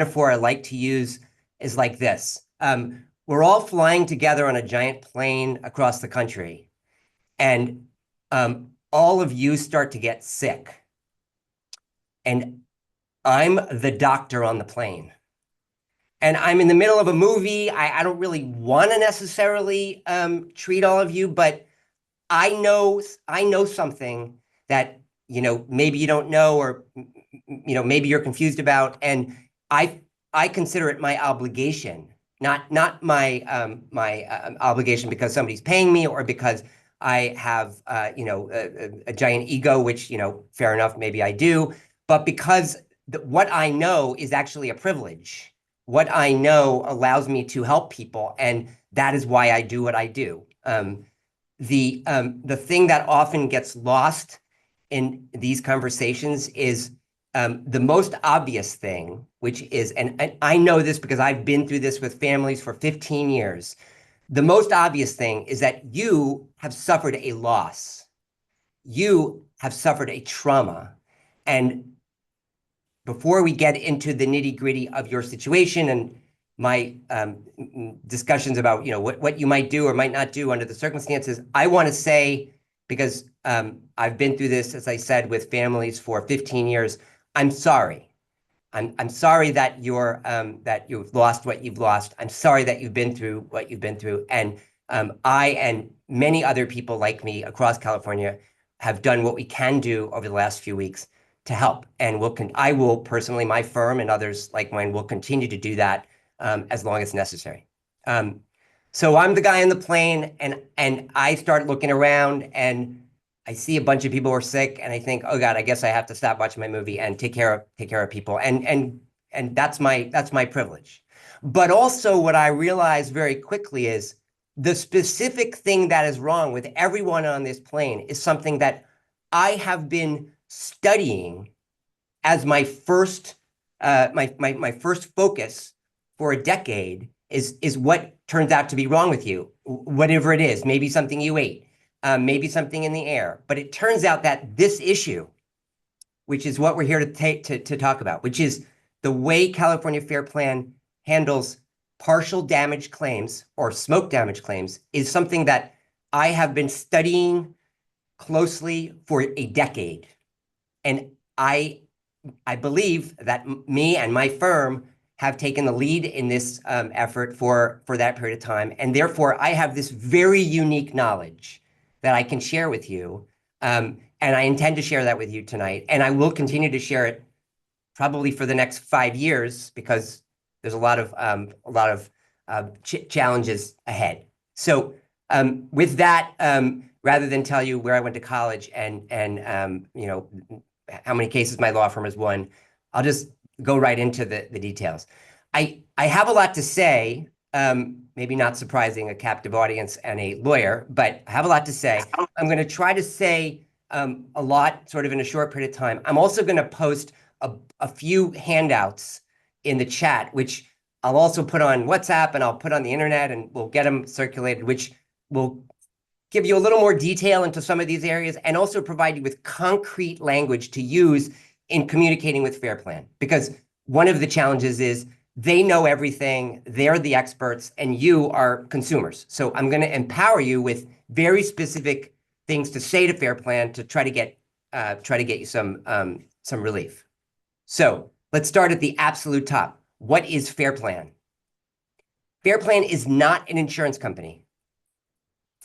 metaphor I like to use is like this. We're all flying together on a giant plane across the country, and all of you start to get sick. And I'm the doctor on the plane. And I'm in the middle of a movie. I don't really want to necessarily treat all of you, but I know something that maybe you don't know, or maybe you're confused about, and I consider it my obligation, not my obligation because somebody's paying me or because I have a giant ego, which fair enough, maybe I do, but because what I know is actually a privilege. What I know allows me to help people, and that is why I do what I do. The thing that often gets lost in these conversations is the most obvious thing, which is, and I know this because I've been through this with families for 15 years. The most obvious thing is that you have suffered a loss. You have suffered a trauma. And before we get into the nitty-gritty of your situation and my discussions about what you might do or might not do under the circumstances, I want to say, because I've been through this, as I said, with families for 15 years, I'm sorry. I'm sorry that you've lost what you've lost. I'm sorry that you've been through what you've been through. And I and many other people like me across California have done what we can do over the last few weeks to help. And I will personally, my firm and others like mine will continue to do that as long as necessary. So I'm the guy on the plane, and I start looking around, and I see a bunch of people who are sick, and I think, oh God, I guess I have to stop watching my movie and take care of people, and that's my privilege. But also, what I realized very quickly is the specific thing that is wrong with everyone on this plane is something that I have been studying as my first my first focus for a decade is what turns out to be wrong with you, whatever it is. Maybe something you ate, maybe something in the air. But it turns out that this issue, which is what we're here to talk about, which is the way California Fair Plan handles partial damage claims or smoke damage claims, is something that I have been studying closely for a decade. And I believe that me and my firm have taken the lead in this effort for that period of time. And therefore, I have this very unique knowledge that I can share with you. And I intend to share that with you tonight. And I will continue to share it probably for the next 5 years, because there's a lot of challenges ahead. So with that, rather than tell you where I went to college and how many cases my law firm has won, I'll just go right into the details. I have a lot to say, maybe not surprising, a captive audience and a lawyer, but I have a lot to say. I'm going to try to say a lot sort of in a short period of time. I'm also going to post a few handouts in the chat, which I'll also put on WhatsApp and I'll put on the internet, and we'll get them circulated, which will give you a little more detail into some of these areas and also provide you with concrete language to use in communicating with Fair Plan. Because one of the challenges is they know everything, they're the experts, and you are consumers. So I'm going to empower you with very specific things to say to Fair Plan to try to get you some relief. So let's start at the absolute top. What is Fair Plan? Fair Plan is not an insurance company.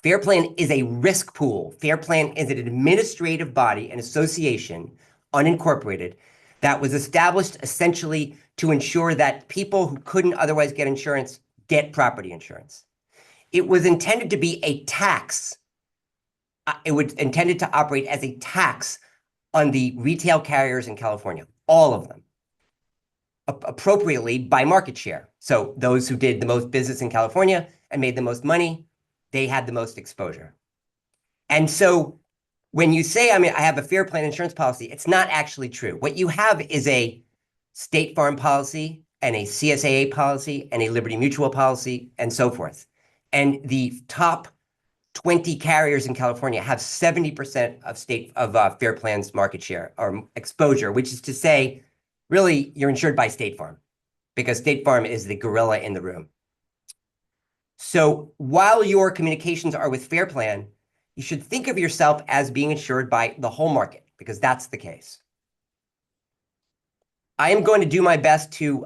Fair Plan is a risk pool. Fair Plan is an administrative body, an association, unincorporated, that was established essentially to ensure that people who couldn't otherwise get insurance get property insurance. It was intended to be a tax. It was intended to operate as a tax on the retail carriers in California, all of them, appropriately by market share. So those who did the most business in California and made the most money, they had the most exposure. And so when you say, I have a Fair Plan insurance policy, it's not actually true. What you have is a State Farm policy and a CSAA policy and a Liberty Mutual policy and so forth. And the top 20 carriers in California have 70% of Fair Plan's market share or exposure, which is to say, really, you're insured by State Farm. because State Farm is the gorilla in the room. So while your communications are with Fair Plan, you should think of yourself as being insured by the whole market, because that's the case. I am going to do my best to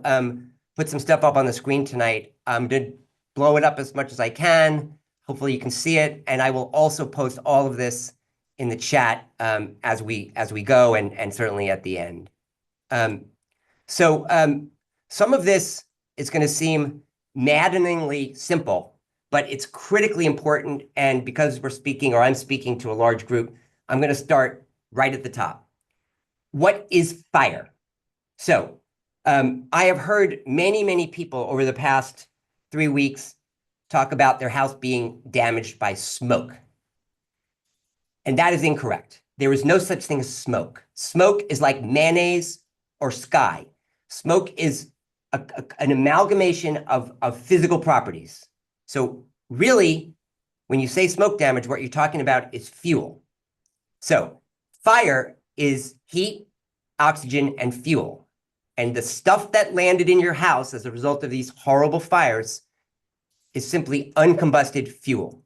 put some stuff up on the screen tonight. I'm going to blow it up as much as I can. Hopefully you can see it. And I will also post all of this in the chat as we go, and certainly at the end. So some of this is going to seem maddeningly simple, but it's critically important. And because we're speaking, or I'm speaking to a large group, I'm going to start right at the top. What is fire? So I have heard many people over the past 3 weeks talk about their house being damaged by smoke. And that is incorrect. There is no such thing as smoke. Smoke is like mayonnaise or sky. Smoke is an amalgamation of physical properties. So really, when you say smoke damage, what you're talking about is fuel. So fire is heat, oxygen, and fuel. And the stuff that landed in your house as a result of these horrible fires is simply uncombusted fuel.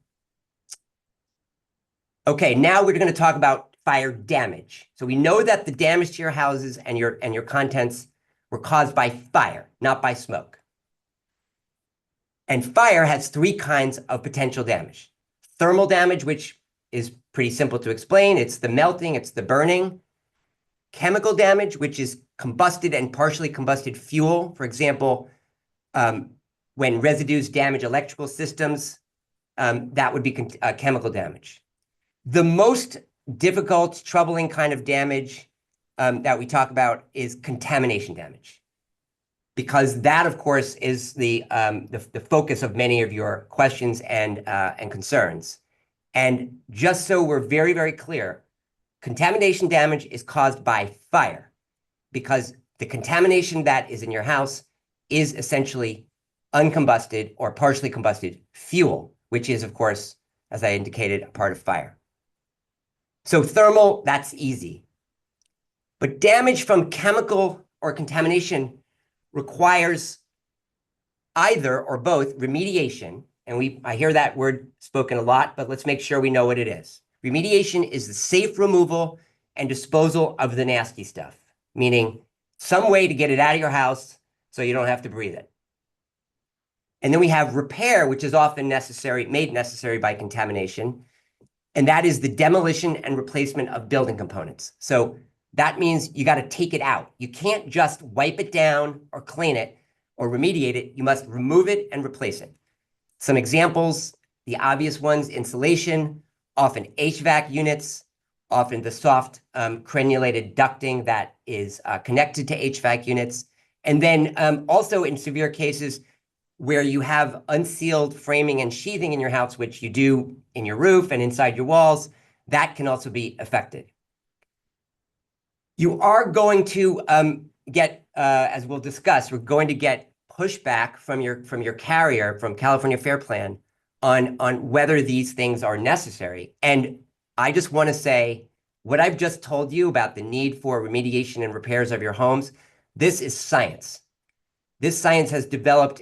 Okay, now we're going to talk about fire damage. So we know that the damage to your houses and your contents were caused by fire, not by smoke. And fire has 3 kinds of potential damage. Thermal damage, which is pretty simple to explain. It's the melting, it's the burning. Chemical damage, which is combusted and partially combusted fuel. For example, when residues damage electrical systems, that would be chemical damage. The most difficult, troubling kind of damage that we talk about is contamination damage, because that, of course, is the focus of many of your questions and concerns. And just so we're very clear, contamination damage is caused by fire, because the contamination that is in your house is essentially uncombusted or partially combusted fuel, which is, of course, as I indicated, a part of fire. So thermal, that's easy. But damage from chemical or contamination requires either or both remediation, and I hear that word spoken a lot, but let's make sure we know what it is. Remediation is the safe removal and disposal of the nasty stuff, meaning some way to get it out of your house so you don't have to breathe it. And then we have repair, which is often made necessary by contamination, and that is the demolition and replacement of building components. So that means you got to take it out. You can't just wipe it down or clean it or remediate it. You must remove it and replace it. Some examples, the obvious ones: insulation, often HVAC units, often the soft crenulated ducting that is connected to HVAC units. And then also in severe cases where you have unsealed framing and sheathing in your house, which you do in your roof and inside your walls, that can also be affected. You are going to get, as we'll discuss, we're going to get pushback from your carrier, from California Fair Plan, on whether these things are necessary. And I just want to say, what I've just told you about the need for remediation and repairs of your homes, this is science. This science has developed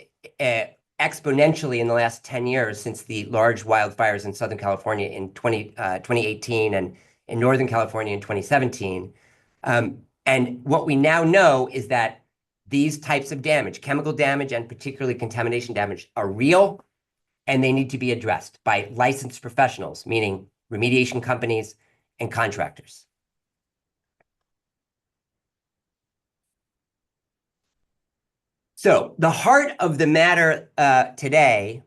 exponentially in the last 10 years since the large wildfires in Southern California in 2018 and in Northern California in 2017. And what we now know is that these types of damage, chemical damage and particularly contamination damage, are real, and they need to be addressed by licensed professionals, meaning remediation companies and contractors. So the heart of the matter today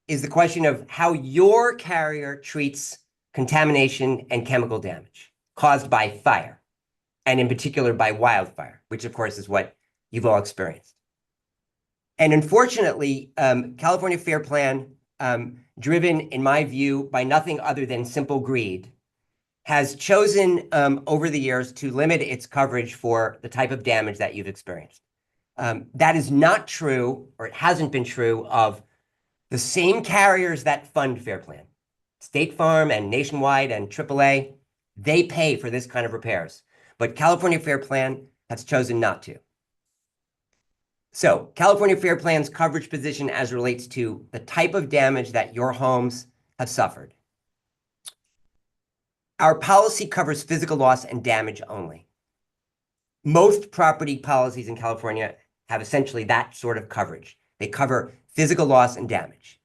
is the question of how your carrier treats contamination and chemical damage caused by fire, and in particular by wildfire, which of course is what you've all experienced. And unfortunately, California Fair Plan, driven, in my view, by nothing other than simple greed, has chosen over the years to limit its coverage for the type of damage that you've experienced. That is not true, or it hasn't been true, of the same carriers that fund Fair Plan. State Farm and Nationwide and AAA, they pay for this kind of repairs. But California Fair Plan has chosen not to. So California Fair Plan's coverage position as relates to the type of damage that your homes have suffered. Our policy covers physical loss and damage only. Most property policies in California have essentially that sort of coverage. They cover physical loss and damage.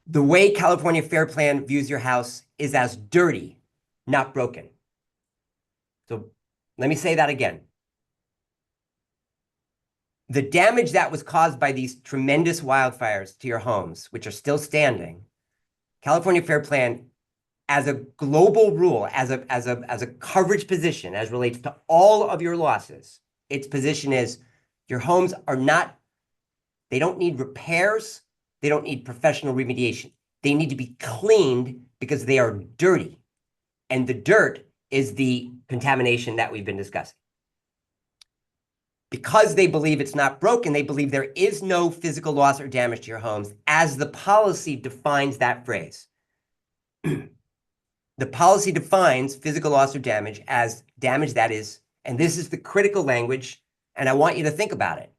The way California Fair Plan views your house is as dirty, not broken. So let me say that again. The damage that was caused by these tremendous wildfires to your homes, which are still standing, California Fair Plan, as a global rule, as a coverage position, as relates to all of your losses, its position is your homes are not, they don't need repairs, they don't need professional remediation. They need to be cleaned because they are dirty. And the dirt is the contamination that we've been discussing. Because they believe it's not broken, they believe there is no physical loss or damage to your homes, as the policy defines that phrase. The policy defines physical loss or damage as damage that is, and this is the critical language, and I want you to think about it.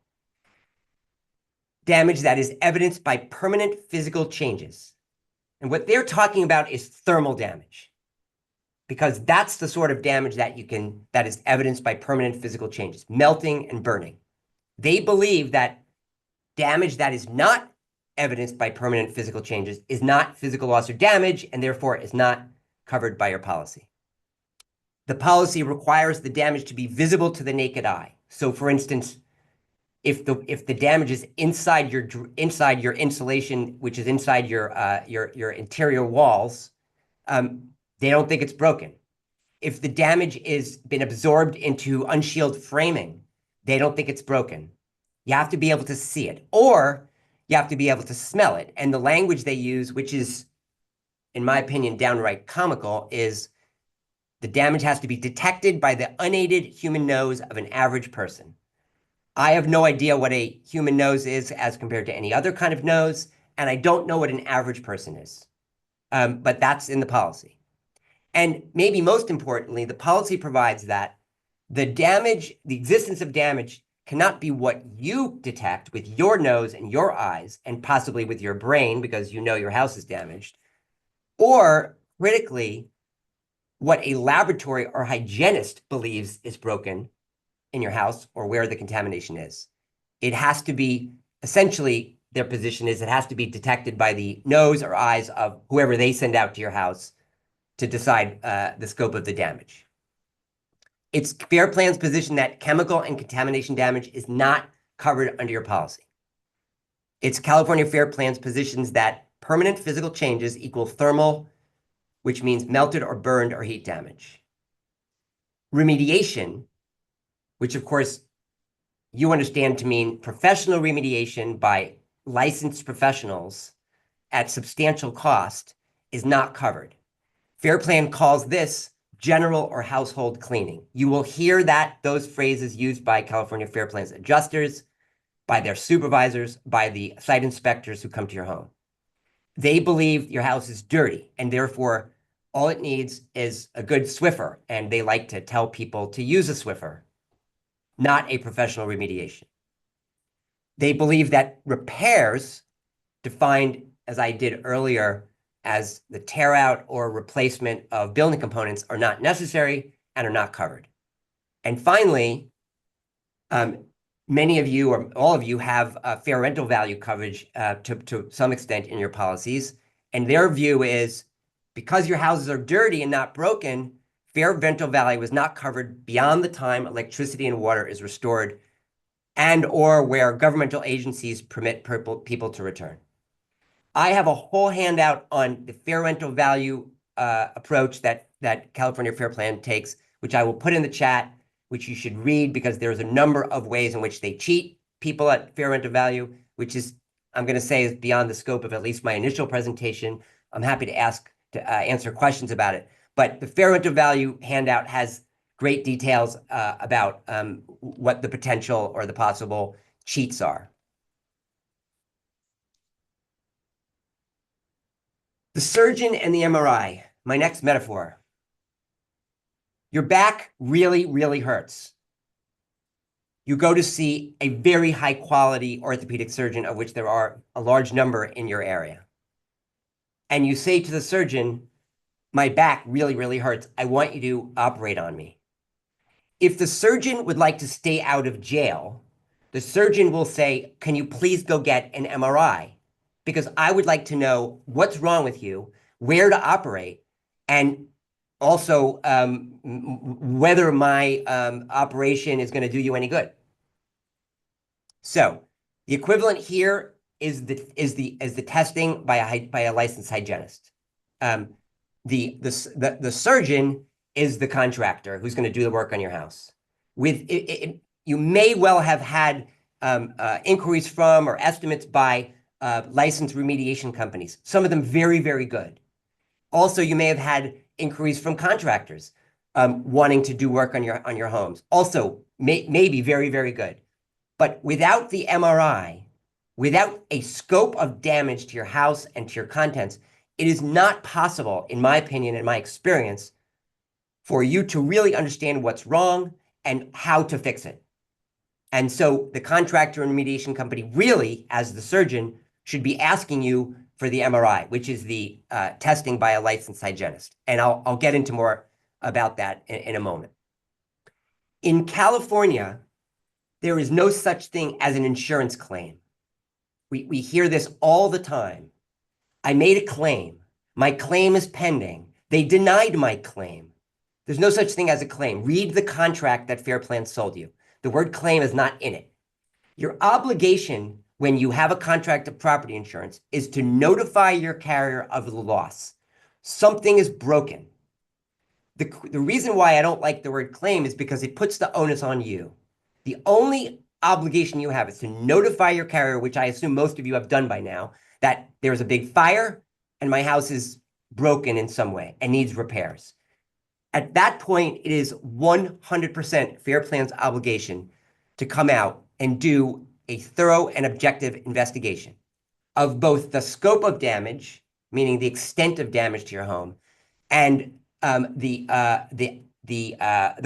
Damage that is evidenced by permanent physical changes. And what they're talking about is thermal damage, because that's the sort of damage that that is evidenced by permanent physical changes, melting and burning. They believe that damage that is not evidenced by permanent physical changes is not physical loss or damage, and therefore is not covered by your policy. The policy requires the damage to be visible to the naked eye. So for instance, if the damage is inside your insulation, which is inside your interior walls, they don't think it's broken. If the damage is been absorbed into unshielded framing, they don't think it's broken. You have to be able to see it, or you have to be able to smell it. And the language they use, which is, in my opinion, downright comical, is the damage has to be detected by the unaided human nose of an average person. I have no idea what a human nose is as compared to any other kind of nose, and I don't know what an average person is. But that's in the policy. And maybe most importantly, the policy provides that the damage, the existence of damage, cannot be what you detect with your nose and your eyes, and possibly with your brain because you know your house is damaged, or critically, what a laboratory or hygienist believes is broken in your house or where the contamination is. It has to be, essentially, their position is it has to be detected by the nose or eyes of whoever they send out to your house to decide the scope of the damage. It's Fair Plan's position that chemical and contamination damage is not covered under your policy. It's California Fair Plan's positions that permanent physical changes equal thermal, which means melted or burned or heat damage. Remediation, which of course you understand to mean professional remediation by licensed professionals at substantial cost, is not covered. Fair Plan calls this general or household cleaning. You will hear those phrases used by California Fair Plan's adjusters, by their supervisors, by the site inspectors who come to your home. They believe your house is dirty, and therefore all it needs is a good Swiffer, and they like to tell people to use a Swiffer, not a professional remediation. They believe that repairs, defined as I did earlier as the tear out or replacement of building components, are not necessary and are not covered. And finally, many of you or all of you have fair rental value coverage to some extent in your policies. And their view is because your houses are dirty and not broken, fair rental value is not covered beyond the time electricity and water is restored and or where governmental agencies permit people to return. I have a whole handout on the fair rental value approach that California Fair Plan takes, which I will put in the chat, which you should read because there's a number of ways in which they cheat people at fair rental value, which is, I'm going to say, is beyond the scope of at least my initial presentation. I'm happy to answer questions about it. But the fair rental value handout has great details about what the potential or the possible cheats are. The surgeon and the MRI, my next metaphor. Your back really, really hurts. you go to see a very high quality orthopedic surgeon, of which there are a large number in your area. And you say to the surgeon, my back really, really hurts. I want you to operate on me. If the surgeon would like to stay out of jail, the surgeon will say, can you please go get an MRI? Because I would like to know what's wrong with you, where to operate, and also whether my operation is going to do you any good. So the equivalent here is the testing by a licensed hygienist. The surgeon is the contractor who's going to do the work on your house. You may well have had inquiries from or estimates by licensed remediation companies, some of them very, very good. Also, you may have had inquiries from contractors wanting to do work on your homes. Also, maybe very, very good. But without the MRI, without a scope of damage to your house and to your contents, it is not possible, in my opinion, in my experience, for you to really understand what's wrong and how to fix it. And so the contractor and remediation company really, as the surgeon, should be asking you for the MRI, which is the testing by a licensed hygienist. And I'll get into more about that in a moment. In California, there is no such thing as an insurance claim. We hear this all the time. I made a claim. My claim is pending. They denied my claim. There's no such thing as a claim. Read the contract that Fair Plan sold you. The word claim is not in it. Your obligation when you have a contract of property insurance is to notify your carrier of the loss. Something is broken. The reason why I don't like the word claim is because it puts the onus on you. The only obligation you have is to notify your carrier, which I assume most of you have done by now, that there's a big fire and my house is broken in some way and needs repairs. At that point, it is 100% Fair Plan's obligation to come out and do a thorough and objective investigation of both the scope of damage, meaning the extent of damage to your home, and the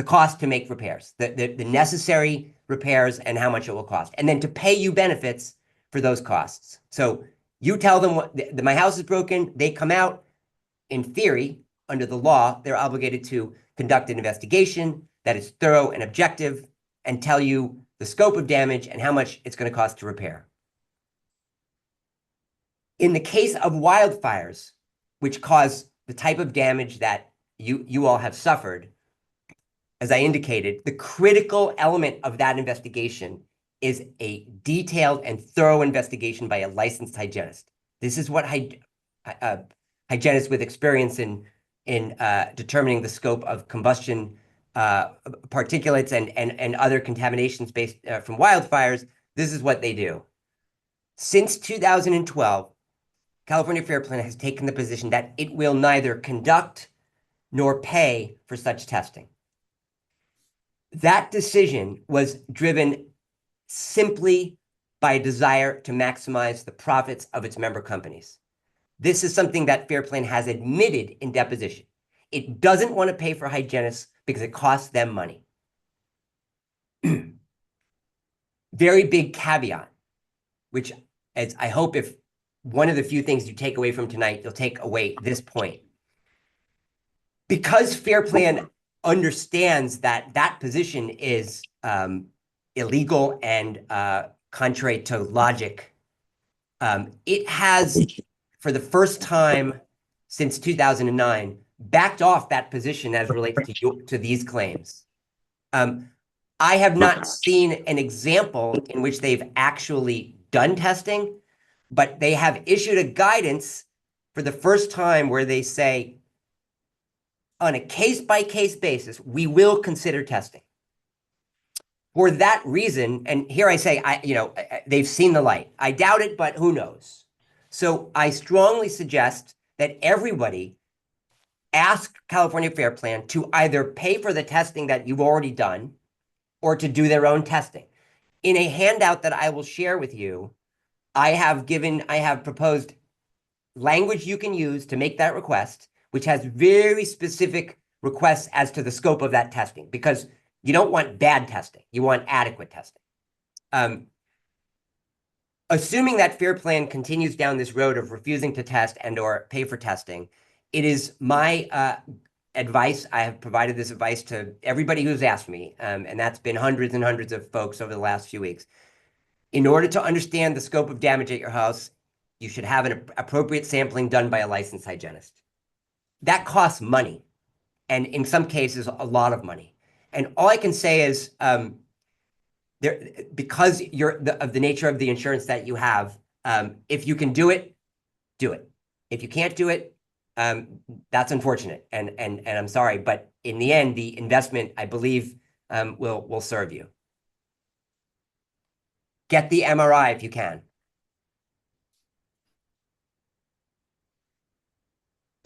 cost to make repairs, the necessary repairs and how much it will cost, and then to pay you benefits for those costs. So you tell them my house is broken, they come out. In theory, under the law, they're obligated to conduct an investigation that is thorough and objective and tell you the scope of damage and how much it's going to cost to repair. In the case of wildfires, which cause the type of damage that you all have suffered, as I indicated, the critical element of that investigation is a detailed and thorough investigation by a licensed hygienist. This is what hygienists with experience in determining the scope of combustion particulates and other contaminations based from wildfires, this is what they do. Since 2012, California Fair Plan has taken the position that it will neither conduct nor pay for such testing. That decision was driven simply by a desire to maximize the profits of its member companies. This is something that Fair Plan has admitted in deposition. It doesn't want to pay for hygienists because it costs them money. Very big caveat, which is, I hope if one of the few things you take away from tonight, you'll take away this point. Because Fair Plan understands that that position is illegal and contrary to logic, it has, for the first time since 2009, backed off that position as relates to these claims. I have not seen an example in which they've actually done testing, but they have issued a guidance for the first time where they say, on a case-by-case basis, we will consider testing. For that reason, and here I say, they've seen the light. I doubt it, but who knows? So I strongly suggest that everybody ask California Fair Plan to either pay for the testing that you've already done or to do their own testing. In a handout that I will share with you, I have proposed language you can use to make that request, which has very specific requests as to the scope of that testing. Because You don't want bad testing. You want adequate testing. Assuming that Fair Plan continues down this road of refusing to test and or pay for testing, it is my advice. I have provided this advice to everybody who's asked me, and that's been hundreds and hundreds of folks over the last few weeks. In order to understand the scope of damage at your house, you should have an appropriate sampling done by a licensed hygienist. That costs money, and in some cases, a lot of money. And all I can say is, because of the nature of the insurance that you have, if you can do it, do it. If you can't do it, that's unfortunate, and I'm sorry, but in the end, the investment, I believe, will serve you. Get the MRI if you can.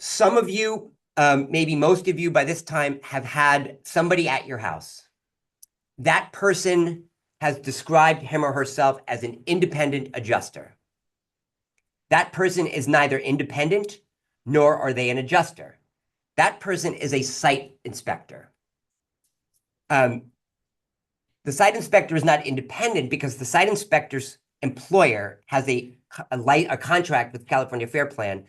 Some of you, maybe most of you by this time, have had somebody at your house. That person has described him or herself as an independent adjuster. That person is neither independent nor are they an adjuster. That person is a site inspector. The site inspector is not independent because the site inspector's employer has a contract with California Fair Plan,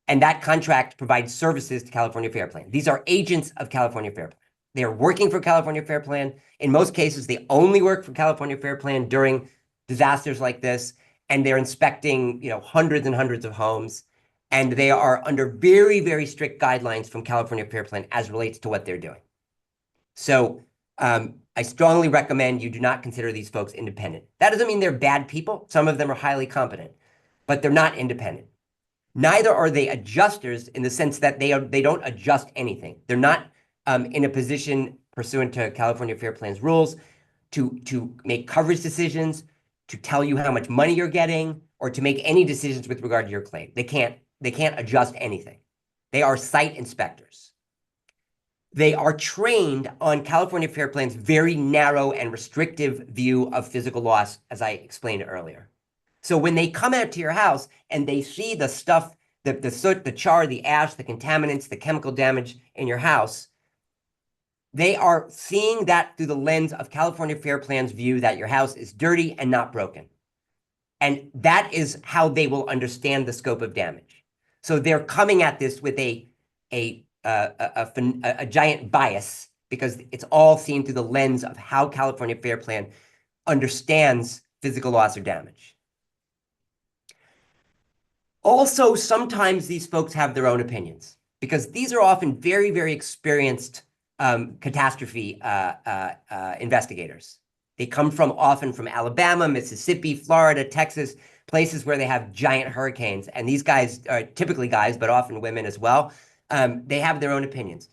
and that contract provides services to California Fair Plan. These are agents of California Fair Plan. They are working for California Fair Plan. In most cases, they only work for California Fair Plan during disasters like this, and they're inspecting, hundreds and hundreds of homes, and they are under very, very strict guidelines from California Fair Plan as relates to what they're doing. So I strongly recommend you do not consider these folks independent. That doesn't mean they're bad people. Some of them are highly competent, but they're not independent. Neither are they adjusters in the sense that they don't adjust anything. They're not in a position pursuant to California Fair Plan's rules to make coverage decisions, to tell you how much money you're getting, or to make any decisions with regard to your claim. They can't adjust anything. They are site inspectors. They are trained on California Fair Plan's very narrow and restrictive view of physical loss, as I explained earlier. So when they come out to your house and they see the stuff, the soot, the char, the ash, the contaminants, the chemical damage in your house, they are seeing that through the lens of California Fair Plan's view that your house is dirty and not broken. And that is how they will understand the scope of damage. So they're coming at this with a giant bias because it's all seen through the lens of how California Fair Plan understands physical loss or damage. Also, sometimes these folks have their own opinions because these are often very, very experienced catastrophe investigators. They come often from Alabama, Mississippi, Florida, Texas, places where they have giant hurricanes. And these guys are typically guys, but often women as well. They have their own opinions.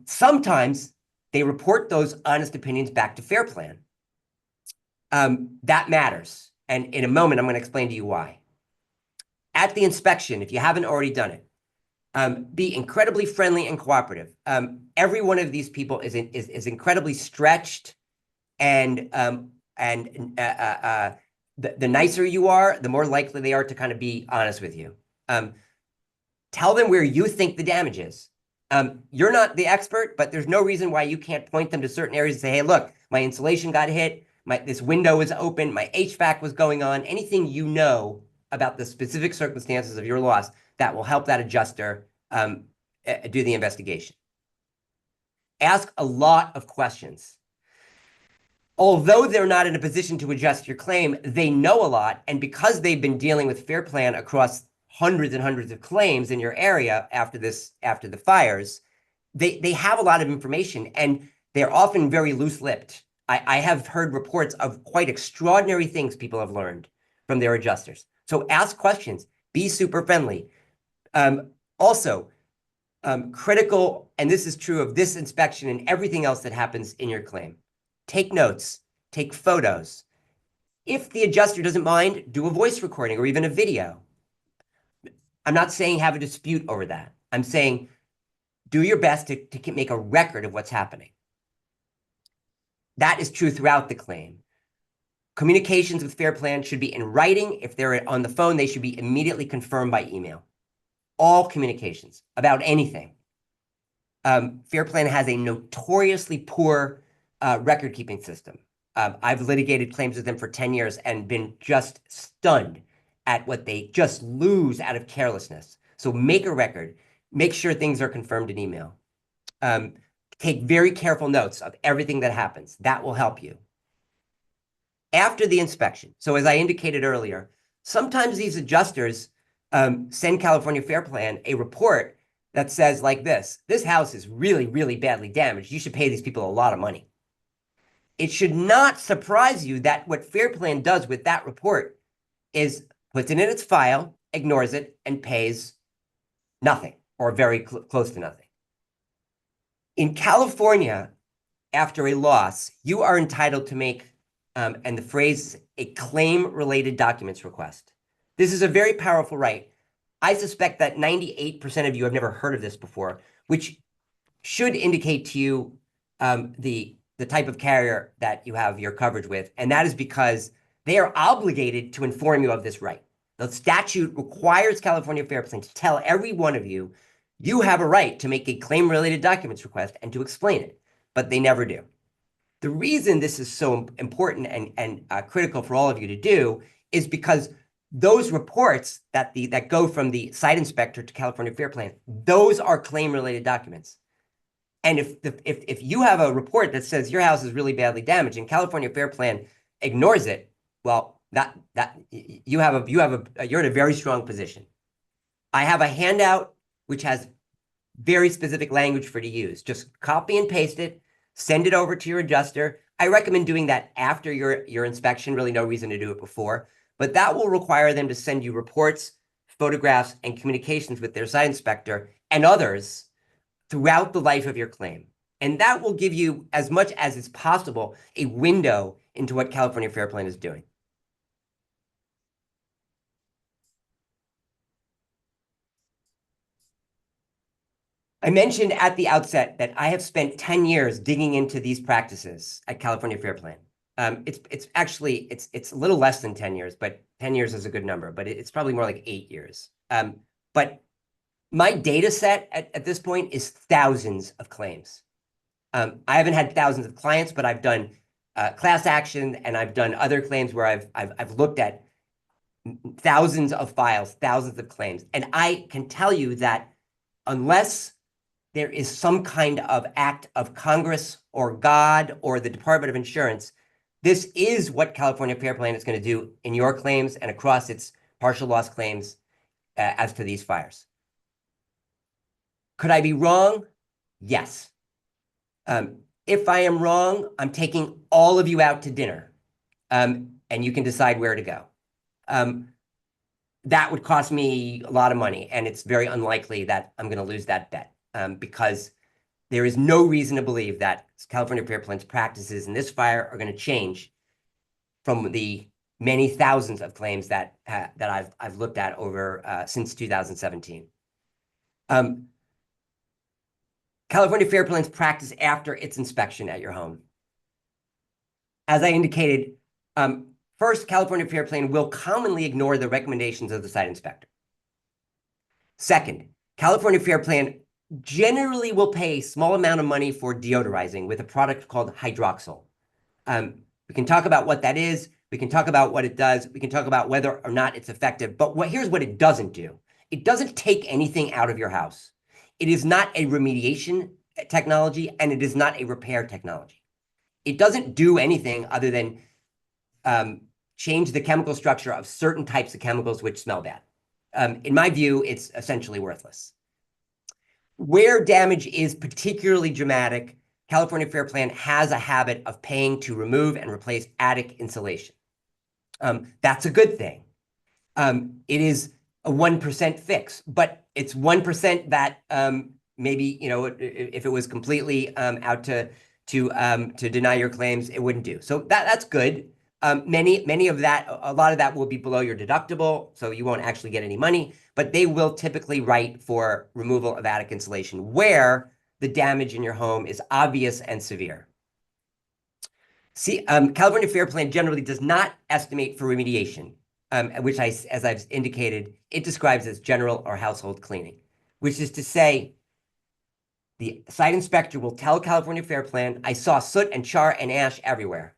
Sometimes they report those honest opinions back to Fair Plan. That matters. And in a moment, I'm going to explain to you why. At the inspection, if you haven't already done it, be incredibly friendly and cooperative. Every one of these people is incredibly stretched, and the nicer you are, the more likely they are to kind of be honest with you. Tell them where you think the damage is. You're not the expert, but there's no reason why you can't point them to certain areas and say, hey, look, my insulation got hit, this window was open, my HVAC was going on, anything you know about the specific circumstances of your loss that will help that adjuster do the investigation. Ask a lot of questions. Although they're not in a position to adjust your claim, they know a lot. And because they've been dealing with Fair Plan across hundreds and hundreds of claims in your area after the fires, they have a lot of information, and they're often very loose-lipped. I have heard reports of quite extraordinary things people have learned from their adjusters. So ask questions, be super friendly. Also, critical, and this is true of this inspection and everything else that happens in your claim. Take notes, take photos. If the adjuster doesn't mind, do a voice recording or even a video. I'm not saying have a dispute over that. I'm saying do your best to make a record of what's happening. That is true throughout the claim. Communications with Fair Plan should be in writing. If they're on the phone, they should be immediately confirmed by email. All communications about anything. Fair Plan has a notoriously poor record-keeping system. I've litigated claims with them for 10 years and been just stunned at what they just lose out of carelessness. So make a record, make sure things are confirmed in email. Take very careful notes of everything that happens. That will help you. After the inspection, so as I indicated earlier, sometimes these adjusters send California Fair Plan a report that says like this house is really, really badly damaged. You should pay these people a lot of money. It should not surprise you that what Fair Plan does with that report is puts it in its file, ignores it, and pays nothing or very close to nothing. In California, after a loss, you are entitled to make, and the phrase, a claim-related documents request. This is a very powerful right. I suspect that 98% of you have never heard of this before, which should indicate to you the type of carrier that you have your coverage with, and that is because they are obligated to inform you of this right. The statute requires California Fair Plan to tell every one of you, you have a right to make a claim-related documents request and to explain it, but they never do. The reason this is so important and critical for all of you to do is because those reports that go from the site inspector to California Fair Plan, those are claim-related documents. And if you have a report that says your house is really badly damaged and California Fair Plan ignores it, well, you're in a very strong position. I have a handout which has very specific language for you to use. Just copy and paste it, send it over to your adjuster. I recommend doing that after your inspection, really no reason to do it before, but that will require them to send you reports, photographs, and communications with their site inspector and others throughout the life of your claim. And that will give you, as much as is possible, a window into what California Fair Plan is doing. I mentioned at the outset that I have spent 10 years digging into these practices at California Fair Plan. It's actually a little less than 10 years, but 10 years is a good number, but it's probably more like 8 years. But my data set at this point is thousands of claims. I haven't had thousands of clients, but I've done class action and I've done other claims where I've looked at thousands of files, thousands of claims. And I can tell you that unless there is some kind of act of Congress or God or the Department of Insurance, this is what California Fair Plan is going to do in your claims and across its partial loss claims as to these fires. Could I be wrong? Yes. If I am wrong, I'm taking all of you out to dinner, and you can decide where to go. That would cost me a lot of money, and it's very unlikely that I'm going to lose that bet because there is no reason to believe that California Fair Plan's practices in this fire are going to change from the many thousands of claims that I've looked at over since 2017. California Fair Plan's practice after its inspection at your home. As I indicated, first, California Fair Plan will commonly ignore the recommendations of the site inspector. Second, California Fair Plan generally will pay a small amount of money for deodorizing with a product called hydroxyl. We can talk about what that is. We can talk about what it does. We can talk about whether or not it's effective. But here's what it doesn't do. It doesn't take anything out of your house. It is not a remediation technology, and it is not a repair technology. It doesn't do anything other than change the chemical structure of certain types of chemicals which smell bad. In my view, it's essentially worthless. Where damage is particularly dramatic, California Fair Plan has a habit of paying to remove and replace attic insulation. That's a good thing. It is a 1% fix, but it's 1% that maybe, if it was completely out to deny your claims, it wouldn't do. So that's good. A lot of that will be below your deductible, so you won't actually get any money, but they will typically write for removal of attic insulation where the damage in your home is obvious and severe. See, California Fair Plan generally does not estimate for remediation, which as I've indicated, it describes as general or household cleaning, which is to say, The site inspector will tell California Fair Plan, I saw soot and char and ash everywhere.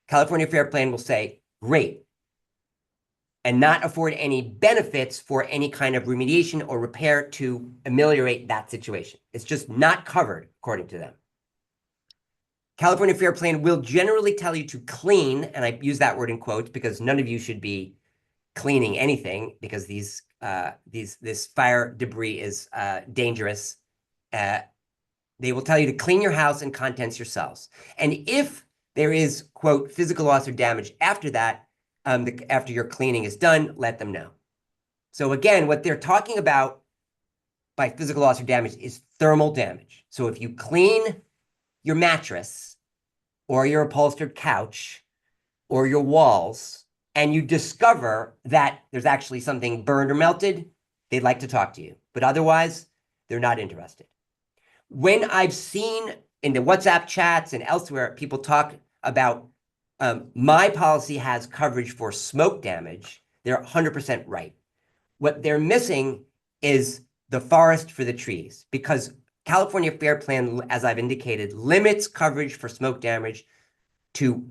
California Fair Plan will say, great, and not afford any benefits for any kind of remediation or repair to ameliorate that situation. It's just not covered, according to them. California Fair Plan will generally tell you to clean, and I use that word in quotes because none of you should be cleaning anything because this fire debris is dangerous. They will tell you to clean your house and contents yourselves. And if there is, quote, physical loss or damage after that, after your cleaning is done, let them know. So again, what they're talking about by physical loss or damage is thermal damage. So if you clean your mattress or your upholstered couch or your walls and you discover that there's actually something burned or melted, they'd like to talk to you. But otherwise, they're not interested. When I've seen in the WhatsApp chats and elsewhere, people talk about my policy has coverage for smoke damage, they're 100% right. What they're missing is the forest for the trees, because California Fair Plan, as I've indicated, limits coverage for smoke damage to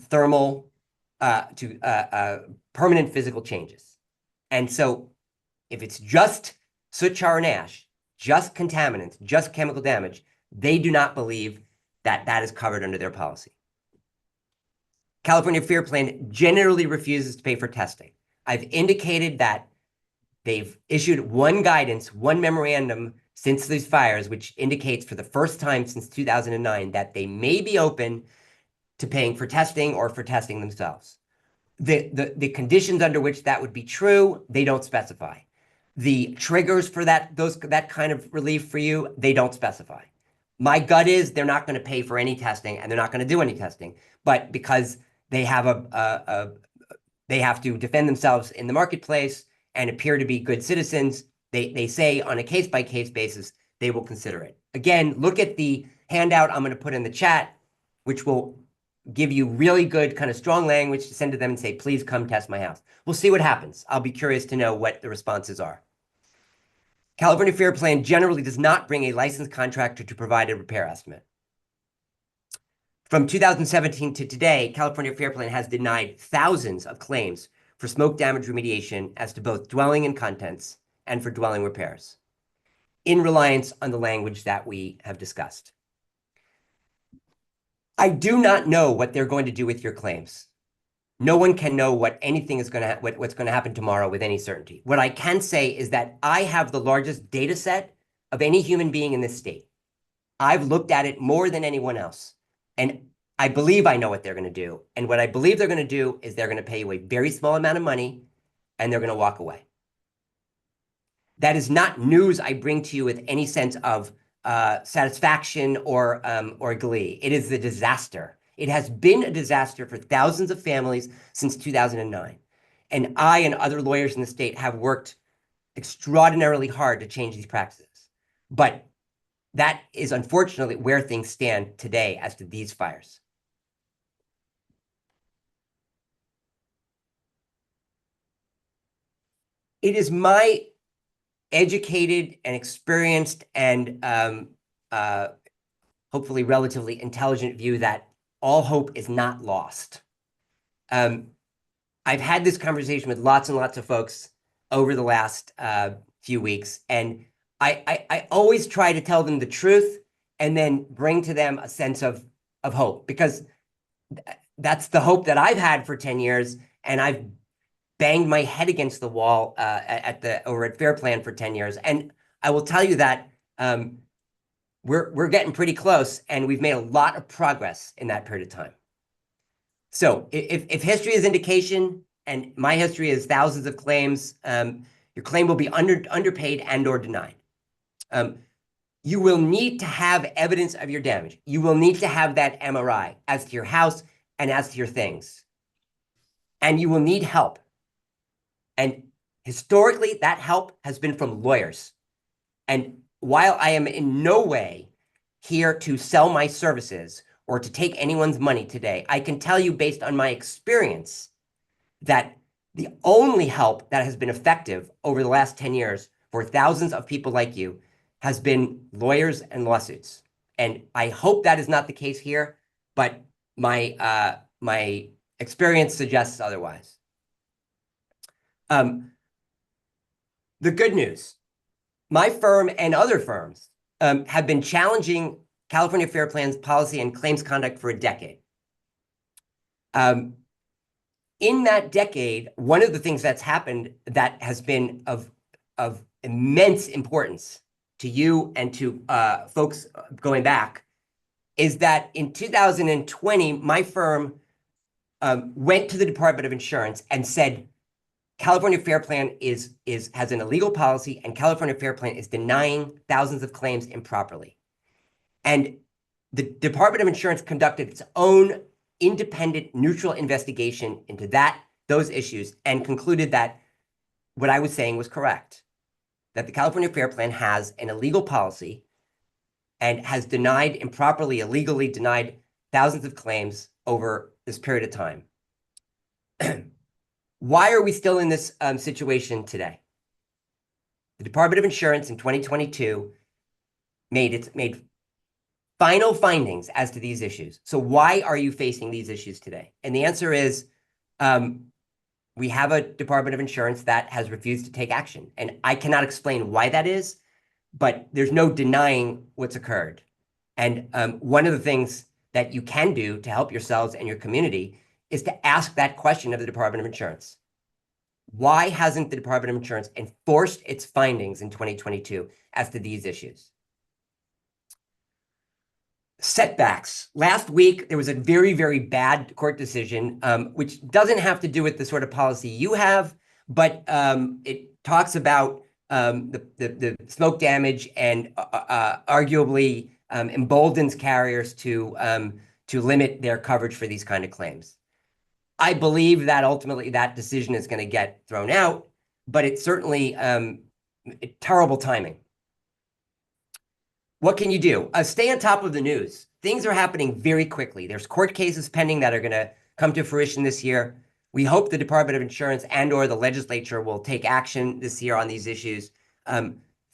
permanent physical changes. And so if it's just soot, char, and ash, just contaminants, just chemical damage, they do not believe that that is covered under their policy. California Fair Plan generally refuses to pay for testing. I've indicated that they've issued one guidance, one memorandum since these fires, which indicates for the first time since 2009 that they may be open to paying for testing or for testing themselves. The conditions under which that would be true, they don't specify. The triggers for that kind of relief for you, they don't specify. My gut is they're not going to pay for any testing and they're not going to do any testing, but because they have they have to defend themselves in the marketplace and appear to be good citizens, they say on a case-by-case basis, they will consider it. Again, look at the handout I'm going to put in the chat, which will give you really good kind of strong language to send to them and say, please come test my house. We'll see what happens. I'll be curious to know what the responses are. California Fair Plan generally does not bring a licensed contractor to provide a repair estimate. From 2017 to today, California Fair Plan has denied thousands of claims for smoke damage remediation as to both dwelling and contents and for dwelling repairs, in reliance on the language that we have discussed. I do not know what they're going to do with your claims. No one can know what anything is going to what's going to happen tomorrow with any certainty. What I can say is that I have the largest data set of any human being in this state. I've looked at it more than anyone else. And I believe I know what they're going to do. And what I believe they're going to do is they're going to pay you a very small amount of money and they're going to walk away. That is not news I bring to you with any sense of satisfaction or glee. It is a disaster. It has been a disaster for thousands of families since 2009. And I and other lawyers in the state have worked extraordinarily hard to change these practices. But that is unfortunately where things stand today as to these fires. It is my educated and experienced and hopefully relatively intelligent view that all hope is not lost. I've had this conversation with lots and lots of folks over the last few weeks, and I always try to tell them the truth and then bring to them a sense of hope, because that's the hope that I've had for 10 years, and I've banged my head against the wall over at Fair Plan for 10 years. And I will tell you that we're getting pretty close, and we've made a lot of progress in that period of time. So if history is indication, and my history is thousands of claims, your claim will be underpaid and or denied. You will need to have evidence of your damage. You will need to have that MRI as to your house and as to your things. And you will need help. And historically, that help has been from lawyers. And while I am in no way here to sell my services or to take anyone's money today, I can tell you based on my experience that the only help that has been effective over the last 10 years for thousands of people like you has been lawyers and lawsuits. And I hope that is not the case here, but my experience suggests otherwise. The good news, my firm and other firms have been challenging California Fair Plan's policy and claims conduct for a decade. In that decade, one of the things that's happened that has been of immense importance to you and to folks going back is that in 2020, my firm went to the Department of Insurance and said, California Fair Plan has an illegal policy, and California Fair Plan is denying thousands of claims improperly. And the Department of Insurance conducted its own independent, neutral investigation into those issues and concluded that what I was saying was correct, that the California Fair Plan has an illegal policy and has improperly, illegally denied thousands of claims over this period of time. Why are we still in this situation today? The Department of Insurance in 2022 made final findings as to these issues. So why are you facing these issues today? And the answer is, we have a Department of Insurance that has refused to take action. And I cannot explain why that is, but there's no denying what's occurred. And one of the things that you can do to help yourselves and your community is to ask that question of the Department of Insurance. Why hasn't the Department of Insurance enforced its findings in 2022 as to these issues? Setbacks. Last week, there was a very, very bad court decision, which doesn't have to do with the sort of policy you have, but it talks about the smoke damage and arguably emboldens carriers to limit their coverage for these kind of claims. I believe that ultimately that decision is going to get thrown out, but it's certainly terrible timing. What can you do? Stay on top of the news. Things are happening very quickly. There's court cases pending that are going to come to fruition this year. We hope the Department of Insurance and or the legislature will take action this year on these issues.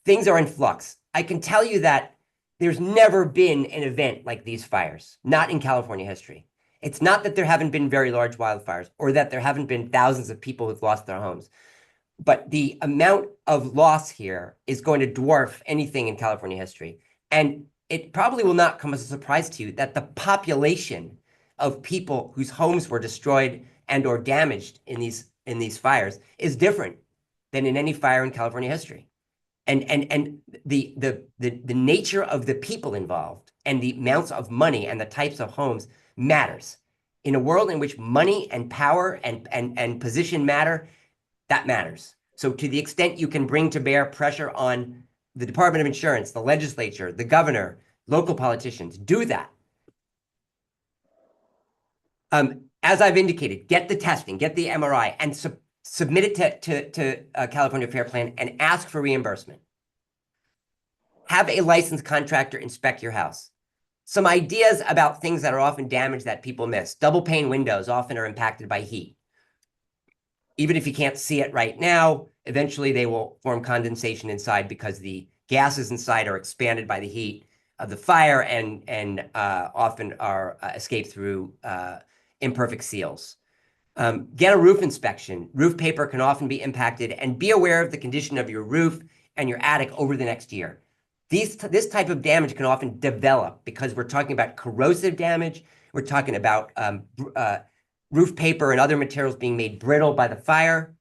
Things are in flux. I can tell you that there's never been an event like these fires, not in California history. It's not that there haven't been very large wildfires or that there haven't been thousands of people who've lost their homes, but the amount of loss here is going to dwarf anything in California history. And it probably will not come as a surprise to you that the population of people whose homes were destroyed and or damaged in these fires is different than in any fire in California history. And the nature of the people involved and the amounts of money and the types of homes matters. In a world in which money and power and position matter, that matters. So to the extent you can bring to bear pressure on the Department of Insurance, the legislature, the governor, local politicians, do that. As I've indicated, get the testing, get the MRI, and submit it to California Fair Plan and ask for reimbursement. Have a licensed contractor inspect your house. Some ideas about things that are often damaged that people miss. Double pane windows often are impacted by heat. Even if you can't see it right now, eventually they will form condensation inside because the gases inside are expanded by the heat of the fire and often are escaped through imperfect seals. Get a roof inspection. Roof paper can often be impacted, and be aware of the condition of your roof and your attic over the next year. This type of damage can often develop because we're talking about corrosive damage. We're talking about roof paper and other materials being made brittle by the fire.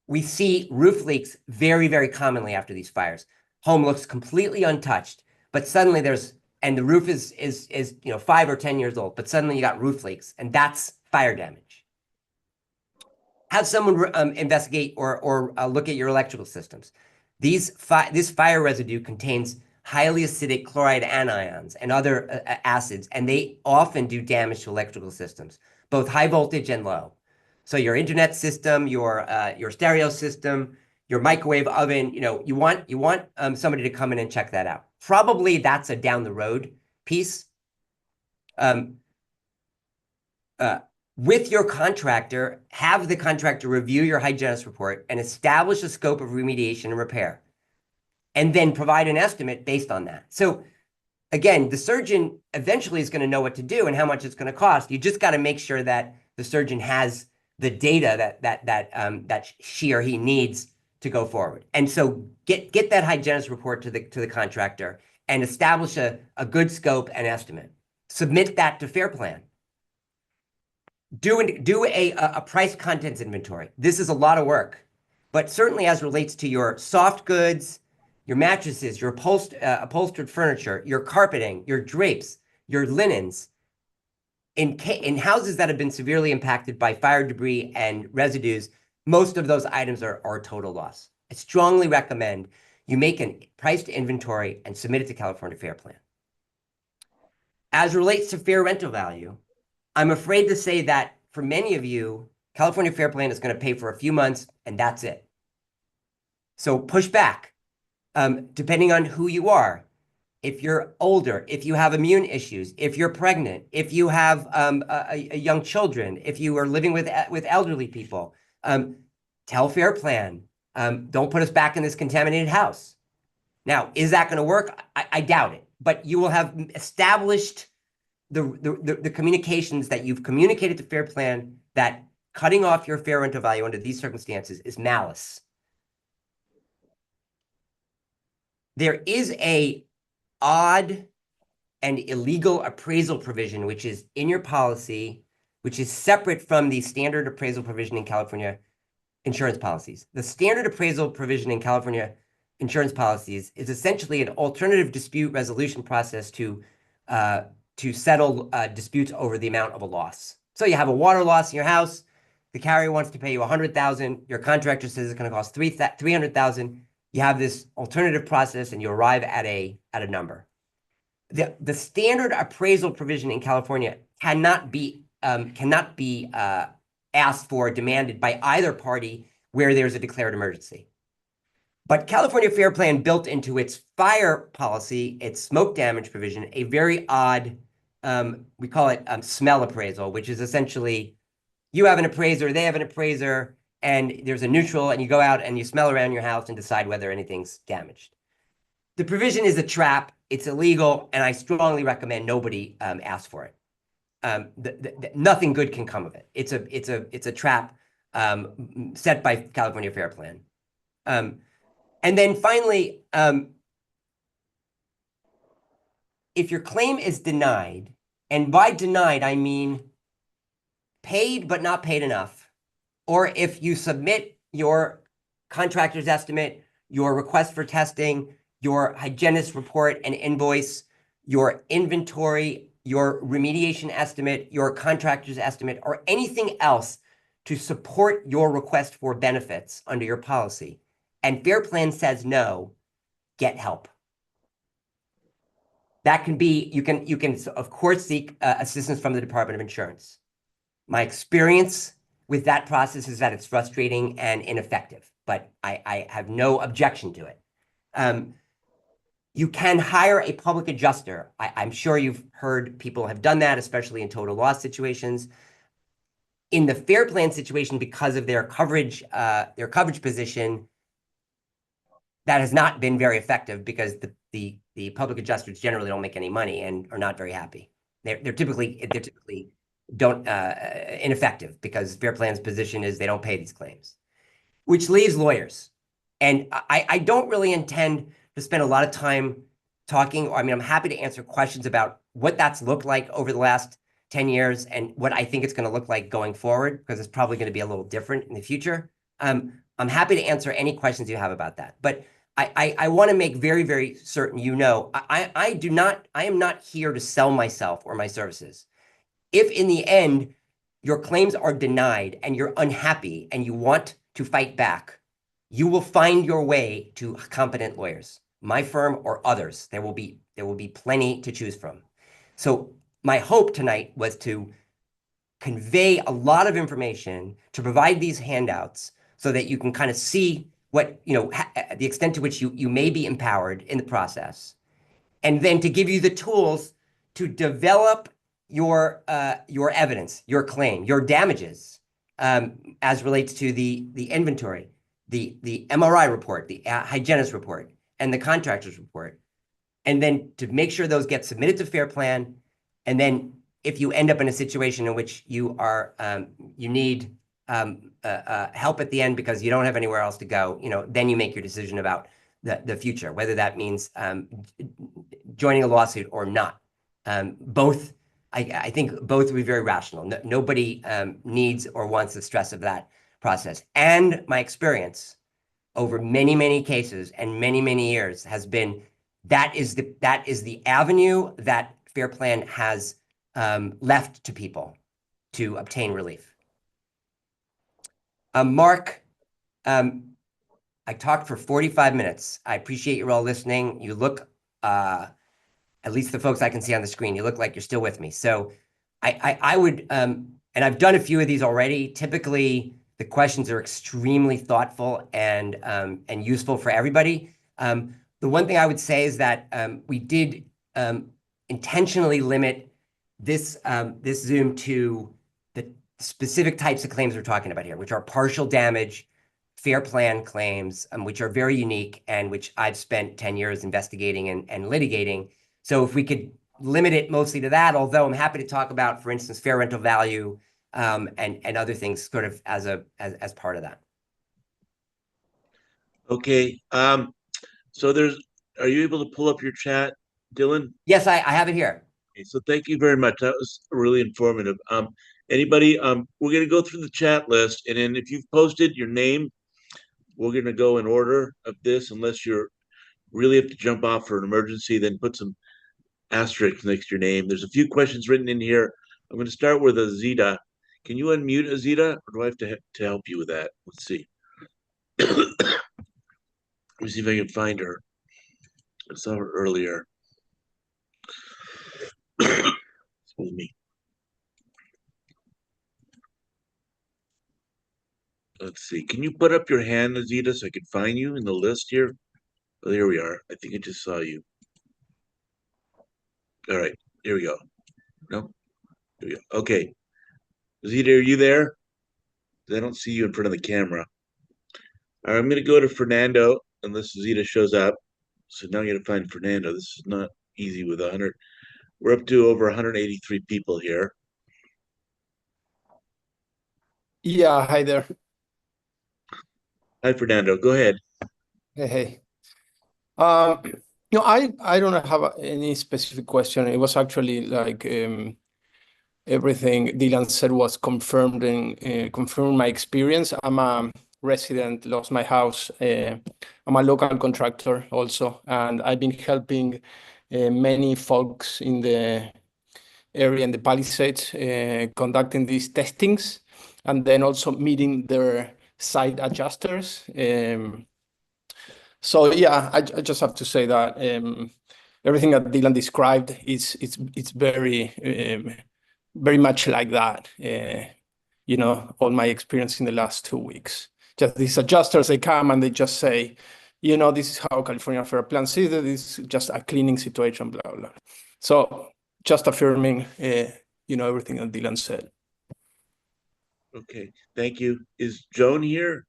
We see roof leaks very, very commonly after these fires. Home looks completely untouched, but suddenly and the roof is 5 or 10 years old, but suddenly you got roof leaks, and that's fire damage. Have someone investigate or look at your electrical systems. This fire residue contains highly acidic chloride anions and other acids, and they often do damage to electrical systems, both high voltage and low. So your internet system, your stereo system, your microwave oven, you want somebody to come in and check that out. Probably that's a down the road piece. With your contractor, have the contractor review your hygienist report and establish a scope of remediation and repair. and then provide an estimate based on that. So again, the surgeon eventually is going to know what to do and how much it's going to cost. You just got to make sure that the surgeon has the data that she or he needs to go forward. And so get that hygienist report to the contractor and establish a good scope and estimate. Submit that to Fair Plan. Do a price contents inventory. This is a lot of work, but certainly as relates to your soft goods, your mattresses, your upholstered furniture, your carpeting, your drapes, your linens. In houses that have been severely impacted by fire debris and residues, most of those items are total loss. I strongly recommend you make a priced inventory and submit it to California Fair Plan. As relates to fair rental value, I'm afraid to say that for many of you, California Fair Plan is going to pay for a few months and that's it. So push back, depending on who you are. If you're older, if you have immune issues, if you're pregnant, if you have young children, if you are living with elderly people, tell Fair Plan, don't put us back in this contaminated house. Now, is that going to work? I doubt it, but you will have established the communications that you've communicated to Fair Plan that cutting off your fair rental value under these circumstances is malice. There is a odd and illegal appraisal provision, which is in your policy, which is separate from the standard appraisal provision in California insurance policies. The standard appraisal provision in California insurance policies is essentially an alternative dispute resolution process to settle disputes over the amount of a loss. So you have a water loss in your house. The carrier wants to pay you $100,000. Your contractor says it's going to cost $300,000. You have this alternative process and you arrive at a number. The standard appraisal provision in California cannot be asked for, demanded by either party where there's a declared emergency. But California Fair Plan built into its fire policy, its smoke damage provision, a very odd, we call it smell appraisal, which is essentially you have an appraiser, they have an appraiser, and there's a neutral, and you go out and you smell around your house and decide whether anything's damaged. The provision is a trap. It's illegal, and I strongly recommend nobody ask for it. Nothing good can come of it. It's a trap set by California Fair Plan. And then finally, if your claim is denied, and by denied I mean paid but not paid enough, or if you submit your contractor's estimate, your request for testing, your hygienist report and invoice, your inventory, your remediation estimate, your contractor's estimate, or anything else to support your request for benefits under your policy, and Fair Plan says no, get help. That can be, you can of course seek assistance from the Department of Insurance. My experience with that process is that it's frustrating and ineffective, but I have no objection to it. You can hire a public adjuster. I'm sure you've heard people have done that, especially in total loss situations. In the Fair Plan situation, because of their coverage position, that has not been very effective because the public adjusters generally don't make any money and are not very happy. They're typically ineffective because Fair Plan's position is they don't pay these claims, which leaves lawyers. And I don't really intend to spend a lot of time talking. I mean, I'm happy to answer questions about what that's looked like over the last 10 years and what I think it's going to look like going forward, because it's probably going to be a little different in the future. I'm happy to answer any questions you have about that. But I want to make very, very certain I am not here to sell myself or my services. If in the end your claims are denied and you're unhappy and you want to fight back, you will find your way to competent lawyers, my firm or others. There will be plenty to choose from. So my hope tonight was to convey a lot of information, to provide these handouts so that you can kind of see what, the extent to which you may be empowered in the process, and then to give you the tools to develop your evidence, your claim, your damages, as relates to the inventory, the MRI report, the hygienist report, and the contractor's report. And then to make sure those get submitted to Fair Plan. And then if you end up in a situation in which you need help at the end because you don't have anywhere else to go, then you make your decision about the future, whether that means joining a lawsuit or not. I think both would be very rational. Nobody needs or wants the stress of that process. And my experience over many, many cases and many, many years has been that is the avenue that Fair Plan has left to people to obtain relief. Mark, I talked for 45 minutes. I appreciate you all listening. You look, at least the folks I can see on the screen, you look like you're still with me. So I would, and I've done a few of these already. Typically, the questions are extremely thoughtful and useful for everybody. The one thing I would say is that we did intentionally limit this Zoom to the specific types of claims we're talking about here, which are partial damage, Fair Plan claims, which are very unique and which I've spent 10 years investigating and litigating. So if we could limit it mostly to that, although I'm happy to talk about, for instance, fair rental value and other things sort of as part of that. Okay. So are you able to pull up your chat, Dylan? Yes, I have it here. Okay, so thank you very much. That was really informative. Anybody, we're gonna go through the chat list, and then if you've posted your name, we're gonna go in order of this, unless you're really have to jump off for an emergency, then put some asterisks next to your name. There's a few questions written in here. I'm gonna start with Azita. Can you unmute Azita, or do I have to help you with that? Let's see. Let me see if I can find her. I saw her earlier. Excuse me. Let's see. Can you put up your hand, Azita, so I can find you in the list here? Oh, there we are. I think I just saw you. All right. Here we go. No? Here we go. Okay. Azita, are you there? I don't see you in front of the camera. All right, I'm going to go to Fernando unless Azita shows up. So now I'm going to find Fernando. This is not easy with 100. We're up to over 183 people here. Yeah, hi there. Hi, Fernando. Go ahead. Hey. I don't have any specific question. It was actually like everything Dylan said was confirmed my experience. I'm a resident, lost my house. I'm a local contractor also, and I've been helping many folks in the area in the Palisades conducting these testings, and then also meeting their site adjusters. So yeah, I just have to say that everything that Dylan described it's very much like that. All my experience in the last 2 weeks. Just these adjusters, they come and they just say, this is how California Fair Plan sees it. It's just a cleaning situation, blah blah. So just affirming, everything that Dylan said. Okay, thank you. Is Joan here?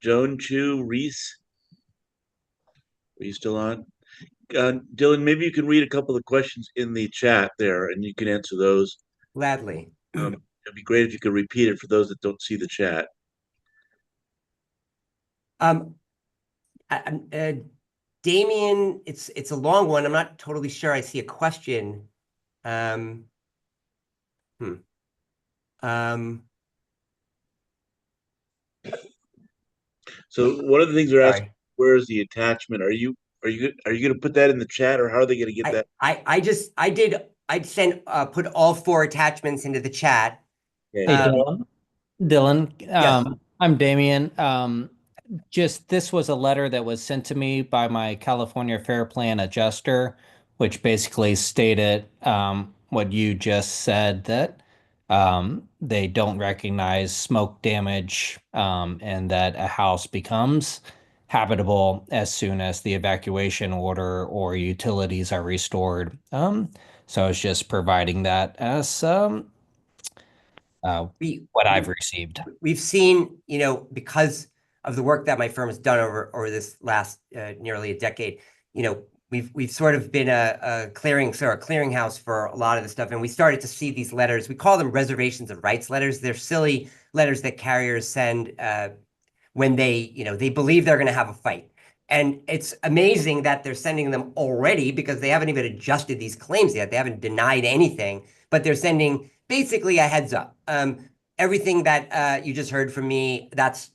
Joan Chu Reese? Are you still on? Dylan, maybe you can read a couple of questions in the chat there and you can answer those. Gladly. It'd be great if you could repeat it for those that don't see the chat. Damien, it's a long one. I'm not totally sure I see a question. So one of the things they're asking, Sorry. where is the attachment? Are you going to put that in the chat, or how are they going to get that? I sent put all 4 attachments into the chat. Okay. Hey, Dylan. Yes. I'm Damien. This was a letter that was sent to me by my California Fair Plan adjuster, which basically stated what you just said, that they don't recognize smoke damage and that a house becomes habitable as soon as the evacuation order or utilities are restored. So I was just providing that as what I've received. We've seen, because of the work that my firm has done over this last nearly a decade, we've sort of been a clearinghouse for a lot of the stuff, and we started to see these letters. We call them reservations of rights letters. They're silly letters that carriers send when they believe they're going to have a fight. And it's amazing that they're sending them already because they haven't even adjusted these claims yet. They haven't denied anything, but they're sending basically a heads up. Everything that you just heard from me,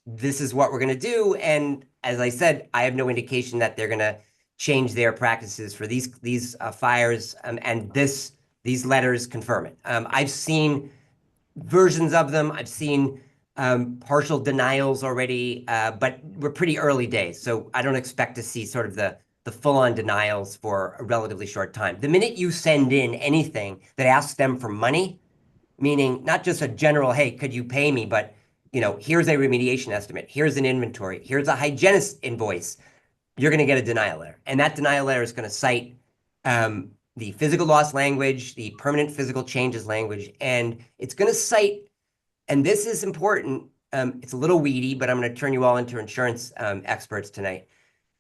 this is what we're going to do. And as I said, I have no indication that they're going to change their practices for these fires, and these letters confirm it. I've seen versions of them. I've seen partial denials already, but we're pretty early days, so I don't expect to see sort of the full-on denials for a relatively short time. The minute you send in anything that asks them for money, meaning not just a general, hey, could you pay me, but here's a remediation estimate, here's an inventory, here's a hygienist invoice, you're going to get a denial letter. And that denial letter is going to cite the physical loss language, the permanent physical changes language, and it's going to cite, and this is important, it's a little weedy, but I'm going to turn you all into insurance experts tonight.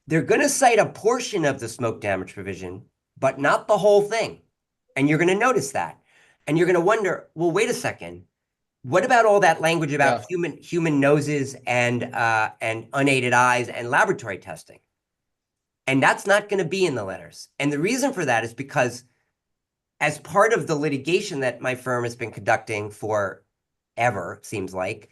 They're going to cite a portion of the smoke damage provision, but not the whole thing. And you're going to notice that. And you're going to wonder, well, wait a second. What about all that language about human noses and unaided eyes and laboratory testing? And that's not going to be in the letters. And the reason for that is because as part of the litigation that my firm has been conducting forever, seems like,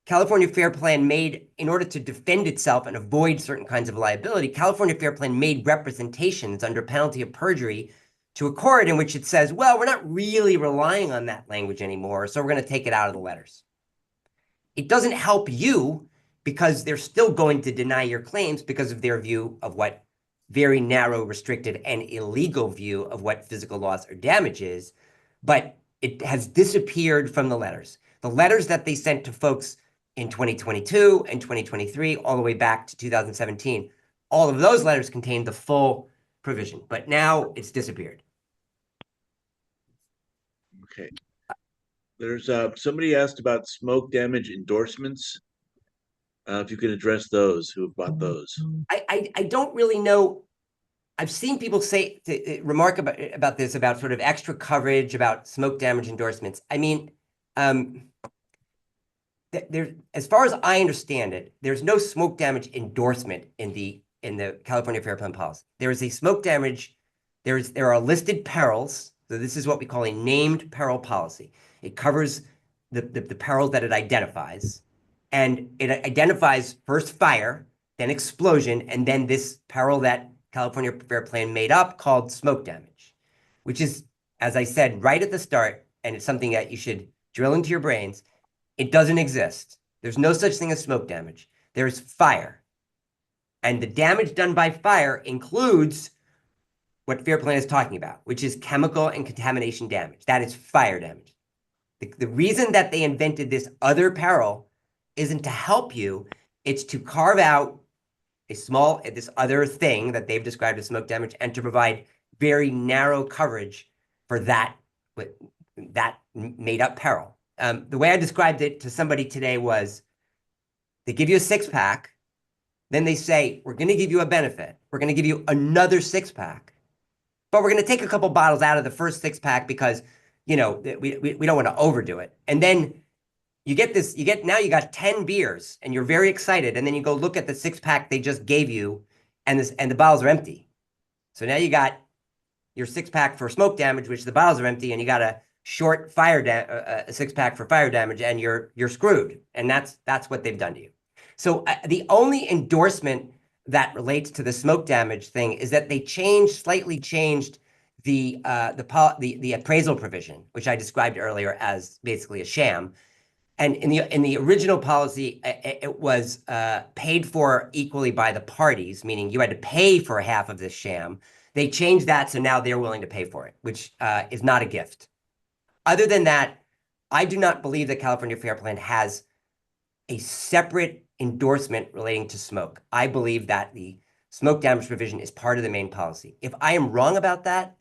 California Fair Plan made, in order to defend itself and avoid certain kinds of liability, California Fair Plan made representations under penalty of perjury to a court in which it says, well, we're not really relying on that language anymore, so we're going to take it out of the letters. It doesn't help you because they're still going to deny your claims because of their view of what very narrow, restricted, and illegal view of what physical loss or damage is, but it has disappeared from the letters. The letters that they sent to folks in 2022 and 2023, all the way back to 2017, all of those letters contained the full provision, but now it's disappeared. Okay. There's somebody asked about smoke damage endorsements. If you could address those who have bought those. I don't really know. I've seen people say remark about this, about sort of extra coverage about smoke damage endorsements. I mean, as far as I understand it, there's no smoke damage endorsement in the California Fair Plan policy. There is a smoke damage. There are listed perils. So this is what we call a named peril policy. It covers the perils that it identifies, and it identifies first fire, then explosion, and then this peril that California Fair Plan made up called smoke damage, which is, as I said right at the start, and it's something that you should drill into your brains, it doesn't exist. There's no such thing as smoke damage. There's fire. And the damage done by fire includes what Fair Plan is talking about, which is chemical and contamination damage. That is fire damage. The reason that they invented this other peril isn't to help you, it's to carve out this other thing that they've described as smoke damage and to provide very narrow coverage for that made up peril. The way I described it to somebody today was they give you a 6-pack, then they say, we're going to give you a benefit. We're going to give you another 6-pack, but we're going to take a couple bottles out of the first 6-pack because, we don't want to overdo it. And then you got 10 beers and you're very excited. And then you go look at the 6-pack they just gave you and the bottles are empty. So now you got your 6-pack for smoke damage, which the bottles are empty, and you got a short a 6-pack for fire damage, and you're screwed. And that's what they've done to you. So the only endorsement that relates to the smoke damage thing is that they slightly changed the appraisal provision, which I described earlier as basically a sham. And in the original policy, it was paid for equally by the parties, meaning you had to pay for half of this sham. They changed that, so now they're willing to pay for it, which is not a gift. Other than that, I do not believe that California Fair Plan has a separate endorsement relating to smoke. I believe that the smoke damage provision is part of the main policy. If I am wrong about that,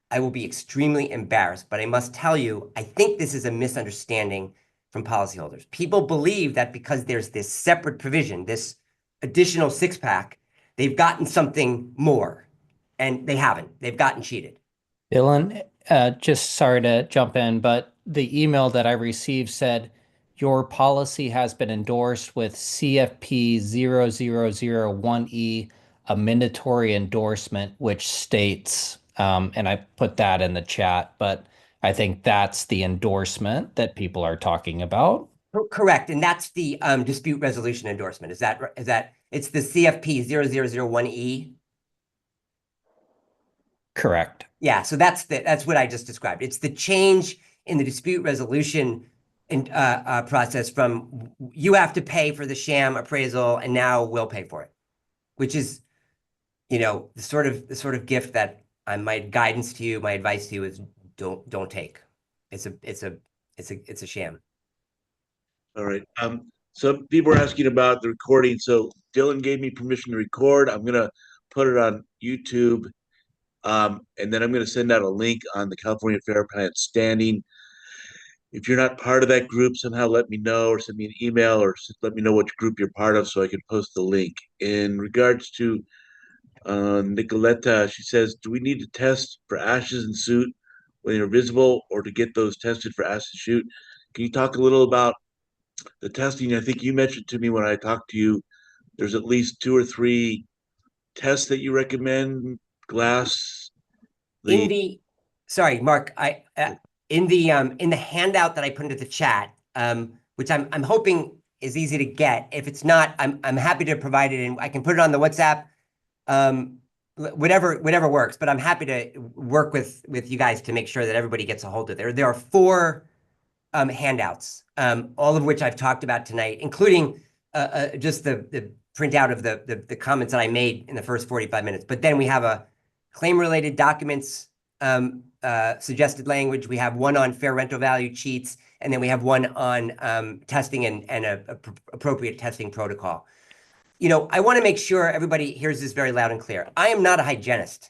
I will be extremely embarrassed, but I must tell you, I think this is a misunderstanding from policyholders. People believe that because there's this separate provision, this additional six-pack, they've gotten something more, and they haven't. They've gotten cheated. Dylan, just sorry to jump in, but the email that I received said your policy has been endorsed with CFP 0001E, a mandatory endorsement, which states, and I put that in the chat, but I think that's the endorsement that people are talking about. Correct, and that's the dispute resolution endorsement. Is that it's the CFP 0001E? Correct. Yeah, so that's what I just described. It's the change in the dispute resolution process from you have to pay for the sham appraisal, and now we'll pay for it, which is, the sort of gift that my guidance to you, my advice to you is don't take. It's a sham. All right. So people are asking about the recording. So Dylan gave me permission to record. I'm gonna put it on YouTube, and then I'm gonna send out a link on the California Fair Plan standing. If you're not part of that group, somehow let me know, or send me an email, or let me know which group you're part of so I can post the link. In regards to Nicoletta, she says, do we need to test for ashes in soot when they're visible, or to get those tested for acid shoot? Can you talk a little about the testing? I think you mentioned to me when I talked to you, there's at least 2 or 3 tests that you recommend. Glass, Sorry, Mark, in the handout that I put into the chat, which I'm hoping is easy to get. If it's not, I'm happy to provide it, and I can put it on the WhatsApp, whatever works. But I'm happy to work with you guys to make sure that everybody gets a hold of it. There are 4 handouts, all of which I've talked about tonight, including just the printout of the comments that I made in the first 45 minutes. But then we have a claim-related documents suggested language. We have one on fair rental value cheats, and then we have one on testing and a appropriate testing protocol. I want to make sure everybody hears this very loud and clear. I am not a hygienist.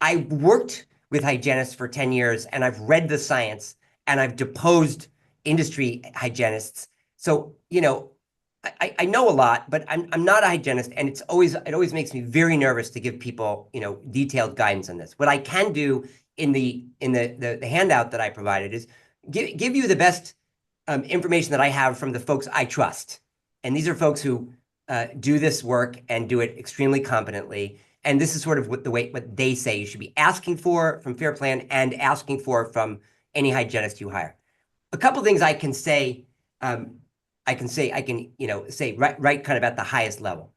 I worked with hygienists for 10 years, and I've read the science, and I've deposed industry hygienists. So, I know a lot, but I'm not a hygienist, and it always makes me very nervous to give people, detailed guidance on this. What I can do in the handout that I provided is give you the best information that I have from the folks I trust. And these are folks who do this work and do it extremely competently. And this is sort of what they say you should be asking for from Fair Plan and asking for from any hygienist you hire. A couple things I can say, right kind of at the highest level.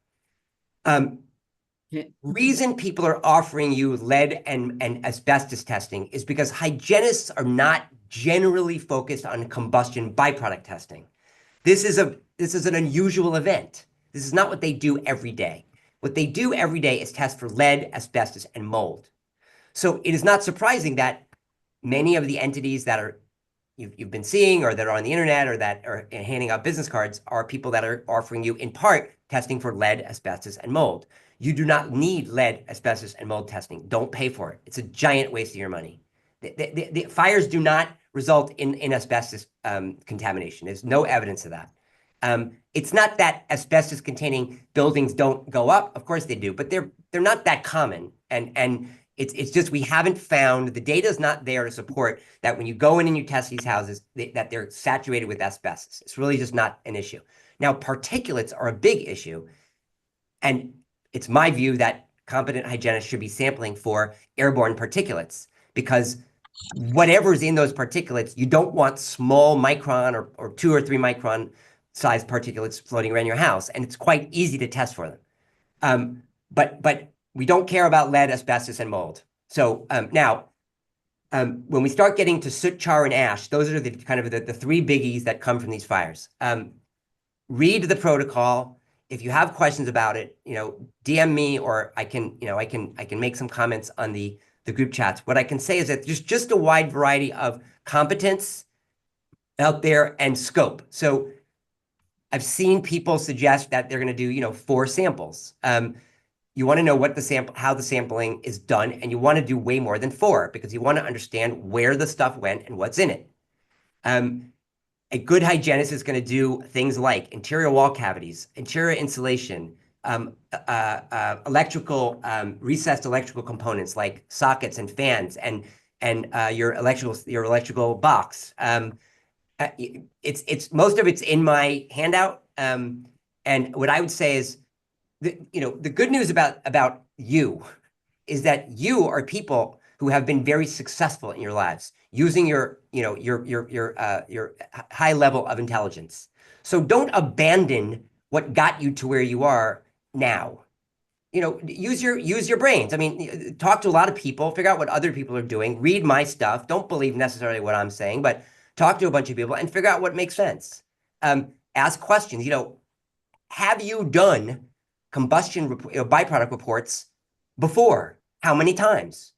Reason people are offering you lead and asbestos testing is because hygienists are not generally focused on combustion byproduct testing. This is an unusual event. This is not what they do every day. What they do every day is test for lead, asbestos, and mold. So it is not surprising that many of the entities that you've been seeing, or that are on the internet, or that are handing out business cards, are people that are offering you, in part, testing for lead, asbestos, and mold. You do not need lead, asbestos, and mold testing. Don't pay for it. It's a giant waste of your money. The fires do not result in asbestos contamination. There's no evidence of that. It's not that asbestos-containing buildings don't go up. Of course they do, but they're not that common. And it's just we haven't found, the data is not there to support that when you go in and you test these houses, that they're saturated with asbestos. It's really just not an issue. Now, particulates are a big issue. And it's my view that competent hygienists should be sampling for airborne particulates, because whatever's in those particulates, you don't want small micron or 2 or 3 micron size particulates floating around your house. And it's quite easy to test for them. But we don't care about lead, asbestos, and mold. So now, when we start getting to soot, char, and ash, those are the kind of the 3 biggies that come from these fires. Read the protocol. If you have questions about it, DM me, or I can make some comments on the group chats. What I can say is that there's just a wide variety of competence out there and scope. So I've seen people suggest that they're going to do, 4 samples. You want to know how the sampling is done, and you want to do way more than 4, because you want to understand where the stuff went and what's in it. a good hygienist is going to do things like interior wall cavities, interior insulation, electrical, recessed electrical components like sockets and fans, and your electrical box. It's most of it's in my handout. And what I would say is, the good news about you is that you are people who have been very successful in your lives using your high level of intelligence. So don't abandon what got you to where you are now. Use your brains. I mean, talk to a lot of people, figure out what other people are doing, read my stuff. Don't believe necessarily what I'm saying, but talk to a bunch of people and figure out what makes sense. Ask questions. Have you done combustion byproduct reports before? How many times?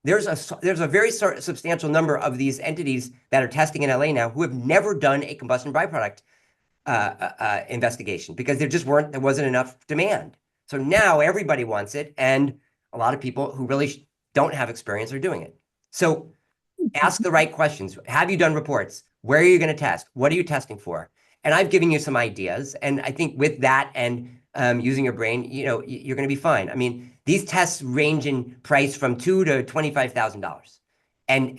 There's a very substantial number of these entities that are testing in LA now who have never done a combustion byproduct investigation because there wasn't enough demand. So now everybody wants it, and a lot of people who really don't have experience are doing it. So ask the right questions. Have you done reports? Where are you going to test? What are you testing for? And I've given you some ideas, and I think with that and using your brain, you're going to be fine. I mean, these tests range in price from $2,000 to $25,000, and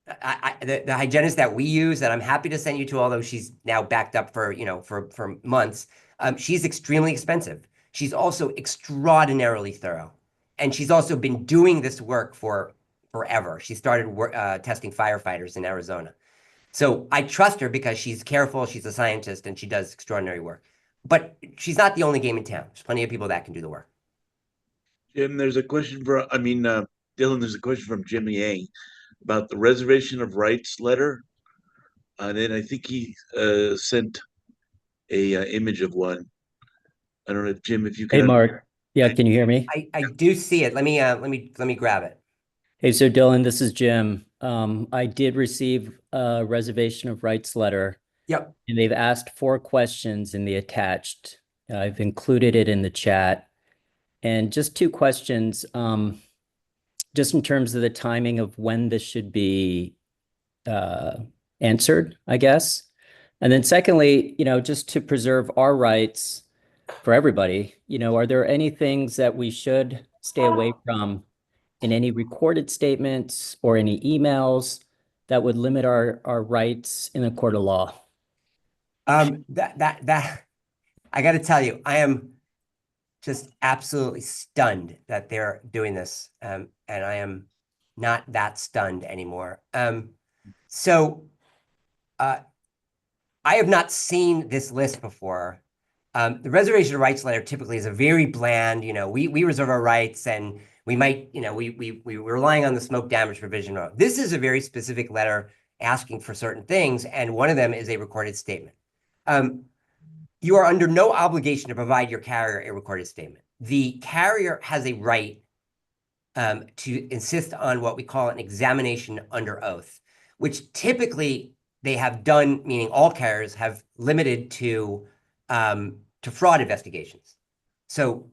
the hygienist that we use, that I'm happy to send you to, although she's now backed up for months, she's extremely expensive. She's also extraordinarily thorough, and she's also been doing this work for forever. She started testing firefighters in Arizona. So I trust her because she's careful, she's a scientist, and she does extraordinary work. But she's not the only game in town. There's plenty of people that can do the work. Jim, there's a question Dylan, there's a question from Jim Yang about the reservation of rights letter. And then I think he sent a image of one. I don't know if Jim, if you can. Hey, Mark. Yeah, can you hear me? I do see it. Let me grab it. Hey, so Dylan, this is Jim. I did receive a reservation of rights letter. Yep. And they've asked 4 questions in the attached. I've included it in the chat. And just 2 questions, just in terms of the timing of when this should be answered, I guess. And then secondly, just to preserve our rights for everybody, are there any things that we should stay away from in any recorded statements or any emails that would limit our rights in a court of law? That I got to tell you, I am just absolutely stunned that they're doing this, and I am not that stunned anymore. So I have not seen this list before. The reservation of rights letter typically is a very bland, we reserve our rights, and we might, we're relying on the smoke damage provision. This is a very specific letter asking for certain things, and one of them is a recorded statement. You are under no obligation to provide your carrier a recorded statement. The carrier has a right to insist on what we call an examination under oath, which typically they have done, meaning all carriers have limited to fraud investigations. So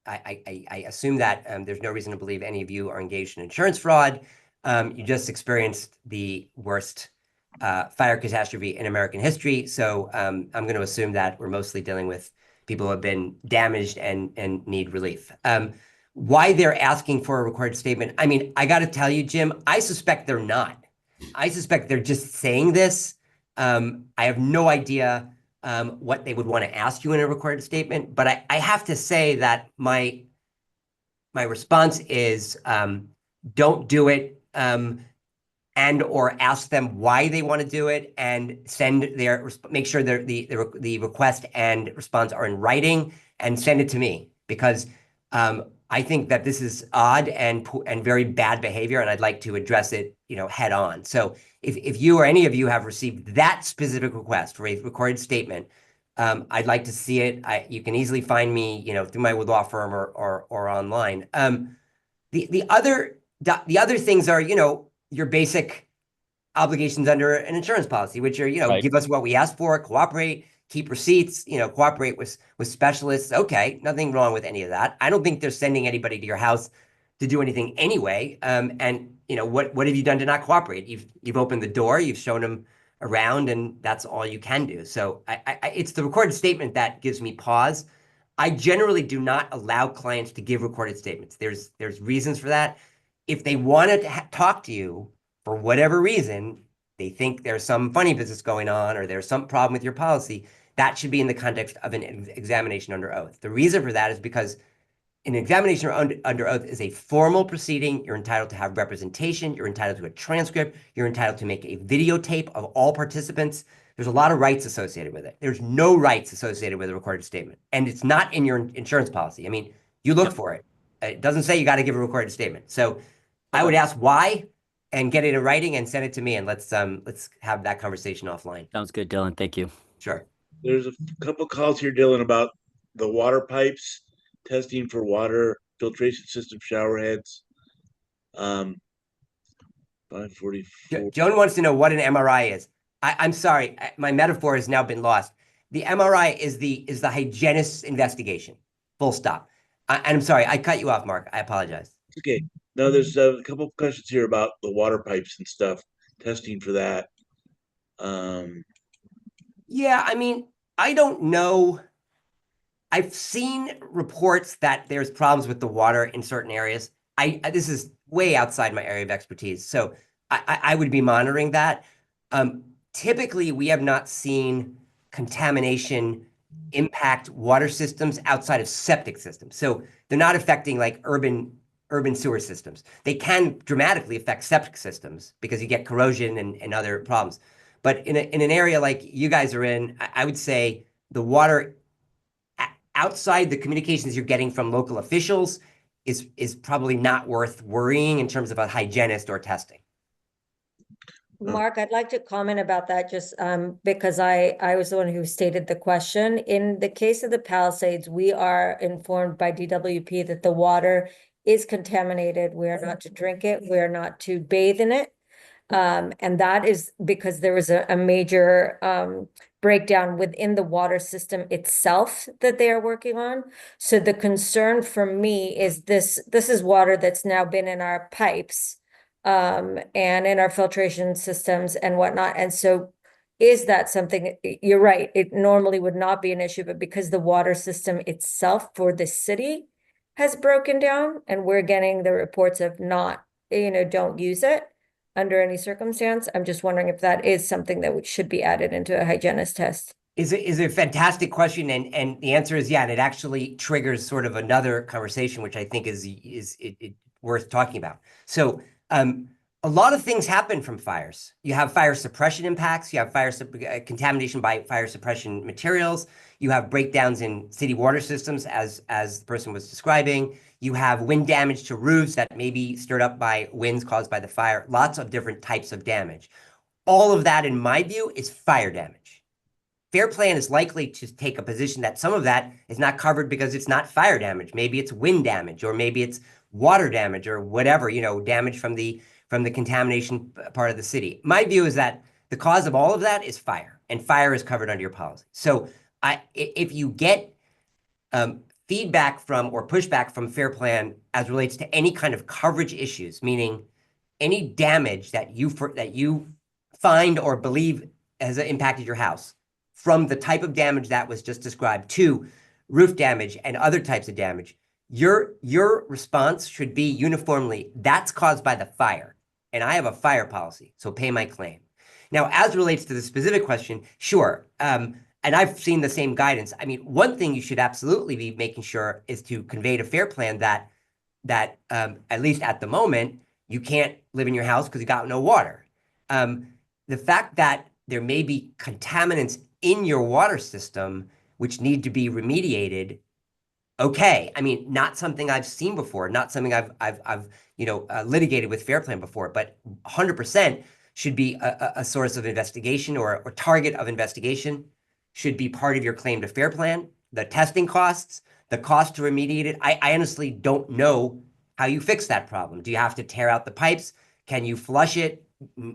I assume that there's no reason to believe any of you are engaged in insurance fraud. You just experienced the worst fire catastrophe in American history. So I'm going to assume that we're mostly dealing with people who have been damaged and need relief. Why they're asking for a recorded statement, I mean, I got to tell you, Jim, I suspect they're not. I suspect they're just saying this. I have no idea what they would want to ask you in a recorded statement, but I have to say that my response is don't do it, and or ask them why they want to do it, and make sure the request and response are in writing, and send it to me, because I think that this is odd and very bad behavior, and I'd like to address it, head on. So if you or any of you have received that specific request for a recorded statement, I'd like to see it. You can easily find me, through my law firm or online. The other things are, your basic obligations under an insurance policy, which are, Right. Give us what we asked for, cooperate, keep receipts, cooperate with specialists. Okay, nothing wrong with any of that. I don't think they're sending anybody to your house to do anything anyway. And what have you done to not cooperate? You've opened the door, you've shown them around, and that's all you can do. So it's the recorded statement that gives me pause. I generally do not allow clients to give recorded statements. There's reasons for that. If they want to talk to you for whatever reason, they think there's some funny business going on or there's some problem with your policy, that should be in the context of an examination under oath. The reason for that is because an examination under oath is a formal proceeding. You're entitled to have representation. You're entitled to a transcript. You're entitled to make a videotape of all participants. There's a lot of rights associated with it. There's no rights associated with a recorded statement. And it's not in your insurance policy. I mean, you look for it. It doesn't say you got to give a recorded statement. So I would ask why and get it in writing and send it to me, and let's have that conversation offline. Sounds good, Dylan. Thank you. Sure. There's a couple calls here, Dylan, about the water pipes, testing for water filtration system shower heads. 544. Joan wants to know what an MRI is. I'm sorry, my metaphor has now been lost. The MRI is the hygienist's investigation. Full stop. And I'm sorry, I cut you off, Mark. I apologize. Okay. No, there's a couple of questions here about the water pipes and stuff, testing for that. Yeah, I mean, I don't know. I've seen reports that there's problems with the water in certain areas. This is way outside my area of expertise, so I would be monitoring that. Typically, we have not seen contamination impact water systems outside of septic systems. So they're not affecting like urban sewer systems. They can dramatically affect septic systems because you get corrosion and other problems. But in an area like you guys are in, I would say the water outside the communications you're getting from local officials is probably not worth worrying in terms of a hygienist or testing. Mark, I'd like to comment about that just because I was the one who stated the question. In the case of the Palisades, we are informed by DWP that the water is contaminated. We are not to drink it. We are not to bathe in it. And that is because there was a major breakdown within the water system itself that they are working on. So the concern for me is this is water that's now been in our pipes and in our filtration systems and whatnot. And so is that something, you're right, it normally would not be an issue, but because the water system itself for the city has broken down and we're getting the reports of not, don't use it under any circumstance, I'm just wondering if that is something that should be added into a hygienist test. Is a fantastic question, and the answer is yeah, and it actually triggers sort of another conversation, which I think is worth talking about. So a lot of things happen from fires. You have fire suppression impacts, you have contamination by fire suppression materials, you have breakdowns in city water systems, as the person was describing. You have wind damage to roofs that may be stirred up by winds caused by the fire. Lots of different types of damage. All of that, in my view, is fire damage. Fair Plan is likely to take a position that some of that is not covered because it's not fire damage. Maybe it's wind damage, or maybe it's water damage, or whatever, damage from the contamination part of the city. My view is that the cause of all of that is fire, and fire is covered under your policy. So if you get feedback from or pushback from Fair Plan as relates to any kind of coverage issues, meaning any damage that you find or believe has impacted your house, from the type of damage that was just described to roof damage and other types of damage, your response should be uniformly, that's caused by the fire, and I have a fire policy, so pay my claim. Now, as relates to the specific question, sure, and I've seen the same guidance. I mean, one thing you should absolutely be making sure is to convey to Fair Plan that at least at the moment, you can't live in your house because you got no water. The fact that there may be contaminants in your water system which need to be remediated, okay. I mean, not something I've seen before, not something I've litigated with Fair Plan before, but 100% should be a source of investigation or target of investigation. Should be part of your claim to Fair Plan. The testing costs, the cost to remediate it. I honestly don't know how you fix that problem. Do you have to tear out the pipes? Can you flush it?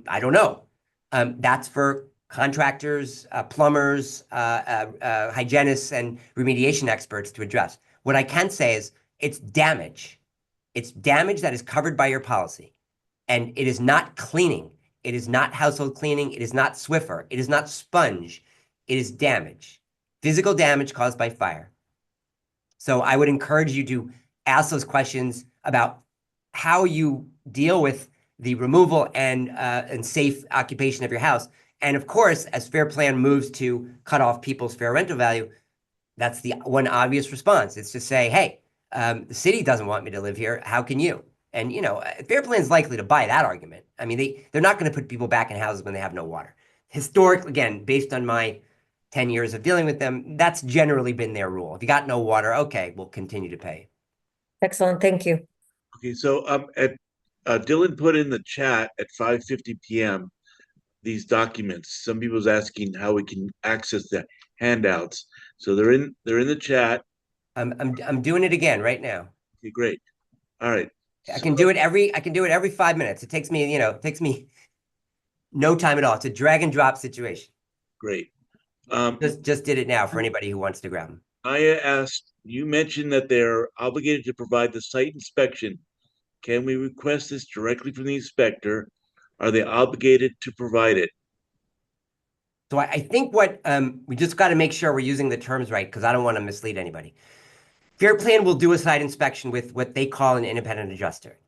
I don't know. That's for contractors, plumbers, hygienists, and remediation experts to address. What I can say is it's damage. It's damage that is covered by your policy. And it is not cleaning. It is not household cleaning. It is not Swiffer. It is not sponge. It is damage, physical damage caused by fire. So I would encourage you to ask those questions about how you deal with the removal and safe occupation of your house. And of course, as Fair Plan moves to cut off people's fair rental value, that's the one obvious response. It's to say, hey, the city doesn't want me to live here. How can you? And, Fair Plan is likely to buy that argument. I mean, they're not going to put people back in houses when they have no water. Historically, again, based on my 10 years of dealing with them, that's generally been their rule. If you got no water, okay, we'll continue to pay. Excellent, thank you. Okay, so Dylan put in the chat at 5:50 p.m. these documents. Some people's asking how we can access the handouts. So they're in the chat. I'm doing it again right now. Okay, great. All right. I can do it every 5 minutes. It takes me no time at all. It's a drag and drop situation. Great. Just did it now for anybody who wants to grab them. I asked, you mentioned that they're obligated to provide the site inspection. Can we request this directly from the inspector? Are they obligated to provide it? So I think what we just got to make sure we're using the terms right, because I don't want to mislead anybody. Fair Plan will do a site inspection with what they call an independent adjuster.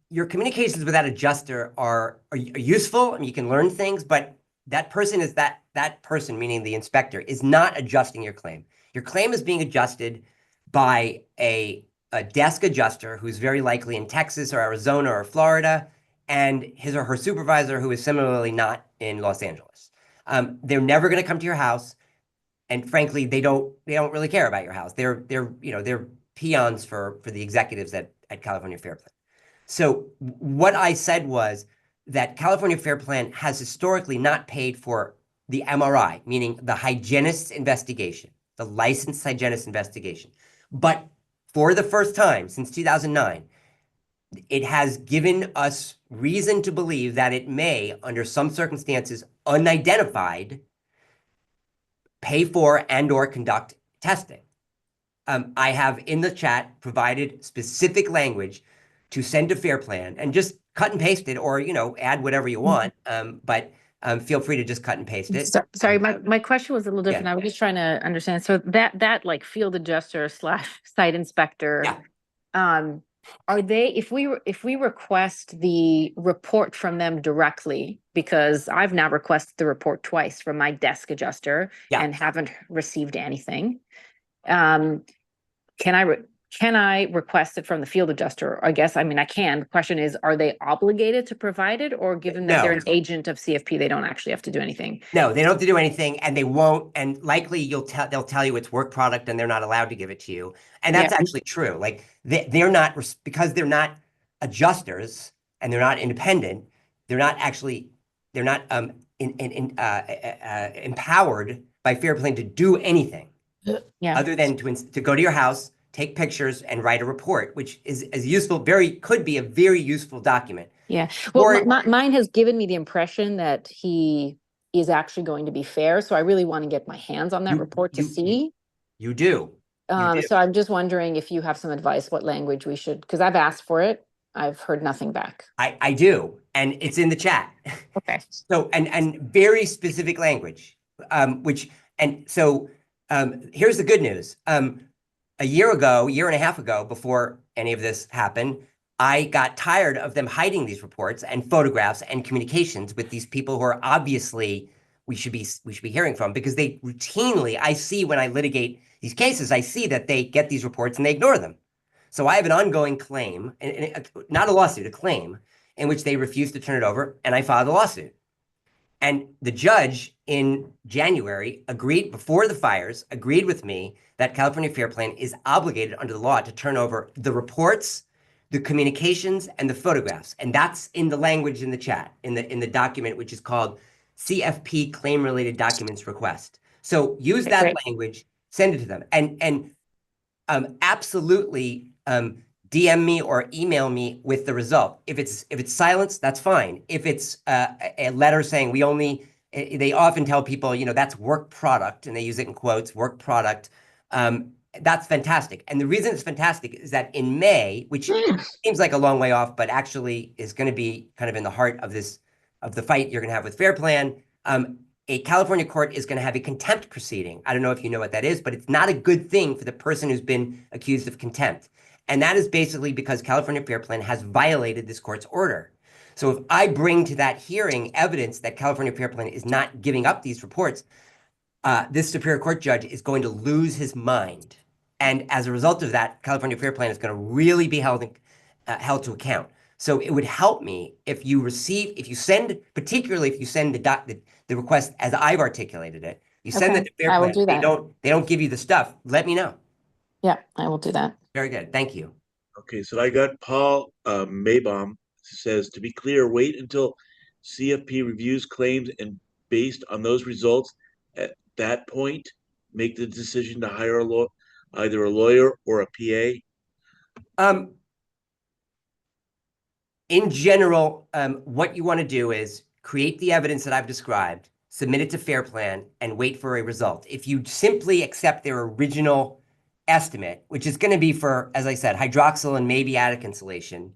Your communications with that adjuster are useful, and you can learn things, but that person is that person, meaning the inspector, is not adjusting your claim. Your claim is being adjusted by a desk adjuster who's very likely in Texas or Arizona or Florida, and his or her supervisor who is similarly not in Los Angeles. They're never going to come to your house. And frankly, they don't really care about your house. They're peons for the executives at California Fair Plan. So what I said was that California Fair Plan has historically not paid for the MRI, meaning the hygienist's investigation, the licensed hygienist investigation. But for the first time since 2009, it has given us reason to believe that it may, under some circumstances, unidentified, pay for and or conduct testing. I have in the chat provided specific language to send to Fair Plan, and just cut and paste it, or add whatever you want. But feel free to just cut and paste it. Sorry, my question was a little different. I was just trying to understand. So that like field adjuster / site inspector, are they, if we request the report from them directly, because I've now requested the report twice from my desk adjuster and haven't received anything. Can I request it from the field adjuster? I guess, I mean, I can. The question is, are they obligated to provide it, or given that they're an agent of CFP, they don't actually have to do anything? No, they don't have to do anything, and they won't. And likely they'll tell you it's work product and they're not allowed to give it to you. And that's actually true. Like they're not, because they're not adjusters and they're not independent, they're not empowered by Fair Plan to do anything other than to go to your house, take pictures, and write a report, which is as useful, could be a very useful document. Yeah. Well, mine has given me the impression that he is actually going to be fair. So I really want to get my hands on that report to see. You do. So I'm just wondering if you have some advice, what language we should, because I've asked for it. I've heard nothing back. I do. And it's in the chat. Okay. So, and very specific language, here's the good news. A year and a half ago, before any of this happened, I got tired of them hiding these reports and photographs and communications with these people who are obviously we should be hearing from, because they routinely, I see when I litigate these cases, I see that they get these reports and they ignore them. So I have an ongoing claim, not a lawsuit, a claim, in which they refuse to turn it over, and I filed a lawsuit. And the judge in January agreed, before the fires, agreed with me that California Fair Plan is obligated under the law to turn over the reports, the communications, and the photographs. And that's in the language in the chat, in the document, which is called CFP Claim Related Documents Request. So use that language, send it to them, and absolutely DM me or email me with the result. If it's silence, that's fine. If it's a letter saying they often tell people, that's work product, and they use it in quotes, work product. that's fantastic. And the reason it's fantastic is that in May, which seems like a long way off, but actually is going to be kind of in the heart of the fight you're going to have with Fair Plan, a California court is going to have a contempt proceeding. I don't know if you know what that is, but it's not a good thing for the person who's been accused of contempt. And that is basically because California Fair Plan has violated this court's order. So if I bring to that hearing evidence that California Fair Plan is not giving up these reports, this Superior Court judge is going to lose his mind. And as a result of that, California Fair Plan is going to really be held to account. So it would help me if you send the request as I've articulated it. You send Okay, it to Fair I will Plan. do that. They don't give you the stuff. Let me know. Yeah, I will do that. Very good. Thank you. Okay, so I got Paul Maybaum says, to be clear, wait until CFP reviews claims and based on those results, at that point, make the decision to hire either a lawyer or a PA. In general, what you want to do is create the evidence that I've described, submit it to Fair Plan, and wait for a result. If you simply accept their original estimate, which is going to be for, as I said, hydroxyl and maybe attic insulation,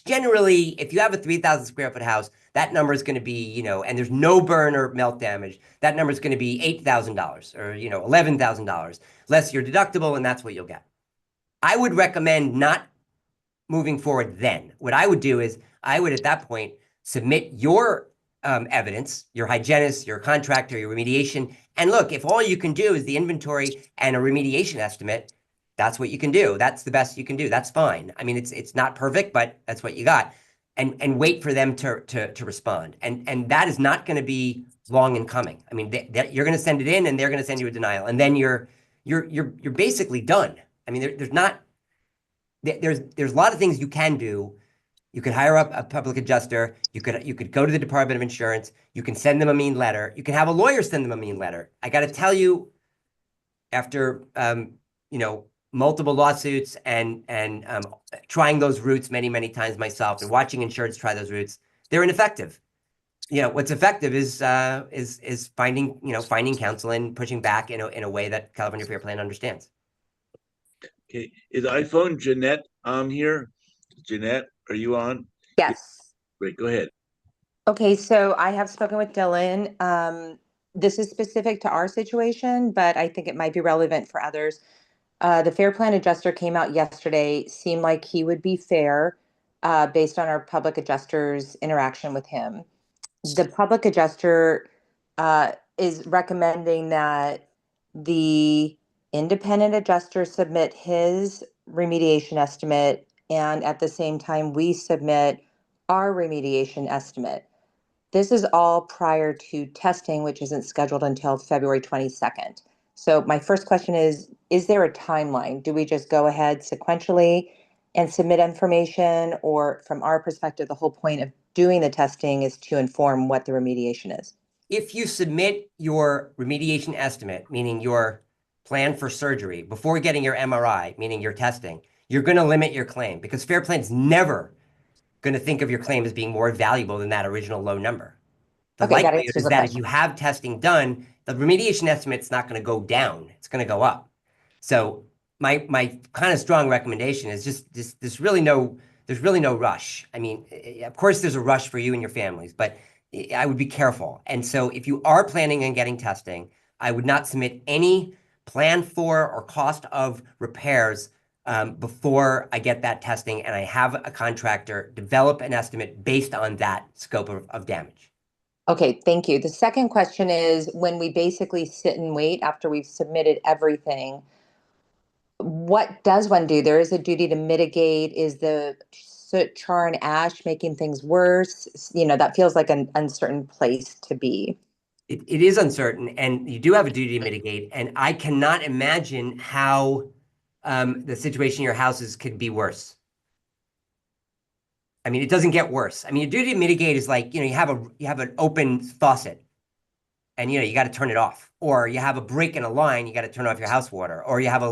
generally, if you have a 3,000 square foot house, that number is going to be, and there's no burn or melt damage, that number is going to be $8,000 or, $11,000, less your deductible, and that's what you'll get. I would recommend not moving forward then. What I would do is I would, at that point, submit your evidence, your hygienist, your contractor, your remediation. And look, if all you can do is the inventory and a remediation estimate, that's what you can do. That's the best you can do. That's fine. I mean, it's not perfect, but that's what you got. And wait for them to respond. And that is not going to be long in coming. I mean, you're going to send it in, and they're going to send you a denial, and then you're basically done. I mean, there's a lot of things you can do. You could hire up a public adjuster. You could go to the Department of Insurance. You can send them a mean letter. You can have a lawyer send them a mean letter. I got to tell you, after multiple lawsuits and trying those routes many times myself and watching insureds try those routes, they're ineffective. What's effective is finding counsel and pushing back in a way that California Fair Plan understands. Okay, is iPhone Jeanette on here? Jeanette, are you on? Yes. Great, go ahead. Okay, so I have spoken with Dylan. This is specific to our situation, but I think it might be relevant for others. The Fair Plan adjuster came out yesterday, seemed like he would be fair based on our public adjuster's interaction with him. The public adjuster is recommending that the independent adjuster submit his remediation estimate, and at the same time, we submit our remediation estimate. This is all prior to testing, which isn't scheduled until February 22nd. So my first question is there a timeline? Do we just go ahead sequentially and submit information? Or from our perspective, the whole point of doing the testing is to inform what the remediation is? If you submit your remediation estimate, meaning your plan for surgery, before getting your MRI, meaning your testing, you're going to limit your claim because Fair Plan's never going to think of your claim as being more valuable than that original low number. The likelihood is that if you have testing done, the remediation estimate's not going to go down. It's going to go up. So my kind of strong recommendation is just there's really no rush. I mean, of course there's a rush for you and your families, but I would be careful. And so if you are planning on getting testing, I would not submit any plan for or cost of repairs before I get that testing and I have a contractor develop an estimate based on that scope of damage. Okay, thank you. The second question is, when we basically sit and wait after we've submitted everything, what does one do? There is a duty to mitigate. Is the soot, char, and ash making things worse? That feels like an uncertain place to be. It is uncertain, and you do have a duty to mitigate. And I cannot imagine how the situation in your houses could be worse. I mean, it doesn't get worse. I mean, your duty to mitigate is like, you have an open faucet and, you got to turn it off, or you have a break in a line, you got to turn off your house water, or you have a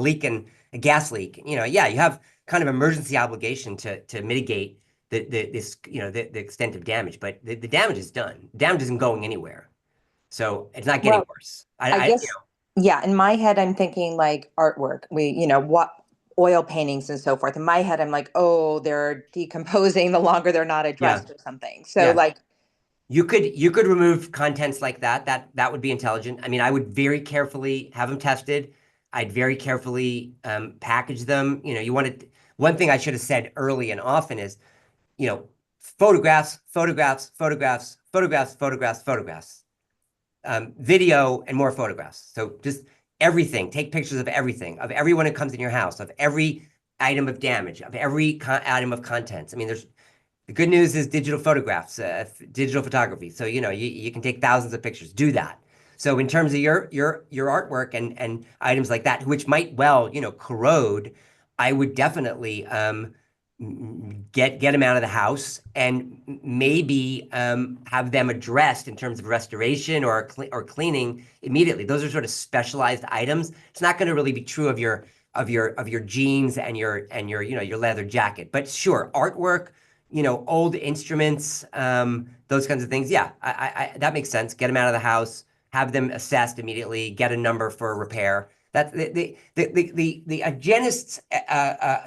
gas leak, you have kind of emergency obligation to mitigate the extent of damage, but the damage is done. Damage isn't going anywhere. So it's not getting worse. Yeah, in my head, I'm thinking like artwork. What oil paintings and so forth. In my head, I'm like, oh, they're decomposing the longer they're not addressed or something. So Yeah. like, you could remove contents like that. That would be intelligent. I mean, I would very carefully have them tested. I'd very carefully package them. You wanted one thing I should have said early and often is, photographs, photographs, photographs, photographs, photographs, photographs. Video and more photographs. So just everything, take pictures of everything, of everyone who comes in your house, of every item of damage, of every item of contents. I mean, the good news is digital photographs, digital photography. So, you can take thousands of pictures, do that. So in terms of your artwork and items like that, which might well, corrode, I would definitely get them out of the house and maybe have them addressed in terms of restoration or cleaning immediately. Those are sort of specialized items. It's not going to really be true of your jeans and your your leather jacket. But sure, artwork, old instruments, those kinds of things. Yeah, that makes sense. Get them out of the house, have them assessed immediately, get a number for repair. That's the hygienist's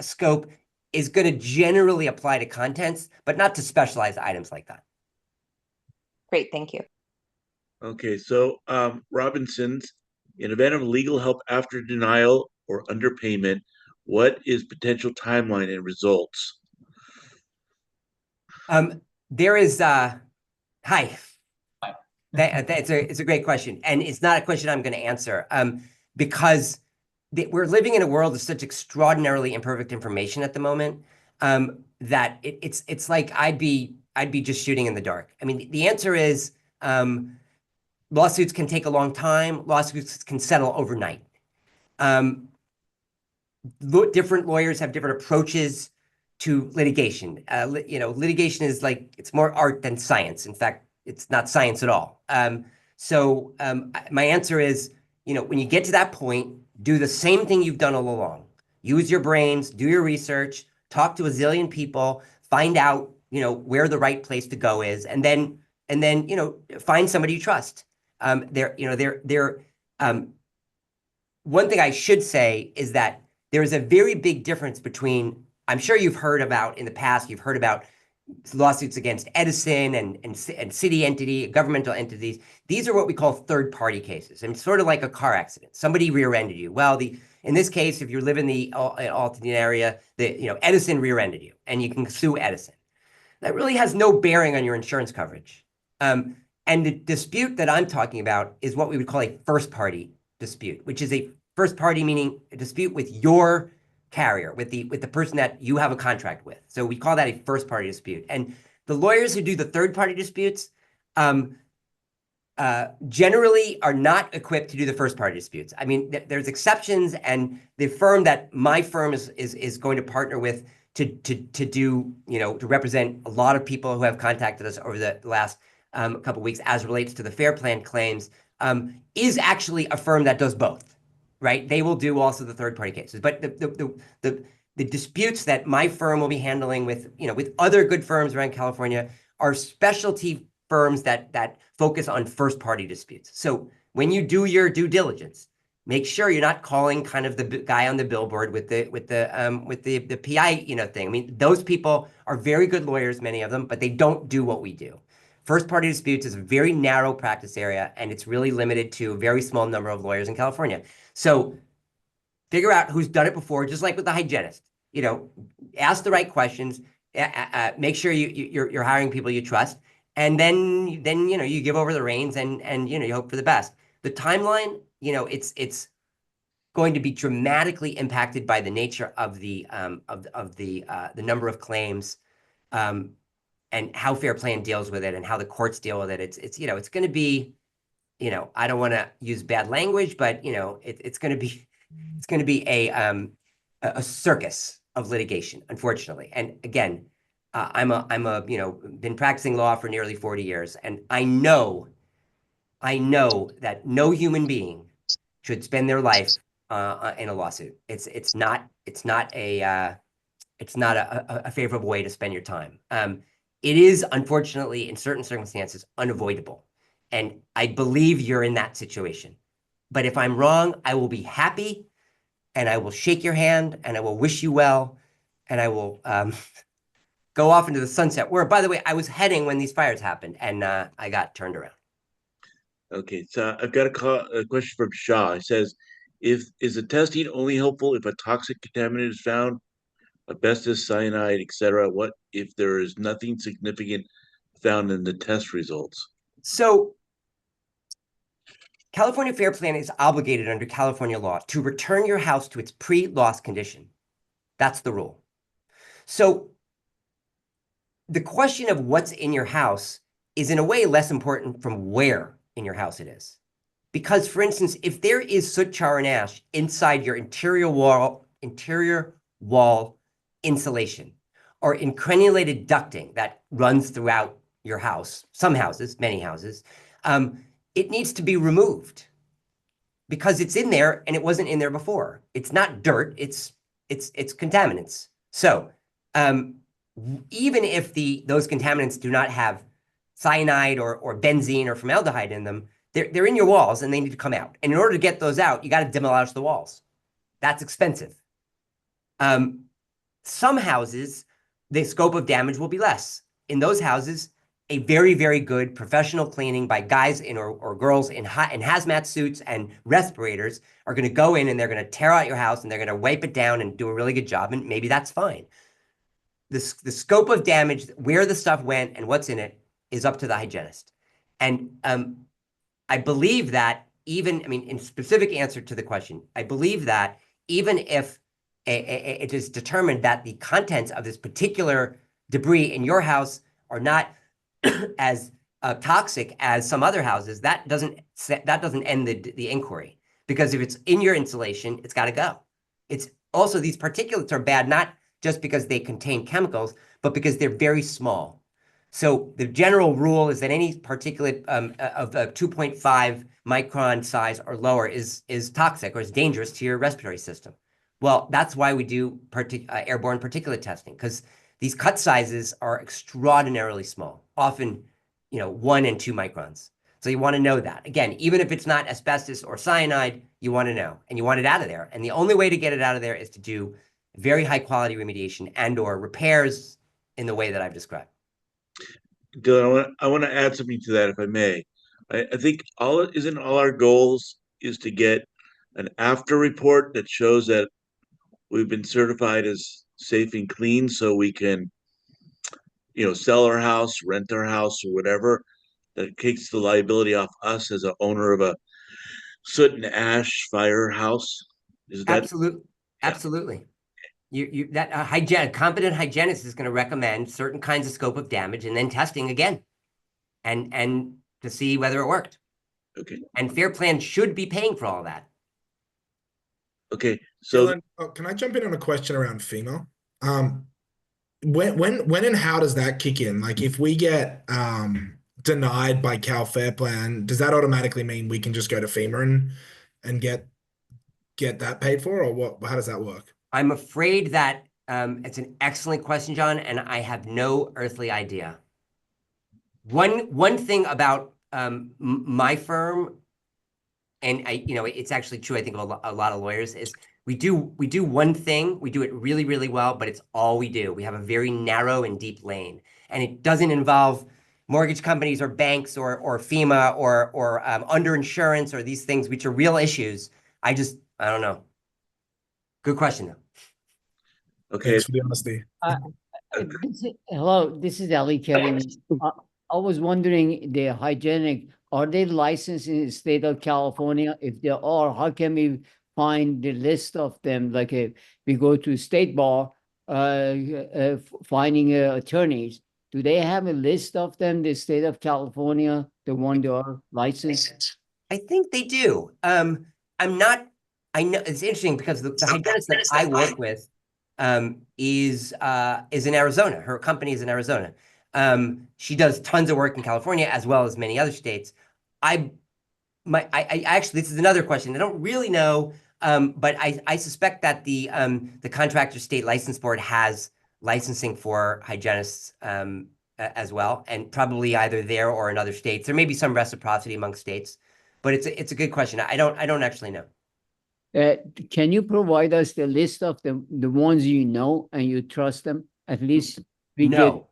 scope is going to generally apply to contents, but not to specialized items like that. great, thank you. Okay, so Robinson's, in event of legal help after denial or underpayment, what is potential timeline and results? There is hi. It's a great question, and it's not a question I'm going to answer because we're living in a world of such extraordinarily imperfect information at the moment that it's like I'd be just shooting in the dark. I mean, the answer is lawsuits can take a long time. Lawsuits can settle overnight. Different lawyers have different approaches to litigation. Litigation is it's more art than science. In fact, it's not science at all. So my answer is, when you get to that point, do the same thing you've done all along. Use your brains, do your research, talk to a zillion people, find out, where the right place to go is, and then find somebody you trust. One thing I should say is that there is a very big difference between, I'm sure you've heard about in the past, you've heard about lawsuits against Edison and city entity, governmental entities. These are what we call third-party cases. And it's sort of like a car accident. Somebody rear-ended you. Well, in this case, if you live in the Alton area, Edison rear-ended you, and you can sue Edison. That really has no bearing on your insurance coverage. And the dispute that I'm talking about is what we would call a first-party dispute, which is a first party meaning a dispute with your carrier, with the person that you have a contract with. So we call that a first party dispute. And the lawyers who do the third party disputes generally are not equipped to do the first party disputes. I mean, there's exceptions, and the firm that my firm is going to partner with to do, to represent a lot of people who have contacted us over the last couple of weeks as relates to the Fair Plan claims, is actually a firm that does both, right? They will do also the third-party cases, but the disputes that my firm will be handling with other good firms around California are specialty firms that focus on first-party disputes. So when you do your due diligence, make sure you're not calling kind of the guy on the billboard with the PI thing. I mean, those people are very good lawyers, many of them, but they don't do what we do. First-party disputes is a very narrow practice area, and it's really limited to a very small number of lawyers in California. So figure out who's done it before, just like with the hygienist. Ask the right questions. Make sure you're hiring people you trust, and then you give over the reins and you hope for the best. The timeline, it's going to be dramatically impacted by the nature of the number of claims. And how Fair Plan deals with it and how the courts deal with it. It's going to be, I don't want to use bad language, but it's going to be a circus of litigation, unfortunately. And again, I'm been practicing law for nearly 40 years, and I know that no human being should spend their life in a lawsuit. It's not a favorable way to spend your time. It is, unfortunately, in certain circumstances, unavoidable. And I believe you're in that situation. But if I'm wrong, I will be happy, and I will shake your hand, and I will wish you well, and I will go off into the sunset. Where, by the way, I was heading when these fires happened, and I got turned around. Okay, so I've got a question from Shaw. It says, is the testing only helpful if a toxic contaminant is found, asbestos, cyanide, etc.? What if there is nothing significant found in the test results? So California Fair Plan is obligated under California law to return your house to its pre-loss condition. That's the rule. So the question of what's in your house is in a way less important from where in your house it is. Because, for instance, if there is soot, char, and ash inside your interior wall insulation, or in crenulated ducting that runs throughout your house, some houses, many houses, it needs to be removed because it's in there and it wasn't in there before. It's not dirt, it's contaminants. So even if those contaminants do not have cyanide or benzene or formaldehyde in them, they're in your walls and they need to come out. And in order to get those out, you got to demolish the walls. That's expensive. Some houses, the scope of damage will be less. In those houses, a very, very good professional cleaning by guys or girls in hazmat suits and respirators are going to go in and they're going to tear out your house and they're going to wipe it down and do a really good job. And maybe that's fine. The scope of damage, where the stuff went and what's in it is up to the hygienist. And I believe that in specific answer to the question, I believe that even if it is determined that the contents of this particular debris in your house are not as toxic as some other houses, that doesn't end the inquiry. Because if it's in your insulation, it's got to go. It's also, these particulates are bad, not just because they contain chemicals, but because they're very small. So the general rule is that any particulate of 2.5 micron size or lower is toxic or is dangerous to your respiratory system. Well, that's why we do airborne particulate testing, because these cut sizes are extraordinarily small, often 1 and 2 microns. So you want to know that. Again, even if it's not asbestos or cyanide, you want to know, and you want it out of there. And the only way to get it out of there is to do very high quality remediation and or repairs in the way that I've described. Dylan, I want to add something to that, if I may. I think all our goals is to get an after report that shows that we've been certified as safe and clean, so we can, sell our house, rent our house, or whatever. That takes the liability off us as a owner of a soot and ash fire house. Is that Absolutely. A competent hygienist is going to recommend certain kinds of scope of damage and then testing again, and to see whether it worked. Okay. And Fair Plan should be paying for all that. Okay. So Dylan, can I jump in on a question around FEMA? When and how does that kick in? Like, if we get denied by Cal Fair Plan, does that automatically mean we can just go to FEMA and get that paid for, or what? How does that work? I'm afraid that it's an excellent question, John, and I have no earthly idea. One thing about my firm, and it's actually true, I think, of a lot of lawyers, is we do one thing, we do it really, really well, but it's all we do. We have a very narrow and deep lane, and it doesn't involve mortgage companies or banks or FEMA or underinsurance or these things, which are real issues. I don't know. Good question, though. okay. Thanks for the honesty. Hello, this is Ali Kelly. I was wondering, the hygienic, are they licensed in the state of California? If they are, how can we find the list of them? Like if we go to state bar, finding attorneys, do they have a list of them, the state of California, the one they are licensed? I think they do. I know it's interesting because the hygienist that I work with is in Arizona. Her company is in Arizona. She does tons of work in California as well as many other states. I actually, this is another question. I don't really know, but I suspect that the contractor state license board has licensing for hygienists as well, and probably either there or in other states. There may be some reciprocity among states, but it's a good question. I don't actually know. Can you provide us the list of the ones you know and you trust them? At least we get, No,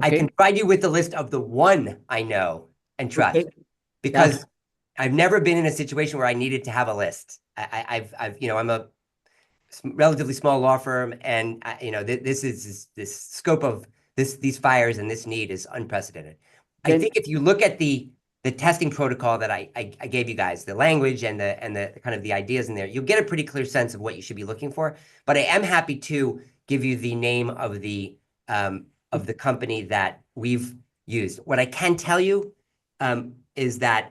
I okay? can provide you with the list of the one I know and trust, Okay. because I've never been in a situation where I needed to have a list. I've I'm a relatively small law firm, and this scope of these fires and this need is unprecedented. I think if you look at the testing protocol that I gave you guys, the language and the kind of the ideas in there, you'll get a pretty clear sense of what you should be looking for. But I am happy to give you the name of the company that we've used. What I can tell you is that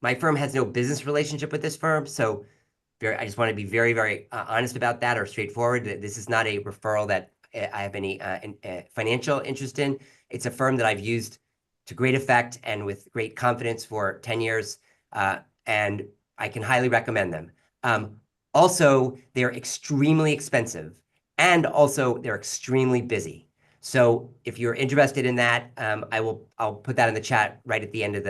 my firm has no business relationship with this firm, so I just want to be very, very honest about that, or straightforward. This is not a referral that I have any financial interest in. It's a firm that I've used to great effect and with great confidence for 10 years, and I can highly recommend them. Also, they're extremely expensive, and also they're extremely busy. So if you're interested in that, I'll put that in the chat right at the end of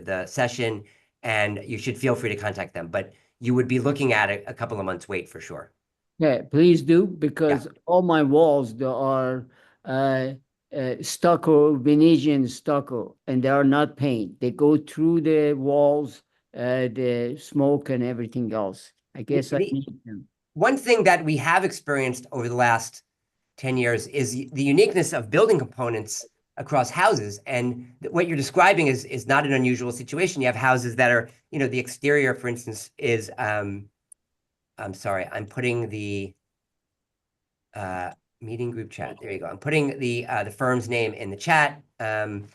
the session, and you should feel free to contact them. But you would be looking at a couple of months wait for sure. Yeah, please do, because all my walls, there are stucco, Venetian stucco, and they are not paint. They go through the walls, the smoke and everything else. I guess I need them. One thing that we have experienced over the last 10 years is the uniqueness of building components across houses. And what you're describing is not an unusual situation. You have houses that are, the exterior, for instance, is, I'm sorry, I'm putting the meeting group chat. There you go. I'm putting the firm's name in the chat, and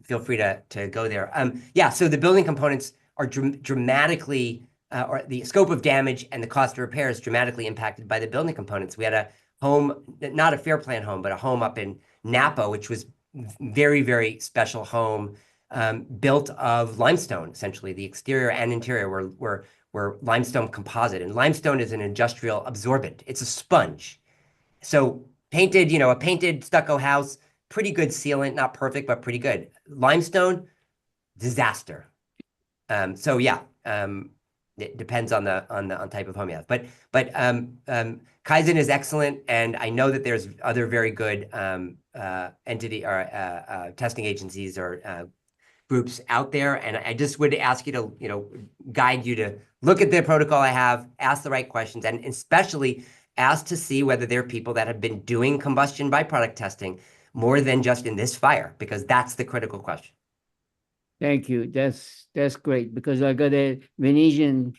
feel free to go there. Yeah, so the building components are dramatically, or the scope of damage and the cost of repair is dramatically impacted by the building components. We had a home, not a fair plan home, but a home up in Napa, which was very, very special home, built of limestone. Essentially, the exterior and interior were limestone composite, and limestone is an industrial absorbent. It's a sponge. So painted, a painted stucco house, pretty good sealant, not perfect, but pretty good. Limestone, disaster. So yeah, it depends on the type of home you have. But Kaizen is excellent, and I know that there's other very good entity or testing agencies or groups out there, and I just would ask you to guide you to look at the protocol I have, ask the right questions, and especially ask to see whether there are people that have been doing combustion byproduct testing more than just in this fire, because that's the critical question. Thank you. That's great, because I got a Venetian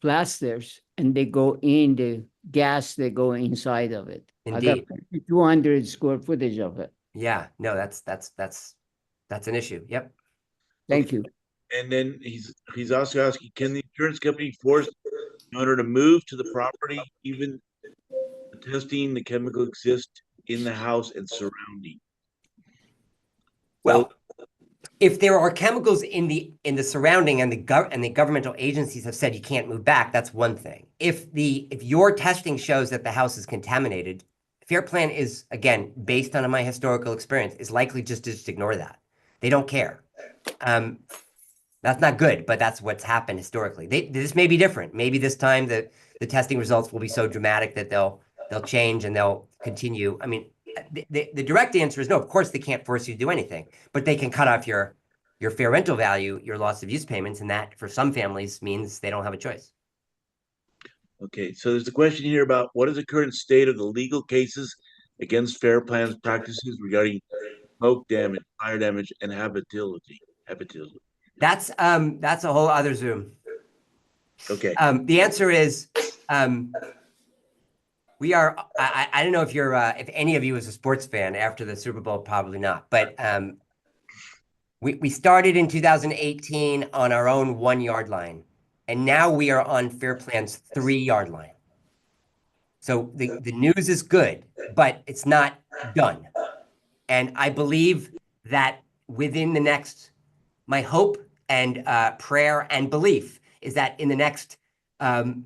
plasters, and they go in the gas. They go inside of it. Indeed. I got 200 square footage of it. Yeah. No, that's an issue. Yep. Thank you. And then he's also asking, can the insurance company force the owner to move to the property, even testing the chemical exists in the house and surrounding? Well, if there are chemicals in the surrounding and the governmental agencies have said you can't move back, that's one thing. If your testing shows that the house is contaminated, Fair Plan is, again, based on my historical experience, is likely just to ignore that. They don't care. That's not good, but that's what's happened historically. This may be different. Maybe this time the testing results will be so dramatic that they'll change and they'll continue. I mean, the direct answer is no. Of course, they can't force you to do anything, but they can cut off your fair rental value, your loss of use payments, and that for some families means they don't have a choice. Okay, so there's a question here about what is the current state of the legal cases against Fair Plan's practices regarding smoke damage, fire damage, and habitability. That's a whole other Zoom. Okay. The answer is we are. I don't know if you're if any of you is a sports fan after the Super Bowl, probably not. But we started in 2018 on our own 1 yard line, and now we are on Fair Plan's 3 yard line. So the news is good, but it's not done. And I believe that within the next, my hope and prayer and belief is that in the next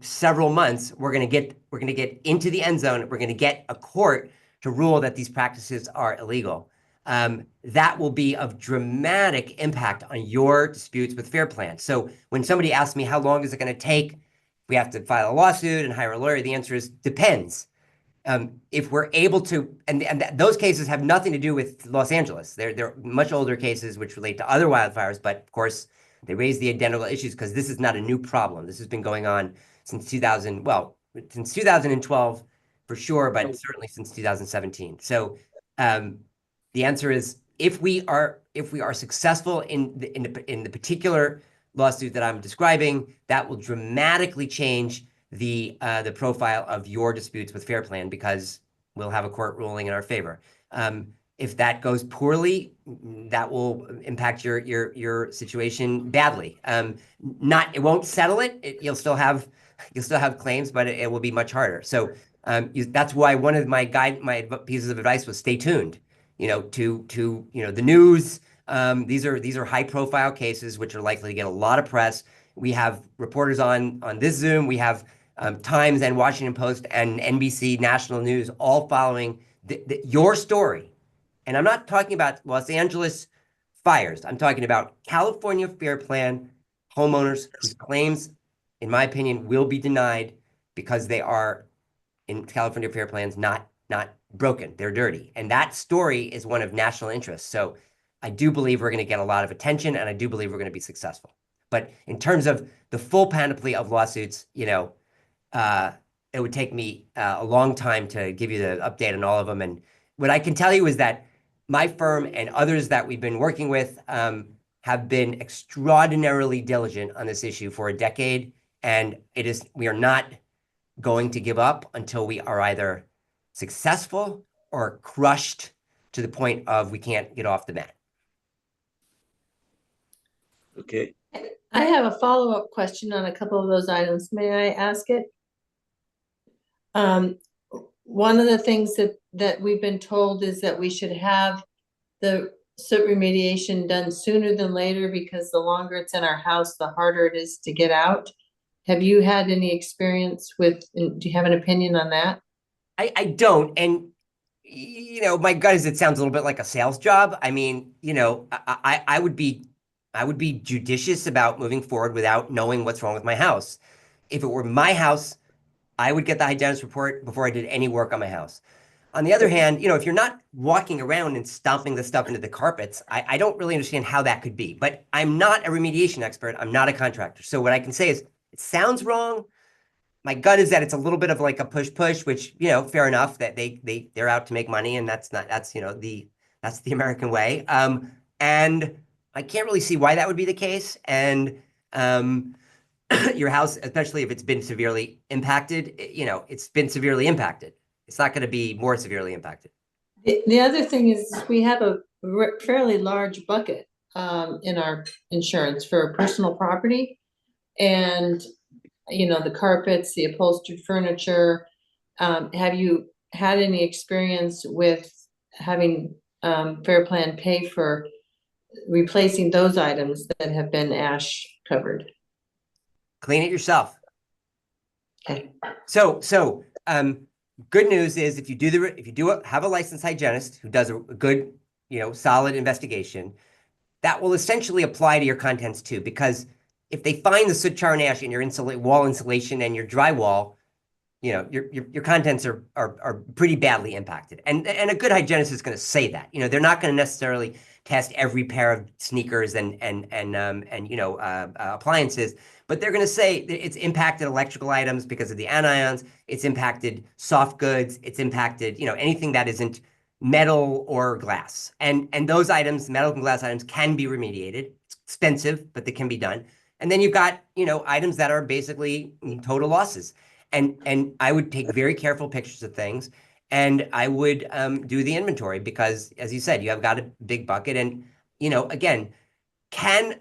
several months, we're going to get into the end zone. We're going to get a court to rule that these practices are illegal. that will be of dramatic impact on your disputes with Fair Plan. So when somebody asks me how long is it going to take, we have to file a lawsuit and hire a lawyer, the answer is depends. If we're able to, and those cases have nothing to do with Los Angeles. They're much older cases which relate to other wildfires, but of course they raise the identical issues because this is not a new problem. This has been going on since 2012 for sure, but certainly since 2017. So the answer is if we are successful in the particular lawsuit that I'm describing, that will dramatically change the profile of your disputes with Fair Plan because we'll have a court ruling in our favor. If that goes poorly, that will impact your situation badly. It won't settle it. You'll still have claims, but it will be much harder. So that's why one of my pieces of advice was stay tuned. To the news. These are high profile cases which are likely to get a lot of press. We have reporters on this Zoom. We have Times and Washington Post and NBC National News all following your story. And I'm not talking about Los Angeles fires. I'm talking about California Fair Plan homeowners whose claims, in my opinion, will be denied because they are in California Fair Plans not broken. They're dirty. And that story is one of national interest. So I do believe we're going to get a lot of attention, and I do believe we're going to be successful. But in terms of the full panoply of lawsuits, it would take me a long time to give you the update on all of them. And what I can tell you is that my firm and others that we've been working with have been extraordinarily diligent on this issue for a decade. And we are not going to give up until we are either successful or crushed to the point of we can't get off the mat. Okay. I have a follow-up question on a couple of those items. May I ask it? One of the things that we've been told is that we should have the soot remediation done sooner than later because the longer it's in our house, the harder it is to get out. Have you had any experience do you have an opinion on that? I don't. And, my gut is it sounds a little bit like a sales job. I mean, I would be judicious about moving forward without knowing what's wrong with my house. If it were my house, I would get the hygienist report before I did any work on my house. On the other hand, if you're not walking around and stomping the stuff into the carpets, I don't really understand how that could be. But I'm not a remediation expert. I'm not a contractor. So what I can say is it sounds wrong. My gut is that it's a little bit of like a push, which, fair enough that they're out to make money, and that's the American way. And I can't really see why that would be the case. And your house, especially if it's been severely impacted, it's been severely impacted. It's not going to be more severely impacted. The other thing is we have a fairly large bucket in our insurance for personal property, and the carpets, the upholstered furniture. Have you had any experience with having Fair Plan pay for replacing those items that have been ash covered? Clean it yourself. Okay. So good news is if you have a licensed hygienist who does a good, solid investigation, that will essentially apply to your contents too, because if they find the soot, char, and ash in your wall insulation and your drywall, your contents are pretty badly impacted. And a good hygienist is going to say that. They're not going to necessarily test every pair of sneakers and appliances, but they're going to say it's impacted electrical items because of the anions. It's impacted soft goods. It's impacted anything that isn't metal or glass. And those items, metal and glass items, can be remediated. It's expensive, but they can be done. And then you've got items that are basically total losses. And I would take very careful pictures of things, and I would do the inventory because, as you said, you have got a big bucket. And again, can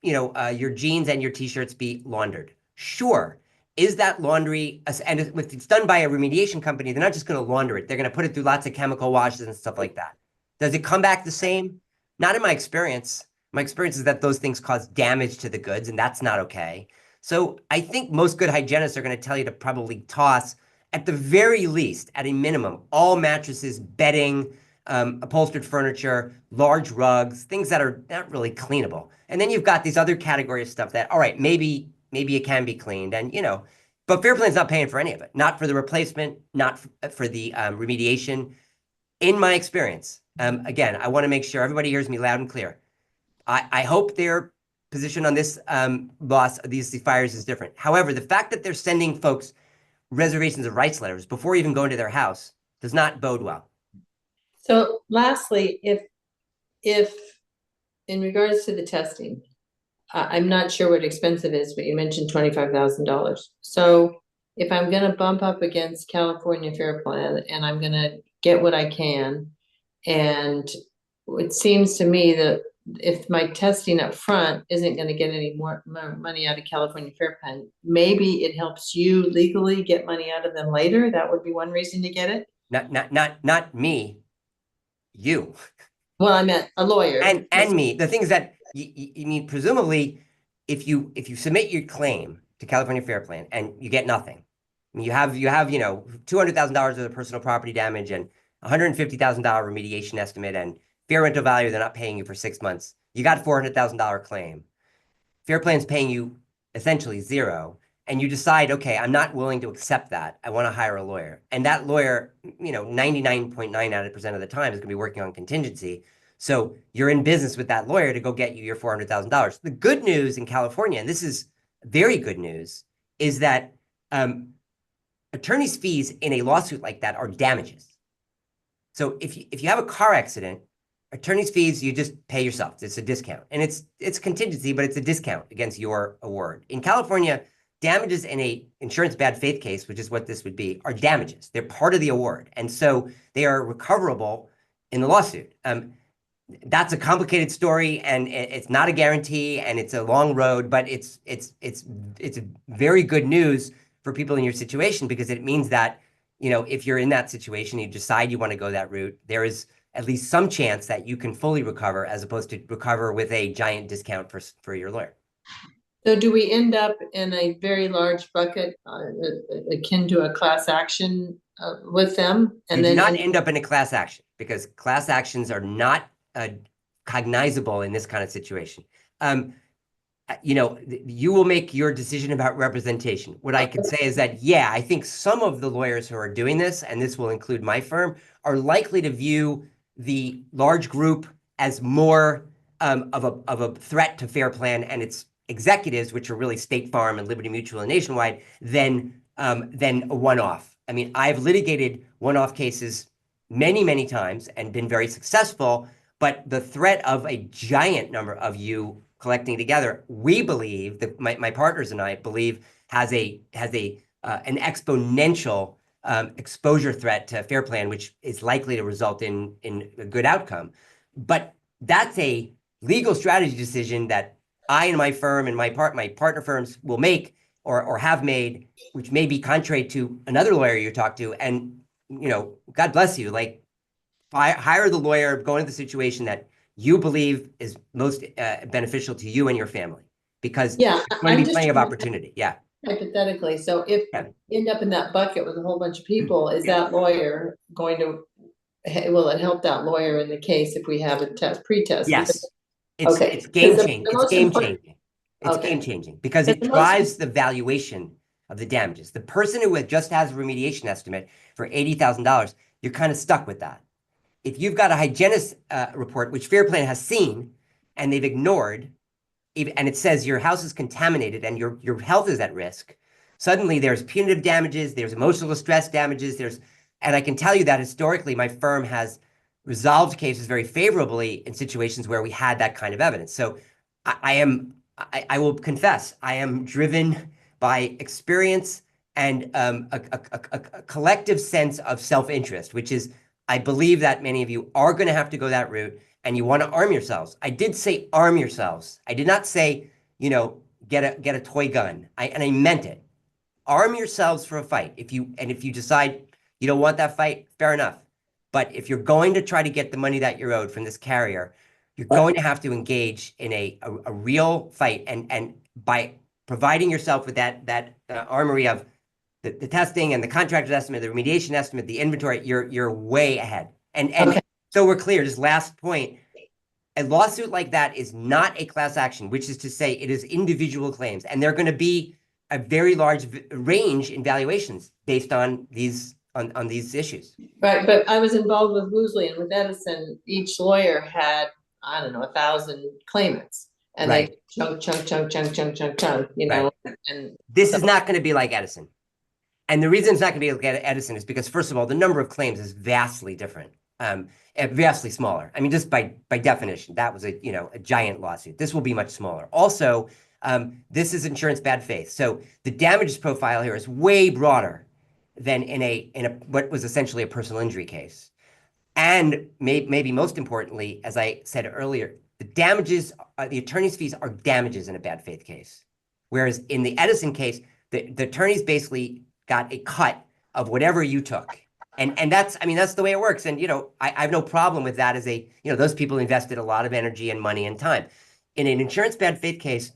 your jeans and your t-shirts be laundered? Sure. Is that laundry, and if it's done by a remediation company, they're not just going to launder it. They're going to put it through lots of chemical washes and stuff like that. Does it come back the same? Not in my experience. My experience is that those things cause damage to the goods, and that's not okay. So I think most good hygienists are going to tell you to probably toss, at the very least, at a minimum, all mattresses, bedding, upholstered furniture, large rugs, things that are not really cleanable. And then you've got these other category of stuff that, all right, maybe it can be cleaned, and but Fair Plan's not paying for any of it, not for the replacement, not for the remediation. In my experience, again, I want to make sure everybody hears me loud and clear. I hope their position on this loss of these fires is different. However, the fact that they're sending folks reservations of rights letters before even going to their house does not bode well. So lastly, if in regards to the testing, I'm not sure what expensive is, but you mentioned $25,000. So if I'm gonna bump up against California Fair Plan and I'm gonna get what I can, and it seems to me that if my testing up front isn't gonna get any more money out of California Fair Plan, maybe it helps you legally get money out of them later. That would be one reason to get it. Not me, you. Well, I meant a lawyer. And me. The thing is that you mean, presumably, if you submit your claim to California Fair Plan and you get nothing, I mean, you have $200,000 of personal property damage and $150,000 remediation estimate and fair rental value, they're not paying you for 6 months. You got $400,000 claim. Fair Plan's paying you essentially zero, and you decide, okay, I'm not willing to accept that. I want to hire a lawyer. And that lawyer, 99.9% of the time is going to be working on contingency. So you're in business with that lawyer to go get you your $400,000. The good news in California, and this is very good news, is that attorney's fees in a lawsuit like that are damages. So if you have a car accident, attorney's fees, you just pay yourself. It's a discount. And it's contingency, but it's a discount against your award. In California, damages in a insurance bad faith case, which is what this would be, are damages. They're part of the award. And so they are recoverable in the lawsuit. That's a complicated story, and it's not a guarantee, and it's a long road, but it's very good news for people in your situation, because it means that, if you're in that situation, you decide you want to go that route, there is at least some chance that you can fully recover, as opposed to recover with a giant discount for your lawyer. So do we end up in a very large bucket akin to a class action with them? And You then do not end up in a class action, because class actions are not cognizable in this kind of situation. You will make your decision about representation. What I could say is that, yeah, I think some of the lawyers who are doing this, and this will include my firm, are likely to view the large group as more of a threat to Fair Plan and its executives, which are really State Farm and Liberty Mutual and Nationwide, than a one-off. I mean, I've litigated one-off cases many, many times and been very successful, but the threat of a giant number of you collecting together, we believe, that my partners and I believe, has an exponential exposure threat to Fair Plan, which is likely to result in a good outcome. But that's a legal strategy decision that I and my firm and my partner firms will make or have made, which may be contrary to another lawyer you talk to. And, God bless you, like, hire the lawyer, go into the situation that you believe is most beneficial to you and your family, because Yeah, there's going to be plenty of opportunity. Yeah. hypothetically, so if you end up in that bucket with a whole bunch of people, is that lawyer going to, will it help that lawyer in the case if we have a pre-test? Yes. Because- It's game changing. It's game changing. It's Okay. game changing, because But it the most- drives the valuation of the damages. The person who just has a remediation estimate for $80,000, you're kind of stuck with that. If you've got a hygienist report, which Fair Plan has seen and they've ignored, and it says your house is contaminated and your health is at risk, suddenly there's punitive damages, there's emotional distress damages, and I can tell you that historically my firm has resolved cases very favorably in situations where we had that kind of evidence. So I will confess, I am driven by experience and a collective sense of self-interest, which is, I believe that many of you are going to have to go that route, and you want to arm yourselves. I did say arm yourselves. I did not say, get a toy gun. And I meant it. Arm yourselves for a fight. If you decide you don't want that fight, fair enough. But if you're going to try to get the money that you're owed from this carrier, you're going to have to engage in a real fight. And by providing yourself with that armory of the testing and the contractor's estimate, the remediation estimate, the inventory, you're way ahead. And So we're clear, just last point. A lawsuit like that is not a class action, which is to say it is individual claims. And they're going to be a very large range in valuations based on these on these issues. Right, but I was involved with Woosley and with Edison, each lawyer had, I don't know, 1,000 claimants. And they Right. chunk, you know, and This so- is not going to be like Edison. And the reason it's not going to be like Edison is because, first of all, the number of claims is vastly different, vastly smaller. I mean, just by definition, that was a giant lawsuit. This will be much smaller. Also, this is insurance bad faith, so the damages profile here is way broader than in a what was essentially a personal injury case. And maybe most importantly, as I said earlier, the damages, the attorney's fees are damages in a bad faith case, whereas in the Edison case, the attorneys basically got a cut of whatever you took. And that's, I mean, that's the way it works. And, I have no problem with that as those people invested a lot of energy and money and time. In an insurance bad faith case,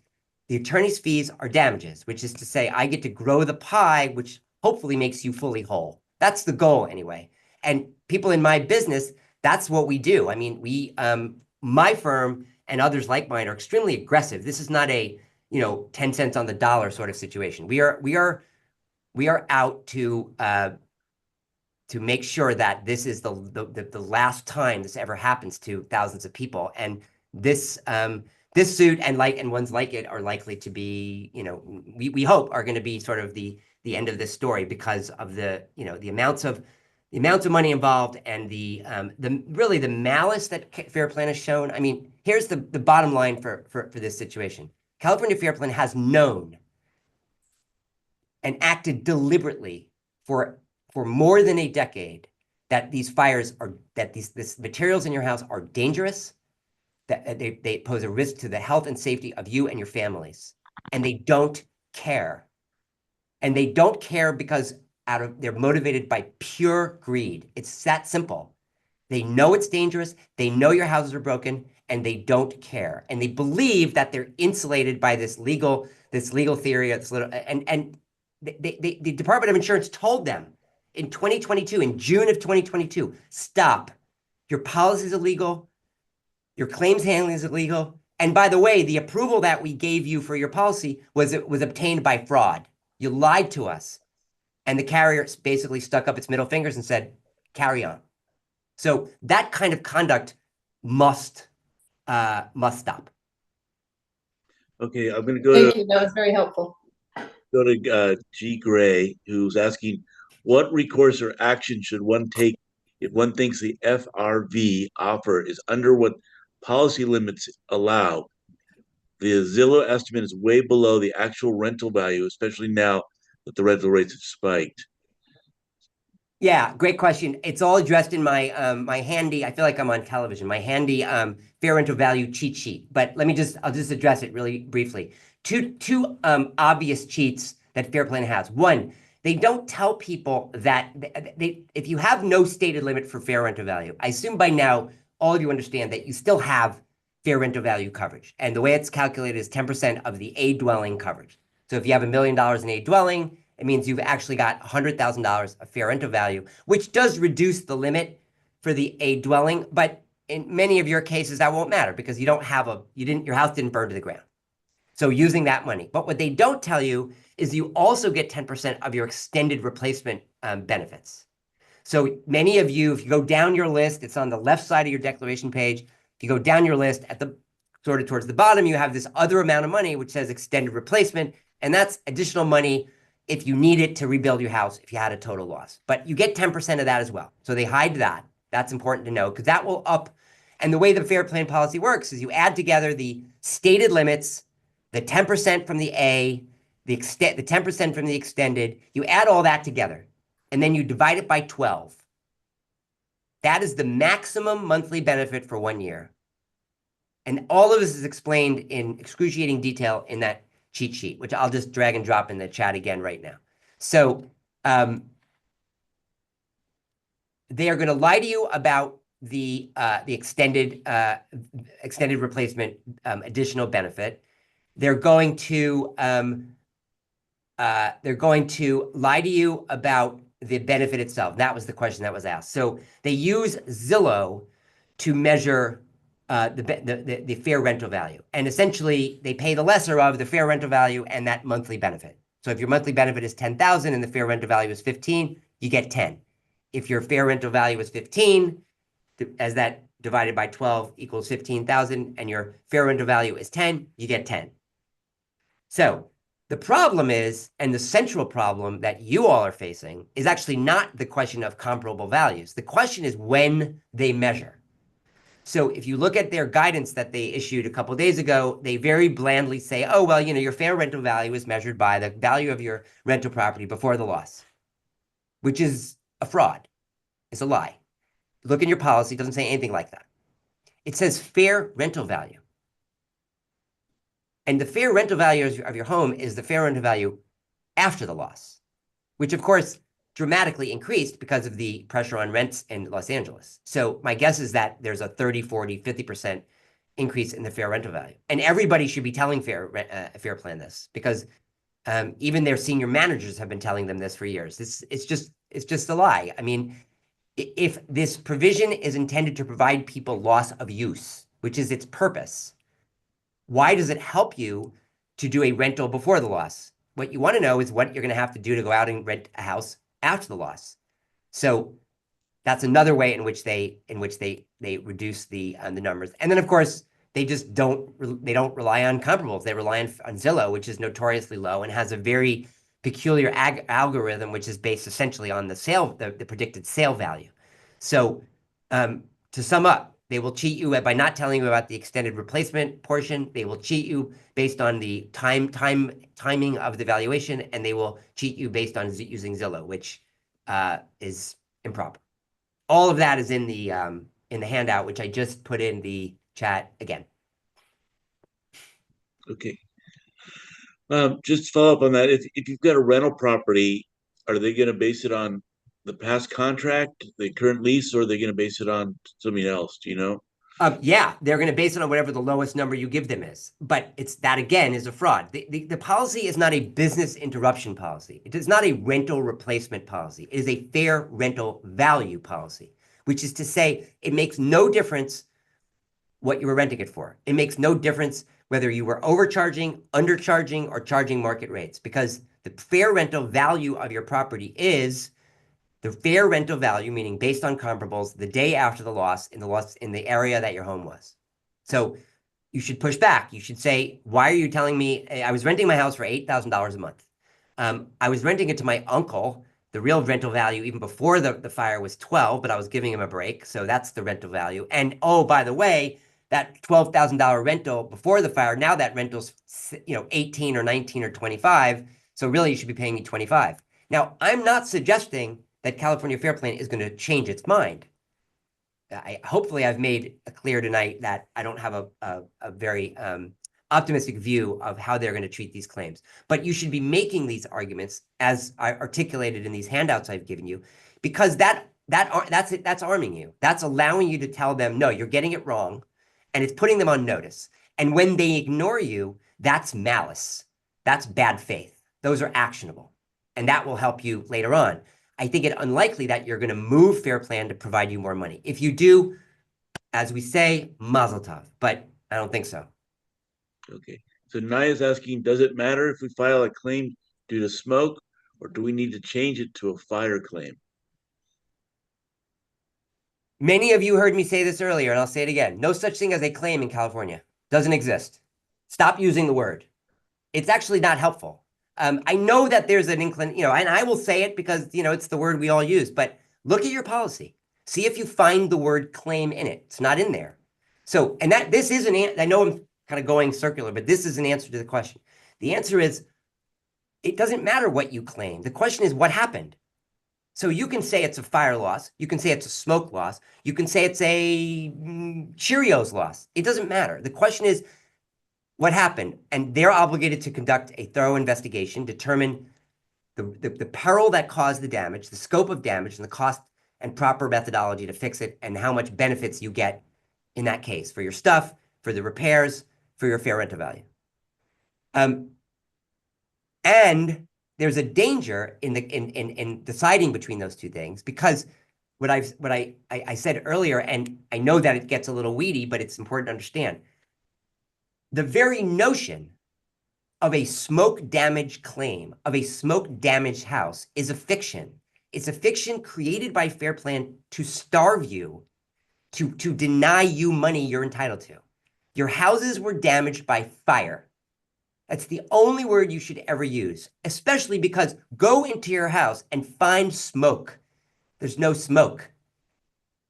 the attorney's fees are damages, which is to say I get to grow the pie, which hopefully makes you fully whole. That's the goal anyway. And people in my business, that's what we do. I mean, my firm and others like mine are extremely aggressive. This is not a, 10 cents on the dollar sort of situation. We are out to make sure that this is the last time this ever happens to thousands of people. And this suit and ones like it are likely to be, we hope are going to be sort of the end of this story because of the amounts of money involved and the really the malice that Fair Plan has shown. I mean, here's the bottom line for this situation. California Fair Plan has known and acted deliberately for more than a decade that these these materials in your house are dangerous, that they pose a risk to the health and safety of you and your families, and they don't care. And they don't care because they're motivated by pure greed. It's that simple. They know it's dangerous. They know your houses are broken, and they don't care. And they believe that they're insulated by this legal theory. And the Department of Insurance told them in 2022, in June of 2022, stop. Your policy is illegal. Your claims handling is illegal. And by the way, the approval that we gave you for your policy was obtained by fraud. You lied to us. And the carrier basically stuck up its middle fingers and said, carry on. So that kind of conduct must stop. Okay, I'm going to go Thank to you, that was very helpful. G. Gray, who's asking, what recourse or action should one take if one thinks the FRV offer is under what policy limits allow? The Zillow estimate is way below the actual rental value, especially now that the rental rates have spiked. Yeah, great question. It's all addressed in my my handy, I feel like I'm on television, my handy fair rental value cheat sheet. But I'll just address it really briefly. Two obvious cheats that Fair Plan has. One, they don't tell people that if you have no stated limit for fair rental value, I assume by now all of you understand that you still have fair rental value coverage. And the way it's calculated is 10% of the A dwelling coverage. So if you have $1 million in A dwelling, it means you've actually got $100,000 of fair rental value, which does reduce the limit for the A dwelling. But in many of your cases, that won't matter because your house didn't burn to the ground. So using that money. But what they don't tell you is you also get 10% of your extended replacement benefits. So many of you, if you go down your list, it's on the left side of your declaration page. If you go down your list at the sort of towards the bottom, you have this other amount of money, which says extended replacement. And that's additional money if you need it to rebuild your house, if you had a total loss. But you get 10% of that as well. So they hide that. That's important to know because that will up. And the way the Fair Plan policy works is you add together the stated limits, the 10% from the A, the 10% from the extended, you add all that together, and then you divide it by 12. That is the maximum monthly benefit for 1 year. And all of this is explained in excruciating detail in that cheat sheet, which I'll just drag and drop in the chat again right now. So they are going to lie to you about the extended replacement additional benefit. They're going to lie to you about the benefit itself. That was the question that was asked. So they use Zillow to measure the fair rental value. And essentially, they pay the lesser of the fair rental value and that monthly benefit. So if your monthly benefit is 10,000 and the fair rental value is 15, you get 10. If your fair rental value is 15, as that divided by 12 equals 15,000, and your fair rental value is 10, you get 10. So the problem is, and the central problem that you all are facing, is actually not the question of comparable values. The question is when they measure. So if you look at their guidance that they issued a couple of days ago, they very blandly say, oh, well, your fair rental value is measured by the value of your rental property before the loss, which is a fraud. It's a lie. Look in your policy, it doesn't say anything like that. It says fair rental value. And the fair rental value of your home is the fair rental value after the loss, which of course dramatically increased because of the pressure on rents in Los Angeles. So my guess is that there's a 30, 40, 50% increase in the fair rental value. And everybody should be telling Fair Plan this, because even their senior managers have been telling them this for years. It's just a lie. I mean, if this provision is intended to provide people loss of use, which is its purpose, why does it help you to do a rental before the loss? What you want to know is what you're going to have to do to go out and rent a house after the loss. So that's another way in which they reduce the numbers. And then of course they just don't rely on comparables. They rely on Zillow, which is notoriously low and has a very peculiar algorithm, which is based essentially on the predicted sale value. So to sum up, they will cheat you by not telling you about the extended replacement portion. They will cheat you based on the timing of the valuation, and they will cheat you based on using Zillow, which is improper. All of that is in the handout, which I just put in the chat again. Okay. Just to follow up on that, if you've got a rental property, are they going to base it on the past contract, the current lease, or are they going to base it on something else? Do you know? Yeah, they're going to base it on whatever the lowest number you give them is. But that, again, is a fraud. The policy is not a business interruption policy. It is not a rental replacement policy. It is a fair rental value policy, which is to say it makes no difference what you were renting it for. It makes no difference whether you were overcharging, undercharging, or charging market rates, because the fair rental value of your property is the fair rental value, meaning based on comparables, the day after the loss in the area that your home was. So you should push back. You should say, why are you telling me I was renting my house for $8,000 a month? I was renting it to my uncle. The real rental value even before the fire was 12, but I was giving him a break. So that's the rental value. And oh, by the way, that $12,000 rental before the fire, now that rental's 18 or 19 or 25. So really you should be paying me 25. Now, I'm not suggesting that California Fair Plan is going to change its mind. Hopefully I've made clear tonight that I don't have a very optimistic view of how they're going to treat these claims. But you should be making these arguments as I articulated in these handouts I've given you, because that's arming you. That's allowing you to tell them, no, you're getting it wrong, and it's putting them on notice. And when they ignore you, that's malice. That's bad faith. Those are actionable. And that will help you later on. I think it unlikely that you're going to move Fair Plan to provide you more money. If you do, as we say, mazel tov, but I don't think so. Okay. So Naya's asking, does it matter if we file a claim due to smoke, or do we need to change it to a fire claim? Many of you heard me say this earlier, and I'll say it again. No such thing as a claim in California. Doesn't exist. Stop using the word. It's actually not helpful. I know that there's an and I will say it because, it's the word we all use, but look at your policy. See if you find the word claim in it. It's not in there. So, and this is I know I'm kind of going circular, but this is an answer to the question. The answer is, it doesn't matter what you claim. The question is what happened. So you can say it's a fire loss. You can say it's a smoke loss. You can say it's a Cheerios loss. It doesn't matter. The question is what happened. And they're obligated to conduct a thorough investigation, determine the peril that caused the damage, the scope of damage, and the cost and proper methodology to fix it, and how much benefits you get in that case for your stuff, for the repairs, for your fair rental value. And there's a danger in deciding between those two things, because I said earlier, and I know that it gets a little weedy, but it's important to understand. The very notion of a smoke damage claim, of a smoke damaged house, is a fiction. It's a fiction created by Fair Plan to starve you, to deny you money you're entitled to. Your houses were damaged by fire. That's the only word you should ever use, especially because go into your house and find smoke. There's no smoke.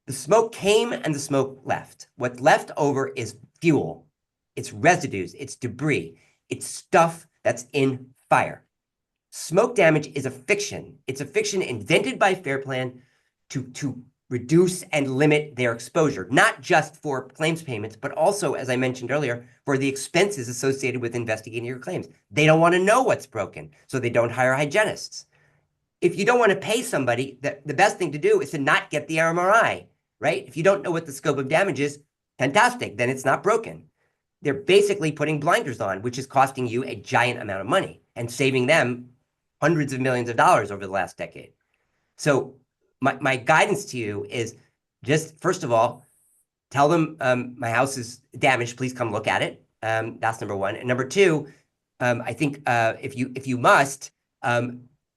The smoke came and the smoke left. What's left over is fuel. It's residues, it's debris, it's stuff that's in fire. Smoke damage is a fiction. It's a fiction invented by Fair Plan to reduce and limit their exposure, not just for claims payments, but also, as I mentioned earlier, for the expenses associated with investigating your claims. They don't want to know what's broken, so they don't hire hygienists. If you don't want to pay somebody, the best thing to do is to not get the MRI, right? If you don't know what the scope of damage is, fantastic, then it's not broken. They're basically putting blinders on, which is costing you a giant amount of money and saving them hundreds of millions of dollars over the last decade. So my guidance to you is just, first of all, tell them my house is damaged, please come look at it. That's number one. And number two, I think if you must,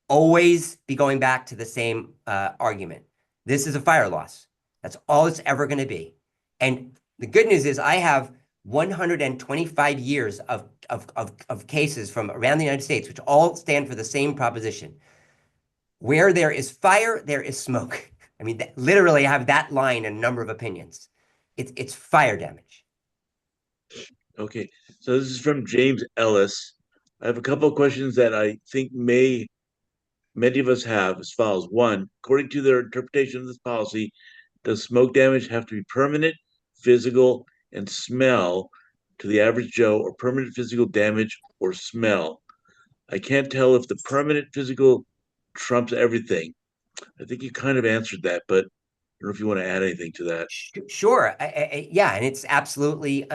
always be going back to the same argument. This is a fire loss. That's all it's ever going to be. And the good news is I have 125 years of cases from around the United States, which all stand for the same proposition. Where there is fire, there is smoke. I mean, literally I have that line in a number of opinions. It's fire damage. Okay, so this is from James Ellis. I have a couple of questions that I think many of us have as follows. One, according to their interpretation of this policy, does smoke damage have to be permanent, physical, and smell to the average Joe, or permanent physical damage or smell? I can't tell if the permanent physical trumps everything. I think you kind of answered that, but I don't know if you want to add anything to that. Sure. Yeah, and it's absolutely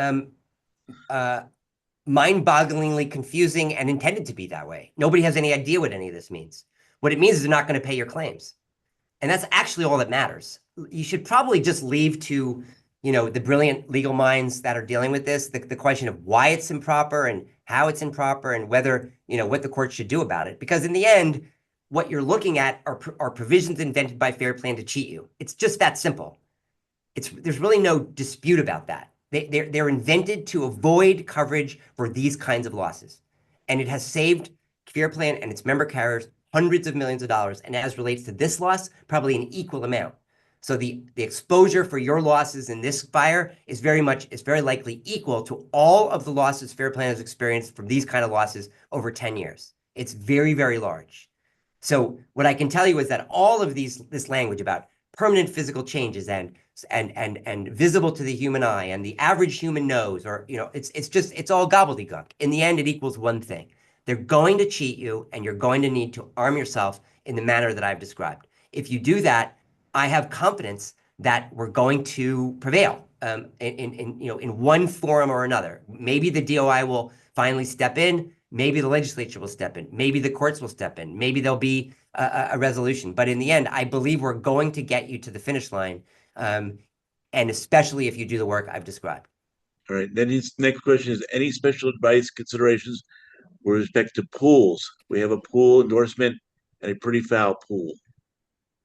mind-bogglingly confusing and intended to be that way. Nobody has any idea what any of this means. What it means is they're not going to pay your claims. And that's actually all that matters. You should probably just leave to, the brilliant legal minds that are dealing with this, the question of why it's improper and how it's improper and whether, what the court should do about it. Because in the end, what you're looking at are provisions invented by Fair Plan to cheat you. It's just that simple. There's really no dispute about that. They're invented to avoid coverage for these kinds of losses. And it has saved Fair Plan and its member carriers hundreds of millions of dollars. And as relates to this loss, probably an equal amount. So the exposure for your losses in this fire is very likely equal to all of the losses Fair Plan has experienced from these kind of losses over 10 years. It's very, very large. So what I can tell you is that all of this language about permanent physical changes and visible to the human eye and the average human knows, or it's all gobbledygook. In the end, it equals one thing. They're going to cheat you, and you're going to need to arm yourself in the manner that I've described. If you do that, I have confidence that we're going to prevail in one form or another. Maybe the DOI will finally step in. Maybe the legislature will step in. Maybe the courts will step in. Maybe there'll be a resolution. But in the end, I believe we're going to get you to the finish line, and especially if you do the work I've described. All right. Then his next question is, any special advice, considerations with respect to pools? We have a pool endorsement and a pretty foul pool.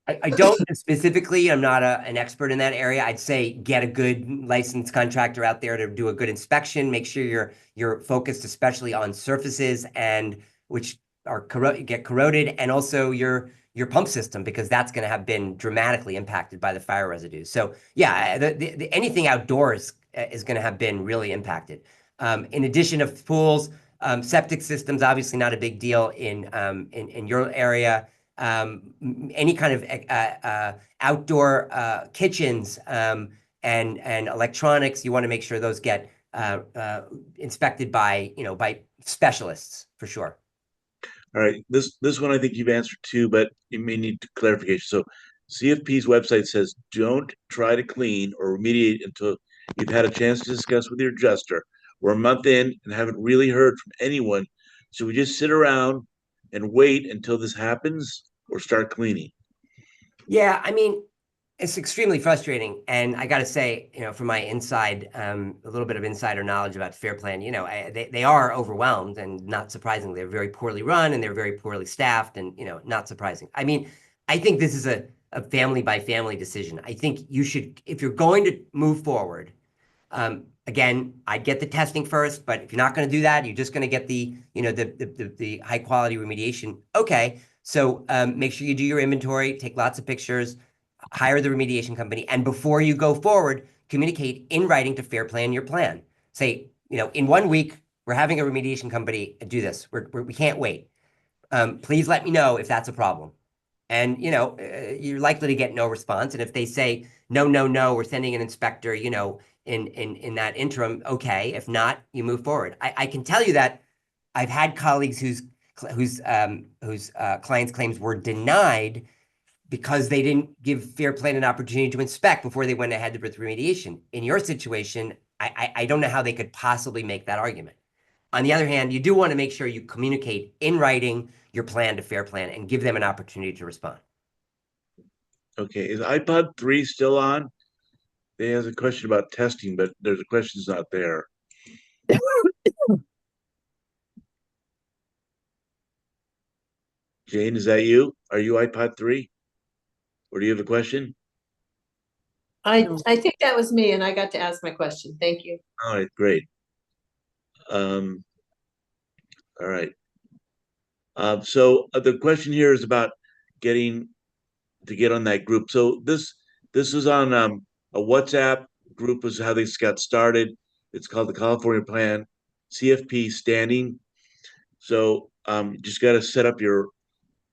I don't specifically, I'm not an expert in that area. I'd say get a good licensed contractor out there to do a good inspection. Make sure you're focused especially on surfaces and which are get corroded, and also your pump system, because that's going to have been dramatically impacted by the fire residues. So yeah, anything outdoors is going to have been really impacted. In addition of pools, septic systems, obviously not a big deal in your area. Any kind of outdoor kitchens and electronics, you want to make sure those get inspected by specialists for sure. All right, this one I think you've answered too, but you may need clarification. So CFP's website says, don't try to clean or remediate until you've had a chance to discuss with your adjuster. We're a month in and haven't really heard from anyone. So we just sit around and wait until this happens or start cleaning? Yeah, I mean, It's extremely frustrating. And I got to say, from my inside, a little bit of insider knowledge about Fair Plan, they are overwhelmed, and not surprisingly, they're very poorly run and they're very poorly staffed, and, not surprising. I mean, I think this is a family by family decision. I think you should, if you're going to move forward, again, I'd get the testing first, but if you're not going to do that, you're just going to get the high quality remediation. Okay. So make sure you do your inventory, take lots of pictures, hire the remediation company, and before you go forward, communicate in writing to Fair Plan your plan. Say, in 1 week, we're having a remediation company do this. We can't wait. Please let me know if that's a problem. And you're likely to get no response. And if they say no, no, no, we're sending an inspector, in that interim, okay. If not, you move forward. I can tell you that I've had colleagues whose clients' claims were denied because they didn't give Fair Plan an opportunity to inspect before they went ahead with remediation. In your situation, I don't know how they could possibly make that argument. On the other hand, you do want to make sure you communicate in writing your plan to Fair Plan and give them an opportunity to respond. Okay, is iPod 3 still on? They has a question about testing, but there's a question's not there. Jane, is that you? Are you iPod 3? Or do you have a question? I think that was me and I got to ask my question. Thank you. All right, great. All right. So the question here is about getting to get on that group. So this is on a WhatsApp group is how this got started. It's called the California Plan CFP Standing. So you just got to set up your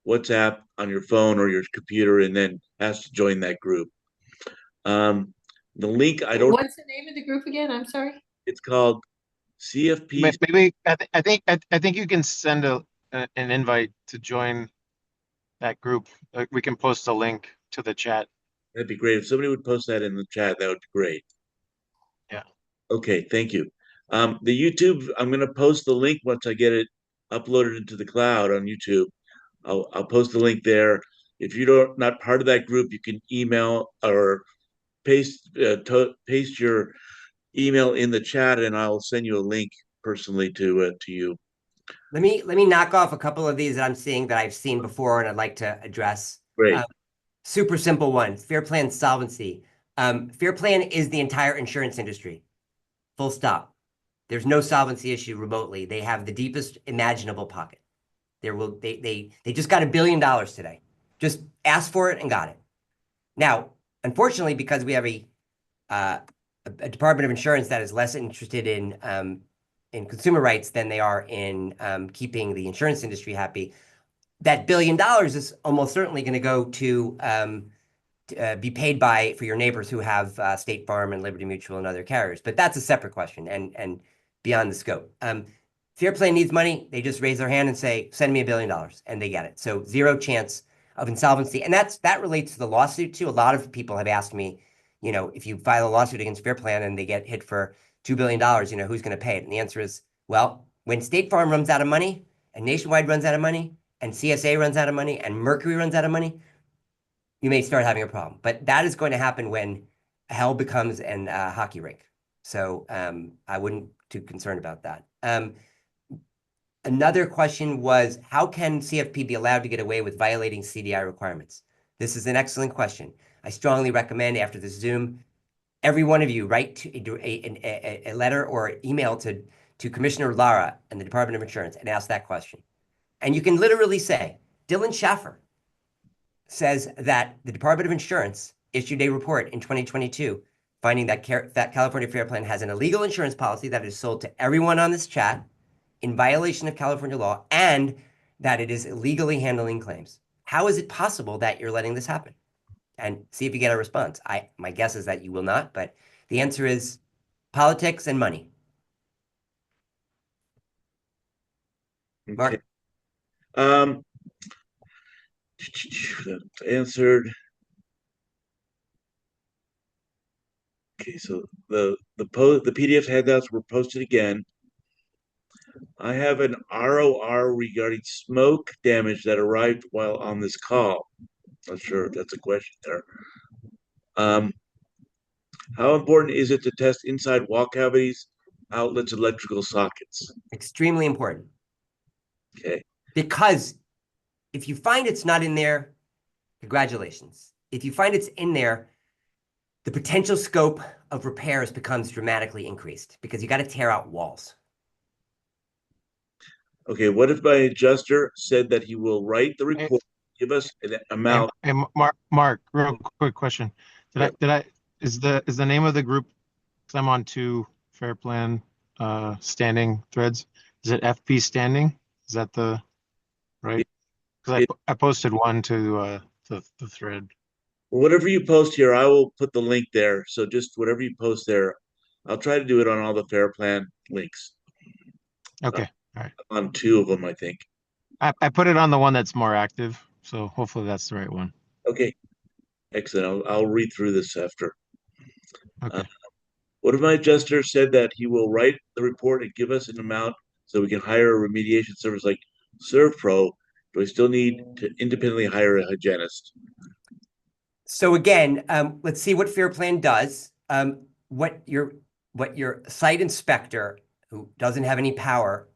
WhatsApp on your phone or your computer and then ask to join that group. The link, I don't. What's the name of the group again? I'm sorry. It's called CFP. Maybe I think you can send an invite to join that group. We can post a link to the chat. That'd be great. If somebody would post that in the chat, that would be great. Yeah. Okay, thank you. The YouTube, I'm going to post the link once I get it uploaded into the cloud on YouTube. I'll post the link there. If you're not part of that group, you can email or paste your email in the chat, and I'll send you a link personally to you. Let me knock off a couple of these that I'm seeing that I've seen before and I'd like to address. Great. Super simple one. Fair Plan solvency. Fair Plan is the entire insurance industry. Full stop. There's no solvency issue remotely. They have the deepest imaginable pocket. They just got $1 billion today. Just asked for it and got it. Now, unfortunately, because we have a Department of Insurance that is less interested in consumer rights than they are in keeping the insurance industry happy, that $1 billion is almost certainly going to go to be paid for your neighbors who have State Farm and Liberty Mutual and other carriers. But that's a separate question and beyond the scope. Fair Play needs money. They just raise their hand and say, send me $1 billion, and they get it. So zero chance of insolvency. And that relates to the lawsuit too. A lot of people have asked me, if you file a lawsuit against Fair Plan and they get hit for $2 billion, who's going to pay it? And the answer is, well, when State Farm runs out of money and Nationwide runs out of money and CSA runs out of money and Mercury runs out of money, you may start having a problem. But that is going to happen when hell becomes an hockey rink. So I wouldn't too concerned about that. Another question was, how can CFP be allowed to get away with violating CDI requirements? This is an excellent question. I strongly recommend after the Zoom, every one of you write a letter or email to Commissioner Lara and the Department of Insurance and ask that question. And you can literally say, Dylan Schaffer says that the Department of Insurance issued a report in 2022 finding that California Fair Plan has an illegal insurance policy that is sold to everyone on this chat in violation of California law, and that it is illegally handling claims. How is it possible that you're letting this happen? And see if you get a response. My guess is that you will not, but the answer is politics and money. Mark? Okay. That's answered. Okay, so the PDF handouts were posted again. I have an ROR regarding smoke damage that arrived while on this call. Not sure if that's a question there. How important is it to test inside wall cavities, outlets, electrical sockets? Extremely important. Okay. Because if you find it's not in there, congratulations. If you find it's in there, the potential scope of repairs becomes dramatically increased because you got to tear out walls. Okay, what if my adjuster said that he will write the report, give us an amount? Hey, Mark, real quick question. Is the name of the group, because I'm on two fair plan standing threads, is it FP standing? Is that the right? Because I posted one to the thread. Whatever you post here, I will put the link there. So just whatever you post there, I'll try to do it on all the fair plan links. Okay, all right. On two of them, I think. I put it on the one that's more active, so hopefully that's the right one. Okay, excellent. I'll read through this after. Okay. What if my adjuster said that he will write the report and give us an amount so we can hire a remediation service like ServPro? Do I still need to independently hire a hygienist? So again, let's see what Fair Plan does. What your site inspector, who doesn't have any power,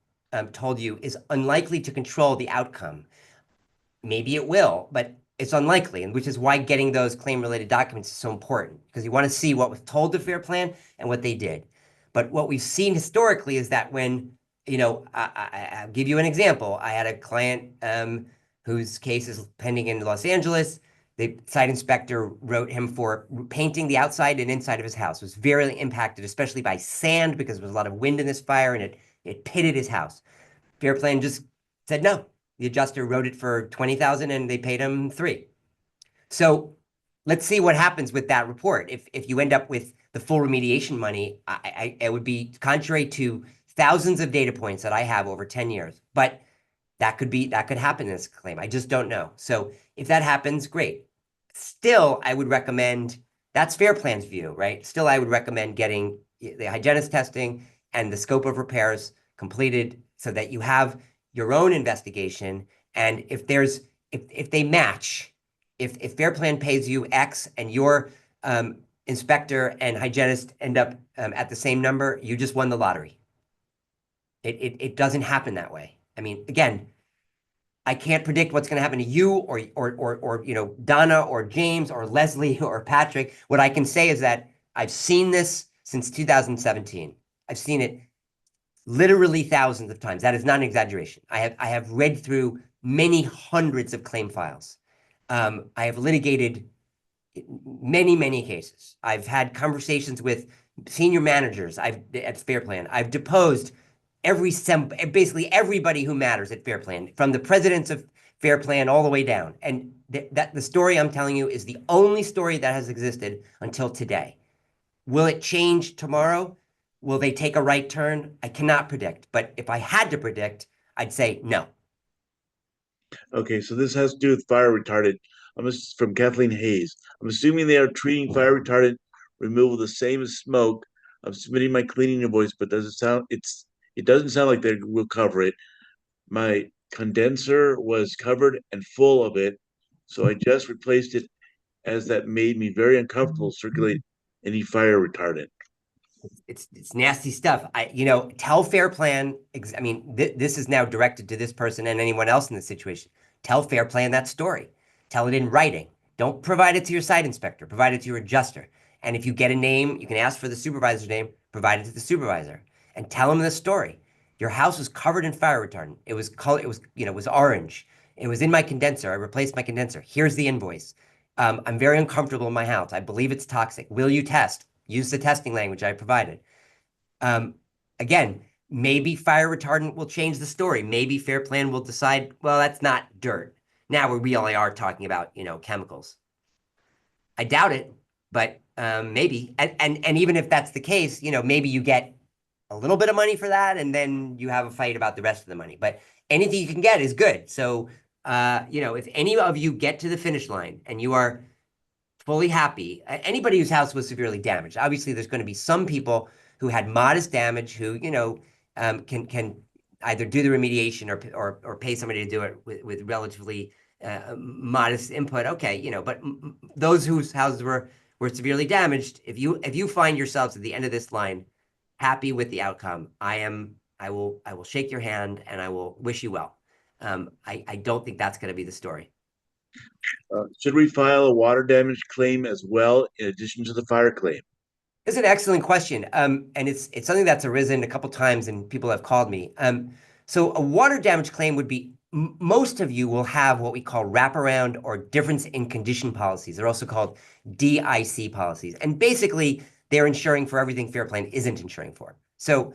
told you is unlikely to control the outcome. Maybe it will, but it's unlikely, and which is why getting those claim-related documents is so important, because you want to see what was told to Fair Plan and what they did. But what we've seen historically is that when, I'll give you an example. I had a client whose case is pending in Los Angeles. The site inspector wrote him for painting the outside and inside of his house. It was very impacted, especially by sand, because there was a lot of wind in this fire, and it pitted his house. Fair Plan just said no. The adjuster wrote it for $20,000 and they paid him $3,000. So let's see what happens with that report. If you end up with the full remediation money, it would be contrary to thousands of data points that I have over 10 years. But that could happen in this claim. I just don't know. So if that happens, great. Still, I would recommend, that's Fair Plan's view, right? Still, I would recommend getting the hygienist testing and the scope of repairs completed so that you have your own investigation. And if they match, if Fair Plan pays you X and your inspector and hygienist end up at the same number, you just won the lottery. It doesn't happen that way. I mean, again, I can't predict what's going to happen to you or Donna or James or Leslie or Patrick. What I can say is that I've seen this since 2017. I've seen it literally thousands of times. That is not an exaggeration. I have read through many hundreds of claim files. I have litigated many cases. I've had conversations with senior managers at Fair Plan. I've deposed basically everybody who matters at Fair Plan, from the presidents of Fair Plan all the way down. And that the story I'm telling you is the only story that has existed until today. Will it change tomorrow? Will they take a right turn? I cannot predict. But if I had to predict, I'd say no. Okay, so this has to do with fire retardant. From Kathleen Hayes. I'm assuming they are treating fire retardant removal the same as smoke. I'm submitting my cleaning invoice, but it doesn't sound like they will cover it. My condenser was covered and full of it, so I just replaced it, as that made me very uncomfortable circulate any fire retardant. It's nasty stuff. Tell Fair Plan. I mean, this is now directed to this person and anyone else in this situation. Tell Fair Plan that story. Tell it in writing. Don't provide it to your site inspector. Provide it to your adjuster. And if you get a name, you can ask for the supervisor's name. Provide it to the supervisor and tell him the story. Your house was covered in fire retardant. It was orange. It was in my condenser. I replaced my condenser. Here's the invoice. I'm very uncomfortable in my house. I believe it's toxic. Will you test? Use the testing language I provided. Again, maybe fire retardant will change the story. Maybe Fair Plan will decide, well, that's not dirt. Now we really are talking about, chemicals. I doubt it, but maybe. And even if that's the case, maybe you get a little bit of money for that, and then you have a fight about the rest of the money. But anything you can get is good. So, if any of you get to the finish line and you are fully happy, anybody whose house was severely damaged, obviously there's going to be some people who had modest damage who, can either do the remediation or pay somebody to do it with relatively modest input. Okay, but those whose houses were were severely damaged, if you find yourselves at the end of this line happy with the outcome, I will shake your hand and I will wish you well. I don't think that's going to be the story. Should we file a water damage claim as well in addition to the fire claim? It's an excellent question. And it's something that's arisen a couple times and people have called me. So a water damage claim would be, most of you will have what we call wraparound or difference in condition policies. They're also called DIC policies. And basically, they're insuring for everything Fair Plan isn't insuring for. So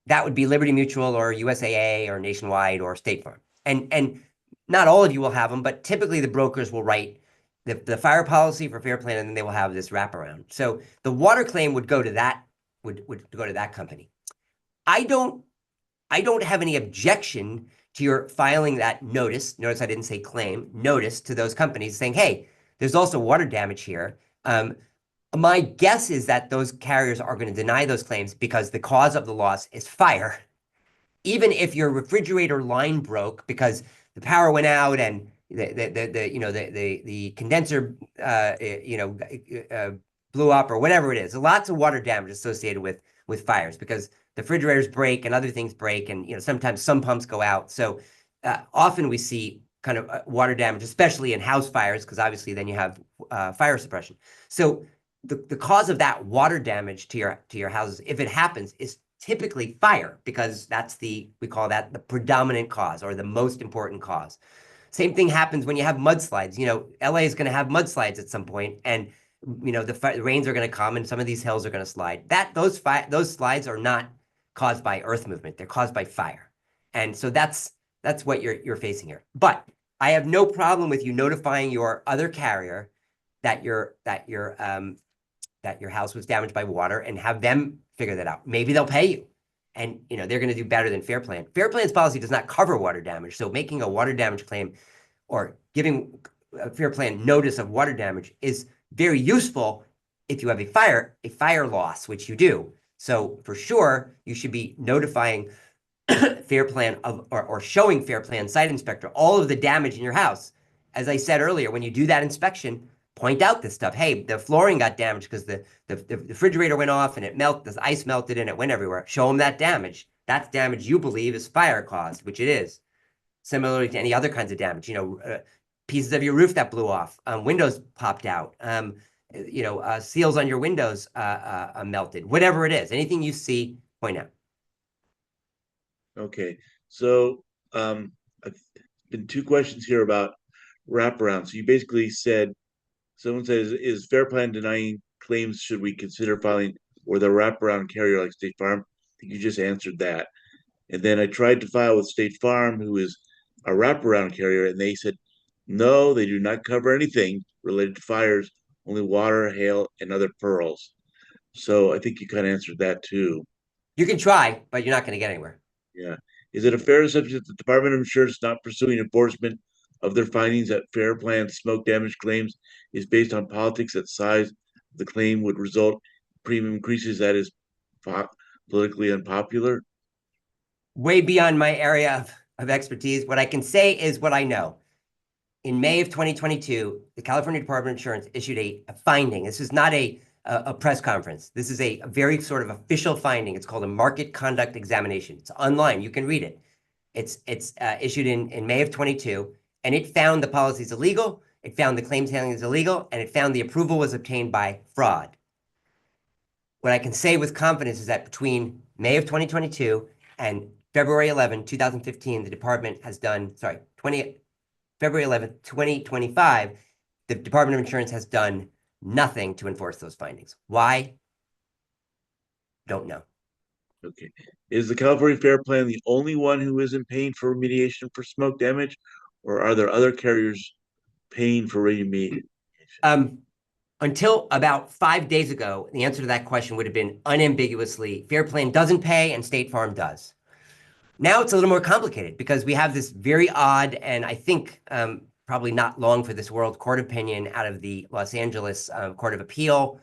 that would be Liberty Mutual or USAA or Nationwide or State Farm. And not all of you will have them, but typically the brokers will write the fire policy for Fair Plan, and then they will have this wraparound. So the water claim would go to that would go to that company. I don't have any objection to your filing that notice. Notice I didn't say claim, notice to those companies saying, hey, there's also water damage here. My guess is that those carriers are going to deny those claims because the cause of the loss is fire. Even if your refrigerator line broke because the power went out and the condenser blew up or whatever it is. Lots of water damage associated with fires because the refrigerators break and other things break, and sometimes some pumps go out. So often we see kind of water damage, especially in house fires, because obviously then you have fire suppression. So the cause of that water damage to your houses, if it happens, is typically fire, because we call that the predominant cause or the most important cause. Same thing happens when you have mudslides. LA is going to have mudslides at some point, and the rains are going to come, and some of these hills are going to slide. Those slides are not caused by earth movement; they're caused by fire, and so that's what you're facing here. But I have no problem with you notifying your other carrier that your house was damaged by water, and have them figure that out. Maybe they'll pay you, and they're going to do better than Fair Plan. Fair Plan's policy does not cover water damage, so making a water damage claim or giving a Fair Plan notice of water damage is very useful if you have a fire loss, which you do. So for sure, you should be notifying Fair Plan or showing Fair Plan site inspector all of the damage in your house. As I said earlier, when you do that inspection, point out this stuff. Hey, the flooring got damaged because the refrigerator went off and the ice melted and it went everywhere. Show them that damage. That's damage you believe is fire caused, which it is. Similarly to any other kinds of damage, pieces of your roof that blew off, windows popped out, seals on your windows melted, whatever it is, anything you see, point out. Okay, so I've been two questions here about wraparound. So you basically said, someone says, is Fair Plan denying claims should we consider filing or the wraparound carrier like State Farm? I think you just answered that. And then I tried to file with State Farm, who is a wraparound carrier, and they said, no, they do not cover anything related to fires, only water, hail, and other perils. So I think you kind of answered that too. You can try, but you're not going to get anywhere. Yeah. Is it a fair assumption that the Department of Insurance not pursuing enforcement of their findings that Fair Plan smoke damage claims is based on politics, that size of the claim would result in premium increases that is politically unpopular? Way beyond my area of expertise. What I can say is what I know. In May of 2022, the California Department of Insurance issued a finding. This is not a press conference. This is a very sort of official finding. It's called a market conduct examination. It's online. You can read it. It's issued in May of 22, and it found the policies illegal. It found the claims handling is illegal, and it found the approval was obtained by fraud. What I can say with confidence is that between May of 2022 and February 11, 2015, the department has done, February 11th, 2025, the Department of Insurance has done nothing to enforce those findings. Why? Don't know. Okay. Is the California Fair Plan the only one who isn't paying for remediation for smoke damage, or are there other carriers paying for remediation? Until about 5 days ago, the answer to that question would have been unambiguously, Fair Plan doesn't pay and State Farm does. Now it's a little more complicated because we have this very odd, and I think probably not long for this world, court opinion out of the Los Angeles Court of Appeal,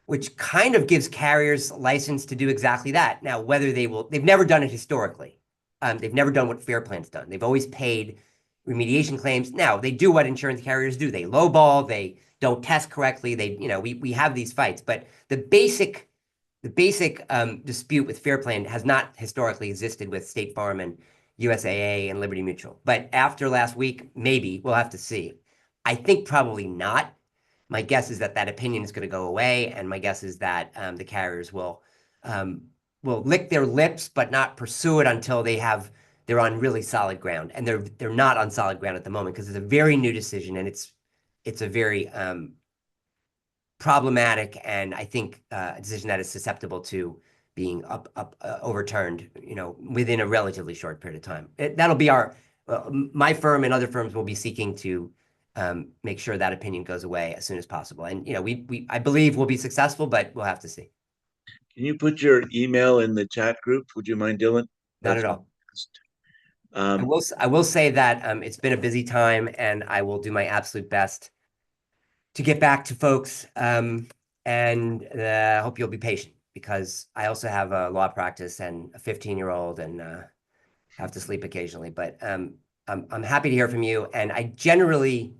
which kind of gives carriers license to do exactly that. Now, whether they've never done it historically. They've never done what Fair Plan's done. They've always paid remediation claims. Now, they do what insurance carriers do. They lowball, they don't test correctly. We have these fights, but the basic dispute with Fair Plan has not historically existed with State Farm and USAA and Liberty Mutual. But after last week, maybe we'll have to see. I think probably not. My guess is that opinion is going to go away, and my guess is that the carriers will lick their lips but not pursue it until they're on really solid ground, and they're not on solid ground at the moment because it's a very new decision, and it's a very problematic and I think a decision that is susceptible to being overturned, within a relatively short period of time. That'll be my firm and other firms will be seeking to make sure that opinion goes away as soon as possible. And I believe we'll be successful, but we'll have to see. Can you put your email in the chat group? Would you mind, Dylan? Not at all. I will say that it's been a busy time, and I will do my absolute best to get back to folks. And I hope you'll be patient because I also have a law practice and a 15-year-old and have to sleep occasionally. But I'm happy to hear from you, and I generally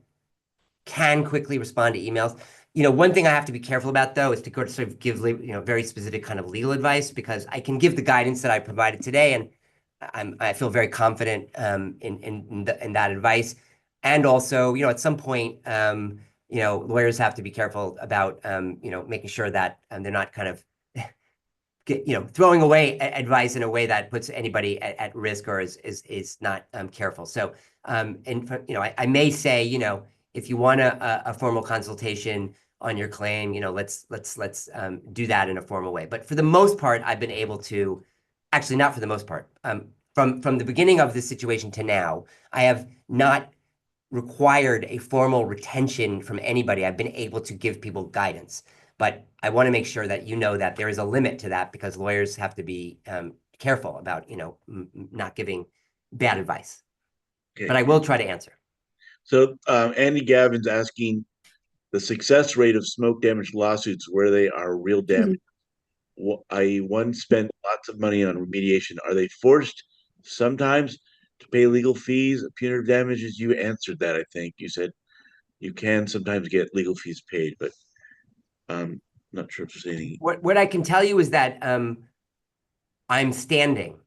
can quickly respond to emails. One thing I have to be careful about, though, is to sort of give very specific kind of legal advice, because I can give the guidance that I provided today, and I feel very confident in that advice. And also, at some point, lawyers have to be careful about making sure that they're not kind of throwing away advice in a way that puts anybody at risk or is not careful. So, I may say, if you want a formal consultation on your claim, let's do that in a formal way. But for the most part, I've been able to, actually not for the most part, from the beginning of this situation to now, I have not required a formal retention from anybody. I've been able to give people guidance, but I want to make sure that that there is a limit to that, because lawyers have to be careful about not giving bad advice. Okay. But I will try to answer. So Andy Gavin's asking the success rate of smoke damage lawsuits where they are real damage. I once spent lots of money on remediation. Are they forced sometimes to pay legal fees, punitive damages? You answered that, I think. You said you can sometimes get legal fees paid, but I'm not sure if there's anything. What I can tell you is that I'm standing,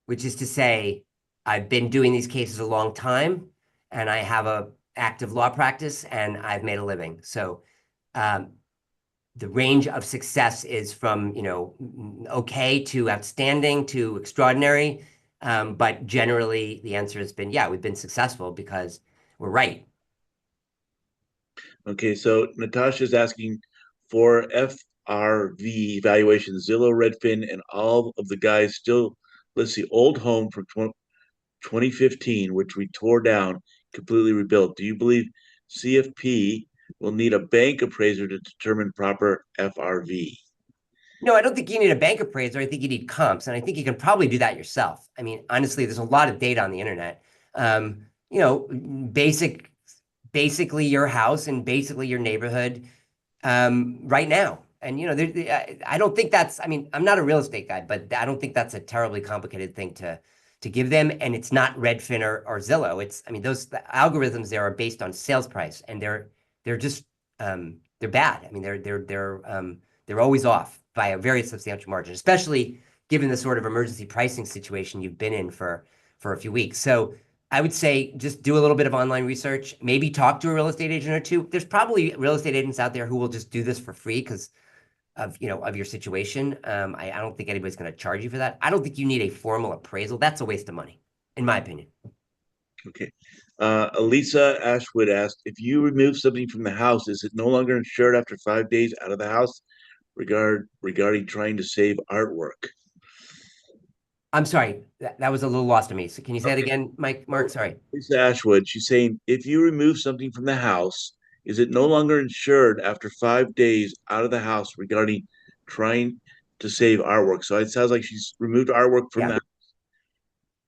which is to say I've been doing these cases a long time, and I have a active law practice, and I've made a living. So the range of success is from, okay to outstanding to extraordinary. But generally the answer has been, yeah, we've been successful because we're right. Okay, so Natasha's asking for FRV evaluation, Zillow, Redfin, and all of the guys still list the old home from 2015, which we tore down, completely rebuilt. Do you believe CFP will need a bank appraiser to determine proper FRV? No, I don't think you need a bank appraiser. I think you need comps, and I think you can probably do that yourself. I mean, honestly, there's a lot of data on the internet. Basically your house and basically your neighborhood right now. And I don't think that's. I mean, I'm not a real estate guy, but I don't think that's a terribly complicated thing to give them. And it's not Redfin or Zillow. Those algorithms there are based on sales price, and they're just they're bad. I mean, they're always off by a very substantial margin, especially given the sort of emergency pricing situation you've been in for a few weeks. So I would say just do a little bit of online research, maybe talk to a real estate agent or two. There's probably real estate agents out there who will just do this for free because of your situation. I don't think anybody's going to charge you for that. I don't think you need a formal appraisal. That's a waste of money, in my opinion. Okay. Elisa Ashwood asked, if you remove something from the house, is it no longer insured after 5 days out of the house regarding trying to save artwork? I'm sorry, that was a little lost to me. So can you say it again, Mark? Sorry. Lisa Ashwood, she's saying, if you remove something from the house, is it no longer insured after 5 days out of the house regarding trying to save artwork? So it sounds like she's removed artwork from the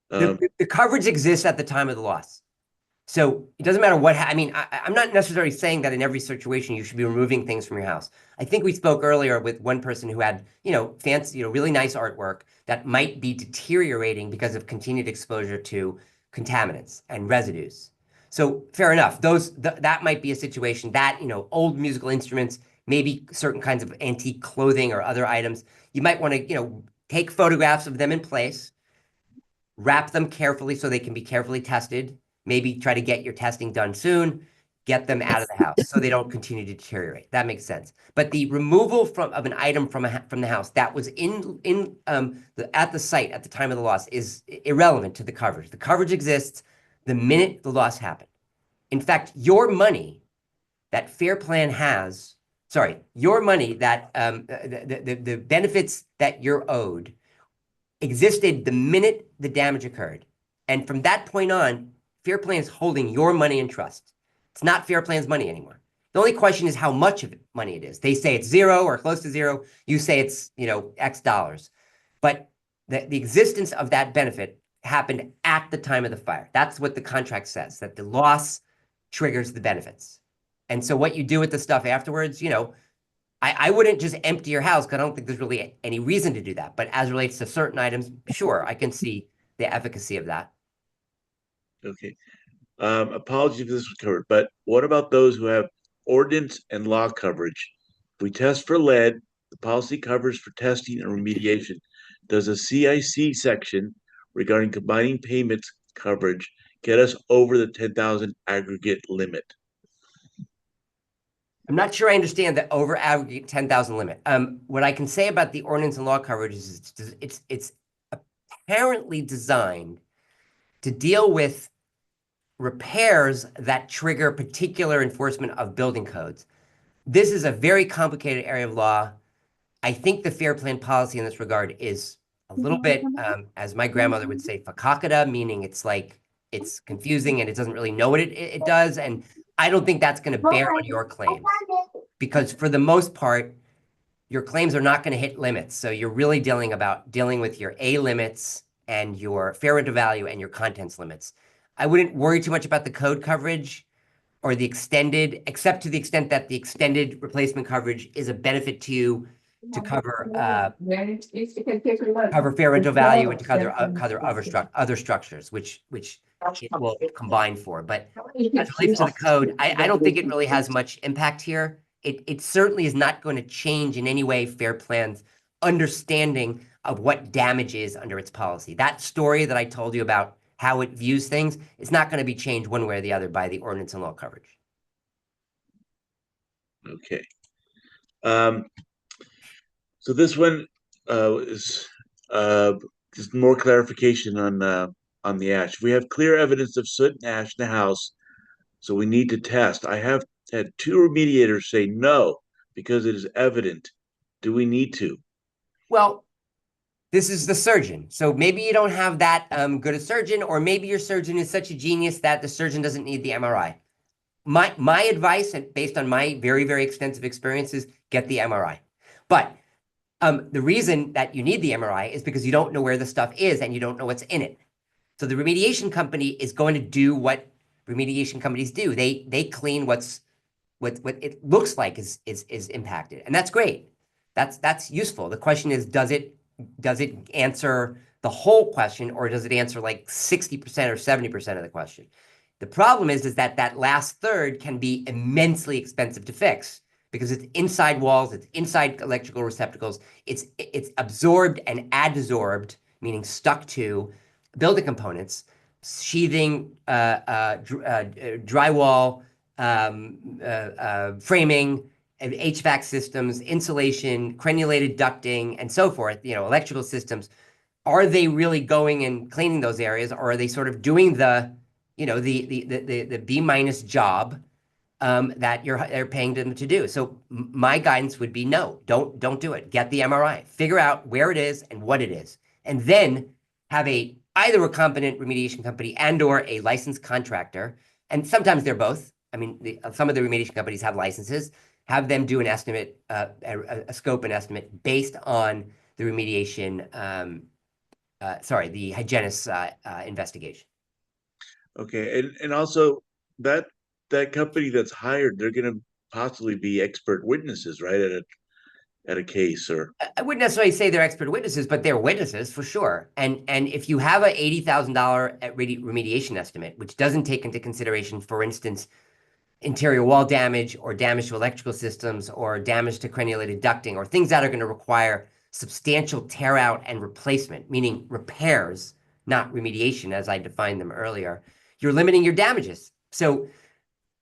house. The coverage exists at the time of the loss. So it doesn't matter what, I'm not necessarily saying that in every situation you should be removing things from your house. I think we spoke earlier with one person who had, fancy, really nice artwork that might be deteriorating because of continued exposure to contaminants and residues. So fair enough. That might be a situation that, old musical instruments, maybe certain kinds of antique clothing or other items, you might want to, take photographs of them in place, wrap them carefully so they can be carefully tested, maybe try to get your testing done soon, get them out of the house so they don't continue to deteriorate. That makes sense. But the removal of an item from the house that was at the site at the time of the loss is irrelevant to the coverage. The coverage exists the minute the loss happened. In fact, your money that Fair Plan has, your money that the benefits that you're owed existed the minute the damage occurred. And from that point on, Fair Plan is holding your money in trust. It's not Fair Plan's money anymore. The only question is how much of money it is. They say it's zero or close to zero. You say it's, X dollars. But the existence of that benefit happened at the time of the fire. That's what the contract says, that the loss triggers the benefits. And so what you do with the stuff afterwards, I wouldn't just empty your house because I don't think there's really any reason to do that. But as it relates to certain items, sure, I can see the efficacy of that. Okay. Apologies if this was covered, but what about those who have ordinance and law coverage? If we test for lead, the policy covers for testing and remediation. Does a CIC section regarding combining payments coverage get us over the 10,000 aggregate limit? I'm not sure I understand the over aggregate 10,000 limit. What I can say about the ordinance and law coverage is it's apparently designed to deal with repairs that trigger particular enforcement of building codes. This is a very complicated area of law. I think the Fair Plan policy in this regard is a little bit, as my grandmother would say, fakakada, meaning it's confusing and it doesn't really know what it does. And I don't think that's going to bear on your claims because for the most part, your claims are not going to hit limits. So you're really dealing with your A limits and your fair rental value and your contents limits. I wouldn't worry too much about the code coverage or the extended, except to the extent that the extended replacement coverage is a benefit to you to cover fair rental value and to cover other structures, which it will combine for. But as it relates to the code, I don't think it really has much impact here. It certainly is not going to change in any way Fair Plan's understanding of what damage is under its policy. That story that I told you about how it views things is not going to be changed one way or the other by the ordinance and law coverage. Okay. So this one is just more clarification on the ash. We have clear evidence of soot and ash in the house, so we need to test. I have had 2 remediators say no because it is evident. Do we need to? Well, this is the surgeon. So maybe you don't have that good a surgeon, or maybe your surgeon is such a genius that the surgeon doesn't need the MRI. My advice, and based on my very, very extensive experiences, get the MRI. But the reason that you need the MRI is because you don't know where the stuff is and you don't know what's in it. So the remediation company is going to do what remediation companies do. They clean what it looks like is impacted, and that's great. That's useful. The question is, does it answer the whole question, or does it answer like 60% or 70% of the question? The problem is that last third can be immensely expensive to fix because it's inside walls, it's inside electrical receptacles, it's absorbed and adsorbed, meaning stuck to building components, sheathing, drywall, framing, HVAC systems, insulation, crenulated ducting, and so forth, electrical systems. Are they really going and cleaning those areas, or are they sort of doing the B- job that they're paying them to do? So my guidance would be no, don't do it. Get the MRI, figure out where it is and what it is, and then have either a competent remediation company and or a licensed contractor, and sometimes they're both. I mean, some of the remediation companies have licenses. Have them do an estimate, a scope and estimate based on the remediation, the hygienist's investigation. Okay, and also that company that's hired, they're going to possibly be expert witnesses, right? at a case, or I wouldn't necessarily say they're expert witnesses, but they're witnesses for sure. And if you have a $80,000 remediation estimate, which doesn't take into consideration, for instance, interior wall damage or damage to electrical systems or damage to crenulated ducting or things that are going to require substantial tear out and replacement, meaning repairs, not remediation as I defined them earlier, you're limiting your damages. So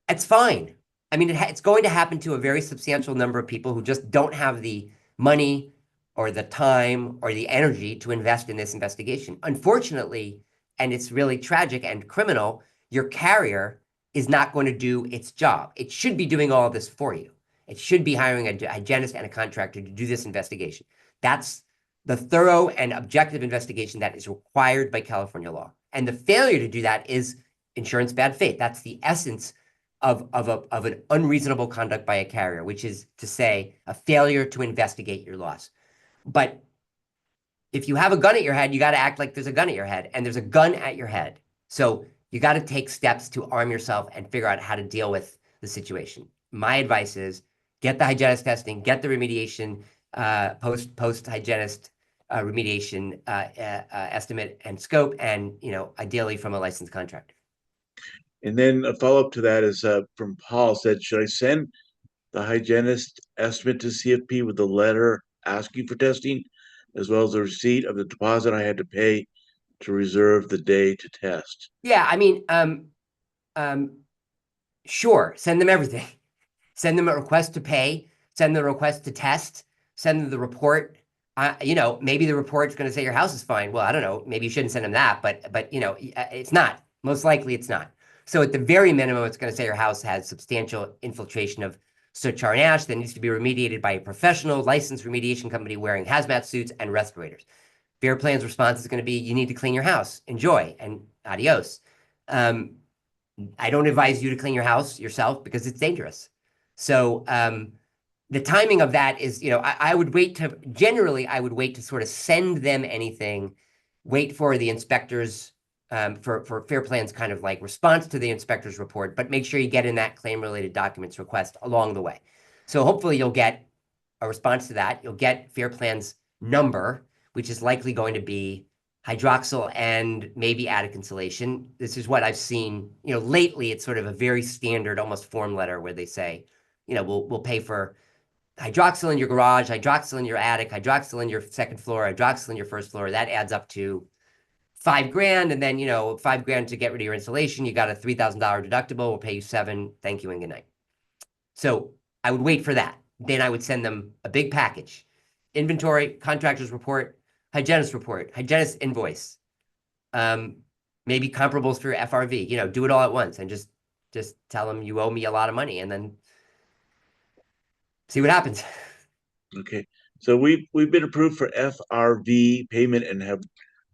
it's fine. I mean, it's going to happen to a very substantial number of people who just don't have the money or the time or the energy to invest in this investigation. Unfortunately, and it's really tragic and criminal, your carrier is not going to do its job. It should be doing all of this for you. It should be hiring a hygienist and a contractor to do this investigation. That's the thorough and objective investigation that is required by California law. And the failure to do that is insurance bad faith. That's the essence of an unreasonable conduct by a carrier, which is to say a failure to investigate your loss. But if you have a gun at your head, you got to act like there's a gun at your head, and there's a gun at your head. So you got to take steps to arm yourself and figure out how to deal with the situation. My advice is get the hygienist testing, get the remediation, post hygienist remediation estimate and scope, and ideally from a licensed contractor. and then a follow-up to that is from Paul said, should I send the hygienist estimate to CFP with a letter asking for testing, as well as the receipt of the deposit I had to pay to reserve the day to test? Yeah, I mean, sure, send them everything. Send them a request to pay, send them a request to test, send them the report. Maybe the report's going to say your house is fine. Well, I don't know. Maybe you shouldn't send them that, but it's not. Most likely it's not. So at the very minimum, it's going to say your house has substantial infiltration of soot, char, and ash that needs to be remediated by a professional licensed remediation company wearing hazmat suits and respirators. Fair Plan's response is going to be, you need to clean your house. Enjoy and adios. I don't advise you to clean your house yourself because it's dangerous. So the timing of that is, I would wait to sort of send them anything, wait for the inspectors, for Fair Plan's kind of like response to the inspector's report, but make sure you get in that claim-related documents request along the way. So hopefully you'll get a response to that. You'll get Fair Plan's number, which is likely going to be hydroxyl and maybe attic insulation. This is what I've seen, lately. It's sort of a very standard, almost form letter where they say, we'll pay for hydroxyl in your garage, hydroxyl in your attic, hydroxyl in your second floor, hydroxyl in your first floor. That adds up to $5,000. And then, $5,000 to get rid of your insulation. You got a $3,000 deductible. We'll pay you $7,000. Thank you and good night. So I would wait for that. Then I would send them a big package: inventory, contractor's report, hygienist report, hygienist invoice, maybe comparables for your FRV. Do it all at once and just tell them you owe me a lot of money, and then see what happens. Okay, so we've been approved for FRV payment and have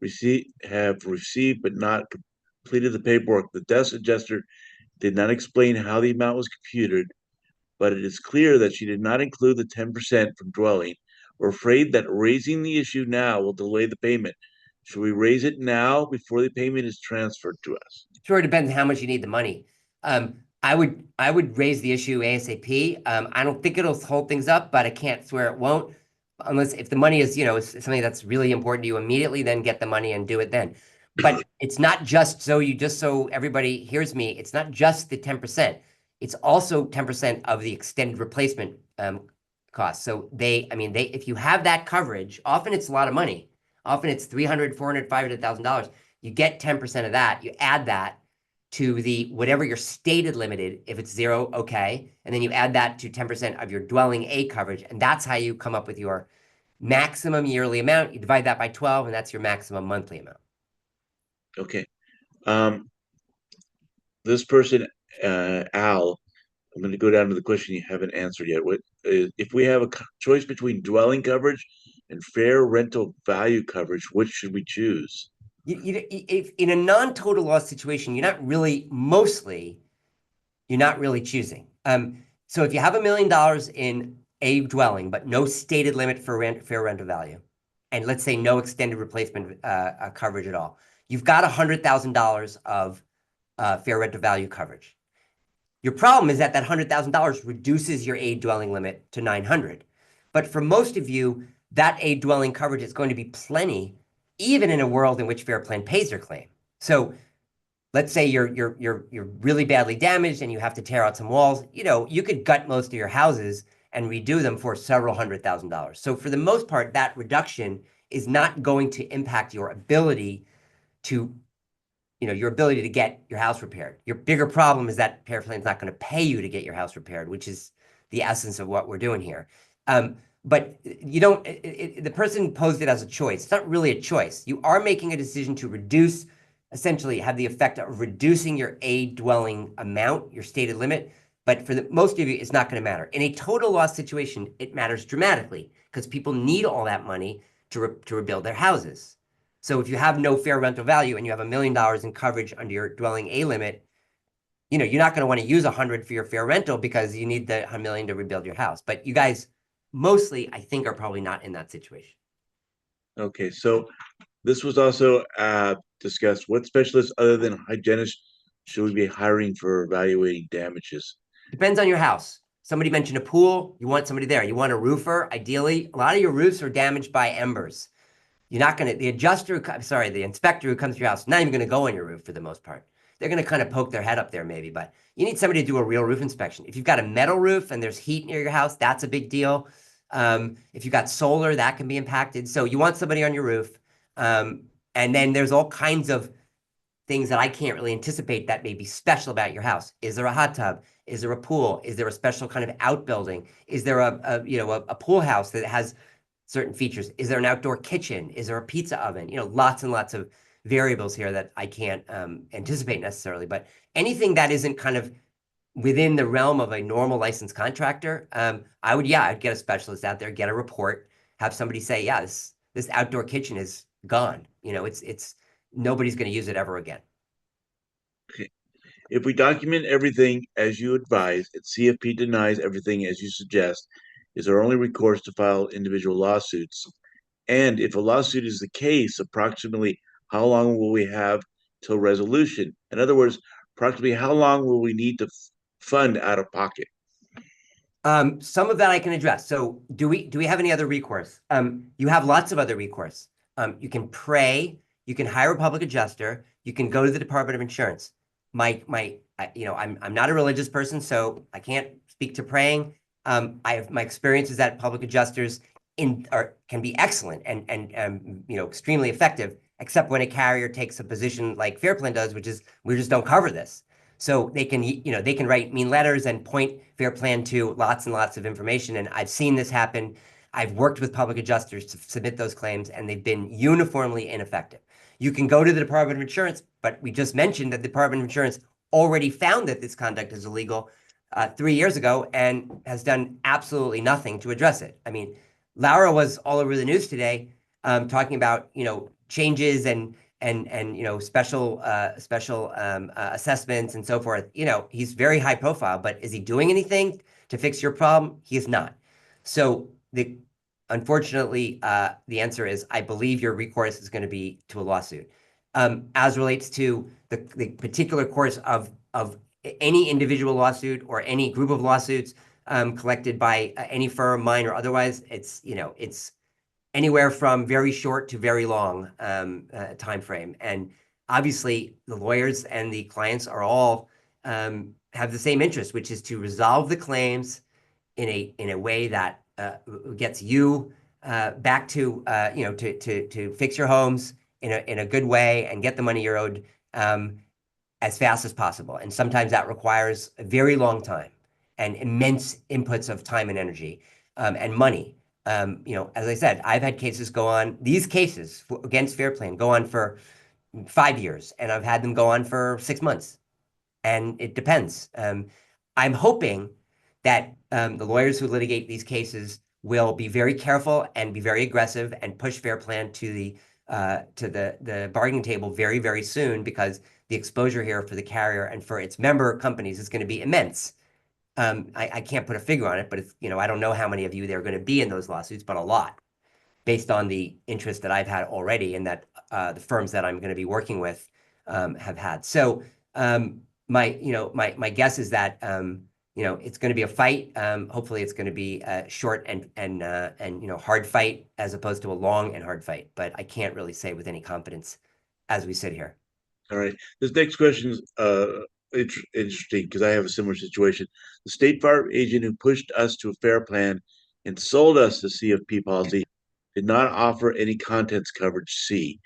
received but not completed the paperwork. The desk adjuster did not explain how the amount was computed, but it is clear that she did not include the 10% from dwelling. We're afraid that raising the issue now will delay the payment. Should we raise it now before the payment is transferred to us? Sure, it depends on how much you need the money. I would raise the issue ASAP. I don't think it'll hold things up, but I can't swear it won't. Unless if the money is, is something that's really important to you immediately, then get the money and do it then. But it's not just so everybody hears me, it's not just the 10%. It's also 10% of the extended replacement cost. So if you have that coverage, often it's a lot of money. Often it's $300, $400, $500,000. You get 10% of that. You add that to the whatever your stated limited. If it's 0, okay, and then you add that to 10% of your dwelling A coverage, and that's how you come up with your maximum yearly amount. You divide that by 12, and that's your maximum monthly amount. Okay. This person, Al, I'm going to go down to the question you haven't answered yet. What if we have a choice between dwelling coverage and fair rental value coverage? Which should we choose? If in a non-total loss situation, you're not really choosing. So if you have $1 million in a dwelling, but no stated limit for fair rental value, and let's say no extended replacement coverage at all, you've got $100,000 of fair rental value coverage. Your problem is that $100,000 reduces your A dwelling limit to $900. But for most of you, that A dwelling coverage is going to be plenty, even in a world in which Fair Plan pays your claim. So let's say you're really badly damaged and you have to tear out some walls. You could gut most of your houses and redo them for several $100,000. So for the most part, that reduction is not going to impact your ability to get your house repaired. Your bigger problem is that Fair Plan's not going to pay you to get your house repaired, which is the essence of what we're doing here. But you don't, the person posed it as a choice. It's not really a choice. You are making a decision to reduce, essentially have the effect of reducing your A dwelling amount, your stated limit. But for most of you, it's not going to matter. In a total loss situation, it matters dramatically because people need all that money to rebuild their houses. So if you have no fair rental value and you have $1 million in coverage under your dwelling A limit, you're not going to want to use 100 for your fair rental because you need the $1 million to rebuild your house. But you guys mostly, I think, are probably not in that situation. Okay, so this was also discussed. What specialists other than hygienists should we be hiring for evaluating damages? Depends on your house. Somebody mentioned a pool. You want somebody there. You want a roofer, ideally. A lot of your roofs are damaged by embers. You're not going to, the inspector who comes to your house, not even going to go on your roof for the most part. They're going to kind of poke their head up there maybe, but you need somebody to do a real roof inspection. If you've got a metal roof and there's heat near your house, that's a big deal. If you've got solar, that can be impacted. So you want somebody on your roof. And then there's all kinds of things that I can't really anticipate that may be special about your house. Is there a hot tub? Is there a pool? Is there a special kind of outbuilding? Is there a pool house that has certain features? Is there an outdoor kitchen? Is there a pizza oven? Lots and lots of variables here that I can't anticipate necessarily, but anything that isn't kind of within the realm of a normal licensed contractor, I'd get a specialist out there, get a report, have somebody say, yeah, this outdoor kitchen is gone. It's nobody's going to use it ever again. Okay. If we document everything as you advise, and CFP denies everything as you suggest, is our only recourse to file individual lawsuits? And if a lawsuit is the case, approximately how long will we have till resolution? In other words, approximately how long will we need to fund out of pocket? Some of that I can address. So do we have any other recourse? You have lots of other recourse. You can pray, you can hire a public adjuster, you can go to the Department of Insurance. I'm not a religious person, so I can't speak to praying. My experience is that public adjusters can be excellent and extremely effective, except when a carrier takes a position like Fair Plan does, which is we just don't cover this. So they can write mean letters and point Fair Plan to lots and lots of information. And I've seen this happen. I've worked with public adjusters to submit those claims, and they've been uniformly ineffective. You can go to the Department of Insurance, but we just mentioned that the Department of Insurance already found that this conduct is illegal 3 years ago and has done absolutely nothing to address it. I mean, Laura was all over the news today talking about changes and special assessments and so forth. He's very high profile, but is he doing anything to fix your problem? He is not. So unfortunately, the answer is I believe your recourse is going to be to a lawsuit. As relates to the particular course of any individual lawsuit or any group of lawsuits collected by any firm, mine or otherwise, it's anywhere from very short to very long time frame. And obviously, the lawyers and the clients are all have the same interest, which is to resolve the claims in a way that gets you back to to fix your homes in a good way and get the money you're owed as fast as possible. And sometimes that requires a very long time and immense inputs of time and energy and money. As I said, I've had cases go on, these cases against Fair Plan go on for 5 years, and I've had them go on for 6 months. And it depends. I'm hoping that the lawyers who litigate these cases will be very careful and be very aggressive and push Fair Plan to the bargaining table very, very soon, because the exposure here for the carrier and for its member companies is going to be immense. I can't put a figure on it, but it's, I don't know how many of you there are going to be in those lawsuits, but a lot, based on the interest that I've had already and that the firms that I'm going to be working with have had. So my guess is that it's going to be a fight. Hopefully it's going to be a short and hard fight as opposed to a long and hard fight. But I can't really say with any confidence as we sit here. All right. This next question is interesting because I have a similar situation. The State Farm agent who pushed us to a fair plan and sold us the CFP policy did not offer any contents coverage C.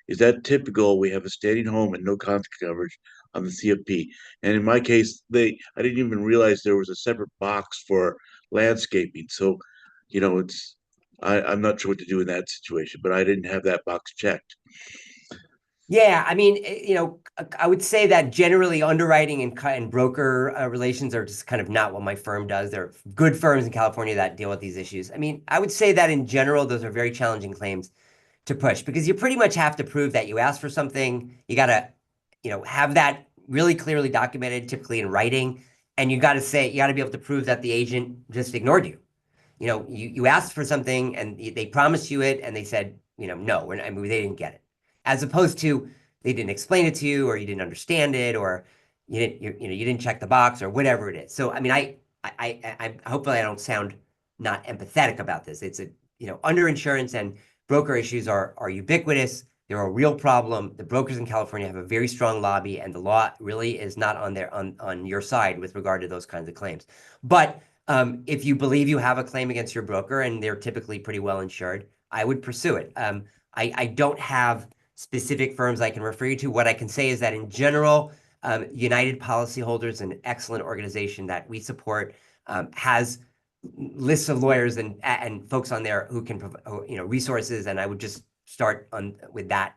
Is that typical? We have a standing home and no contents coverage on the CFP. And in my case, I didn't even realize there was a separate box for landscaping. So, I'm not sure what to do in that situation, but I didn't have that box checked. Yeah, I mean, I would say that generally underwriting and broker relations are just kind of not what my firm does. There are good firms in California that deal with these issues. I mean, I would say that in general, those are very challenging claims to push because you pretty much have to prove that you asked for something. You got to, have that really clearly documented, typically in writing. And you got to be able to prove that the agent just ignored you. You asked for something and they promised you it and they said, no, they didn't get it. As opposed to they didn't explain it to you or you didn't understand it or you didn't check the box or whatever it is. So, I mean, I hopefully I don't sound not empathetic about this. It's underinsurance and broker issues are ubiquitous. They're a real problem. The brokers in California have a very strong lobby and the law really is not on your side with regard to those kinds of claims. But if you believe you have a claim against your broker and they're typically pretty well insured, I would pursue it. I don't have specific firms I can refer you to. What I can say is that in general, United Policyholders, an excellent organization that we support, has lists of lawyers and folks on there who can provide resources. And I would just start with that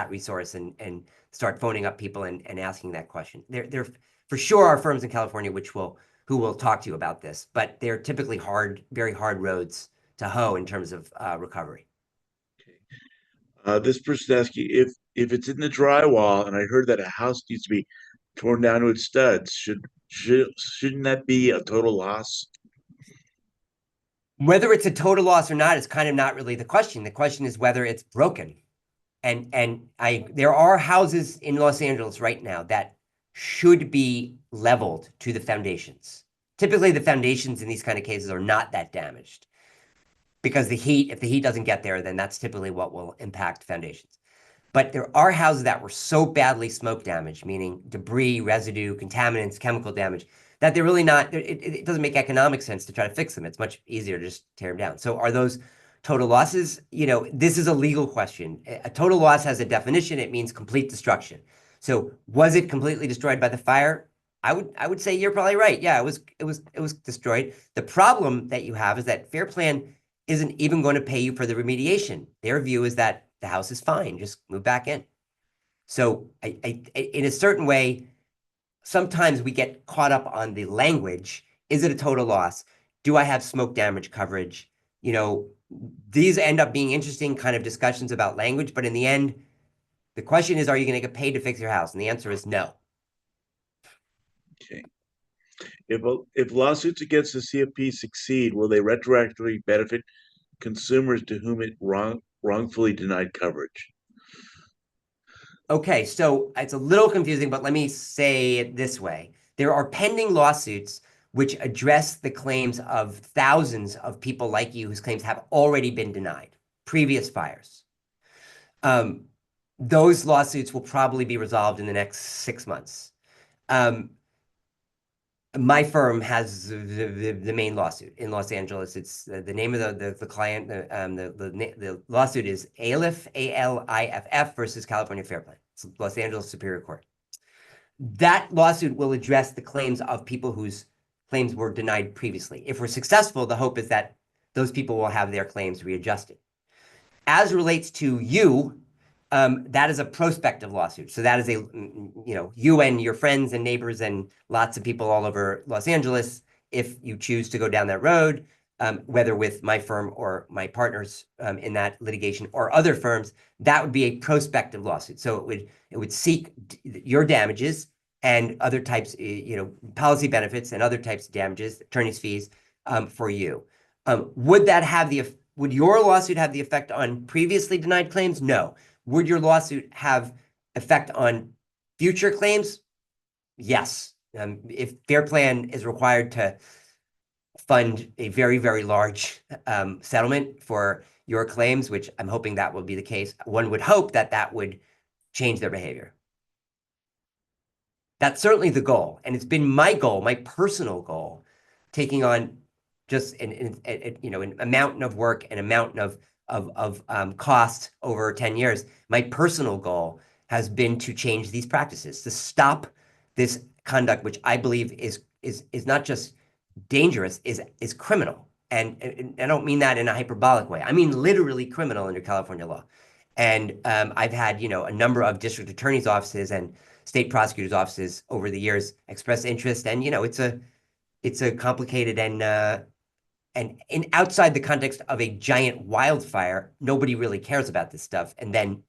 resource and start phoning up people and asking that question. There for sure are firms in California who will talk to you about this, but they're typically very hard roads to hoe in terms of recovery. This person asks you if it's in the drywall, and I heard that a house needs to be torn down to its studs. Shouldn't that be a total loss? Whether it's a total loss or not is kind of not really the question. The question is whether it's broken. And there are houses in Los Angeles right now that should be leveled to the foundations. Typically, the foundations in these kind of cases are not that damaged. Because if the heat doesn't get there, then that's typically what will impact foundations. But there are houses that were so badly smoke damaged, meaning debris, residue, contaminants, chemical damage, that they're really not, it doesn't make economic sense to try to fix them. It's much easier to just tear them down. So are those total losses? This is a legal question. A total loss has a definition. It means complete destruction. So was it completely destroyed by the fire? I would say you're probably right. Yeah, it was destroyed. The problem that you have is that Fair Plan isn't even going to pay you for the remediation. Their view is that the house is fine, just move back in. So in a certain way, sometimes we get caught up on the language. Is it a total loss? Do I have smoke damage coverage? These end up being interesting kind of discussions about language, but in the end, the question is, are you going to get paid to fix your house? And the answer is no. Okay. If lawsuits against the CFP succeed, will they retroactively benefit consumers to whom it wrongfully denied coverage? Okay, so it's a little confusing, but let me say it this way. There are pending lawsuits which address the claims of thousands of people like you whose claims have already been denied, previous fires. Those lawsuits will probably be resolved in the next 6 months. My firm has the main lawsuit in Los Angeles. It's the name of the client. The lawsuit is ALIF, ALIFF versus California Fair Plan. It's Los Angeles Superior Court. That lawsuit will address the claims of people whose claims were denied previously. If we're successful, the hope is that those people will have their claims readjusted. As relates to you, that is a prospective lawsuit. So that is you and your friends and neighbors and lots of people all over Los Angeles, if you choose to go down that road, whether with my firm or my partners in that litigation or other firms, that would be a prospective lawsuit. So it would seek your damages and other types, policy benefits and other types of damages, attorney's fees for you. Would your lawsuit have the effect on previously denied claims? No. Would your lawsuit have effect on future claims? Yes. if Fair Plan is required to fund a very, very large settlement for your claims, which I'm hoping that will be the case, one would hope that that would change their behavior. That's certainly the goal. And it's been my goal, my personal goal, taking on just a mountain of work and a mountain of cost over 10 years. My personal goal has been to change these practices, to stop this conduct, which I believe is not just dangerous, is criminal. And I don't mean that in a hyperbolic way. I mean literally criminal under California law. And I've had, a number of district attorneys' offices and state prosecutors' offices over the years express interest. And, it's a complicated and outside the context of a giant wildfire, nobody really cares about this stuff. And then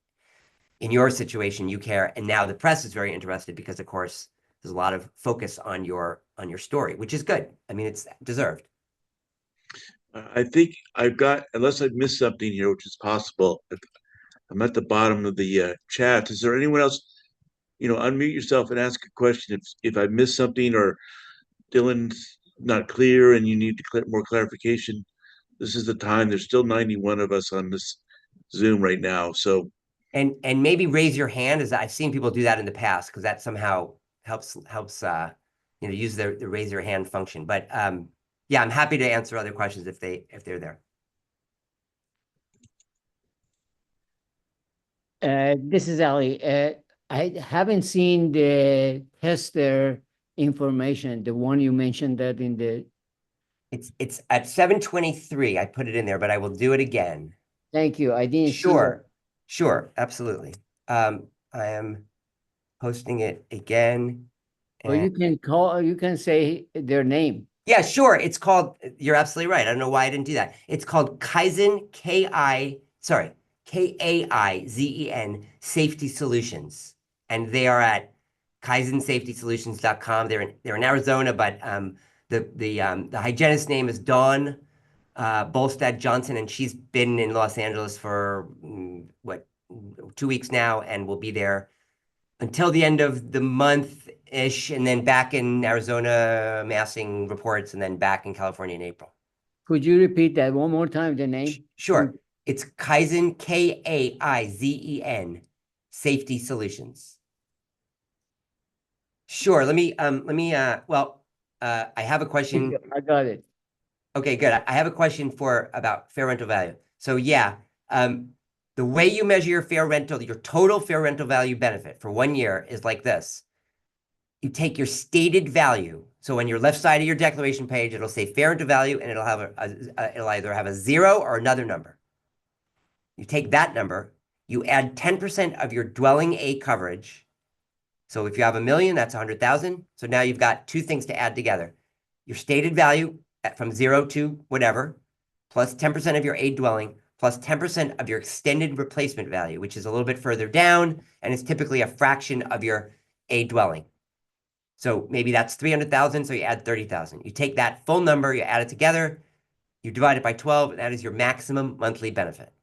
in your situation, you care. And now the press is very interested because, of course, there's a lot of focus on your story, which is good. I mean, it's deserved. I think unless I've missed something here, which is possible, I'm at the bottom of the chat. Is there anyone else? Unmute yourself and ask a question if I missed something or Dylan's not clear and you need more clarification. This is the time. There's still 91 of us on this Zoom right now. So and maybe raise your hand, as I've seen people do that in the past, because that somehow helps use the raise your hand function. But yeah, I'm happy to answer other questions if they're there. This is Ali. I haven't seen the tester information, the one you mentioned that in the. It's at 7:23. I put it in there, but I will do it again. Thank you. I didn't see Sure, sure, absolutely. I am posting it again. Or you can say their name. Yeah, sure. It's called, you're absolutely right. I don't know why I didn't do that. It's called Kaizen, Kaizen Safety Solutions. And they are at kaizensafetysolutions.com. They're in Arizona, but the hygienist's name is Dawn Bolstad Johnson, and she's been in Los Angeles for 2 weeks now, and will be there until the end of the month-ish, and then back in Arizona amassing reports, and then back in California in April. Could you repeat that one more time, the name? Sure. It's Kaizen, Kaizen, Safety Solutions. Sure. I have a question. I got it. Okay, good. I have a question about fair rental value. So yeah, the way you measure your total fair rental value benefit for 1 year is like this. You take your stated value. So on your left side of your declaration page, it'll say fair rental value, and it'll have it'll either have a 0 or another number. You take that number, you add 10% of your dwelling A coverage. So if you have $1 million, that's 100,000. So now you've got two things to add together. Your stated value from 0 to whatever, plus 10% of your A dwelling, plus 10% of your extended replacement value, which is a little bit further down, and it's typically a fraction of your A dwelling. So maybe that's 300,000, so you add 30,000. You take that full number, you add it together, you divide it by 12, and that is your maximum monthly benefit.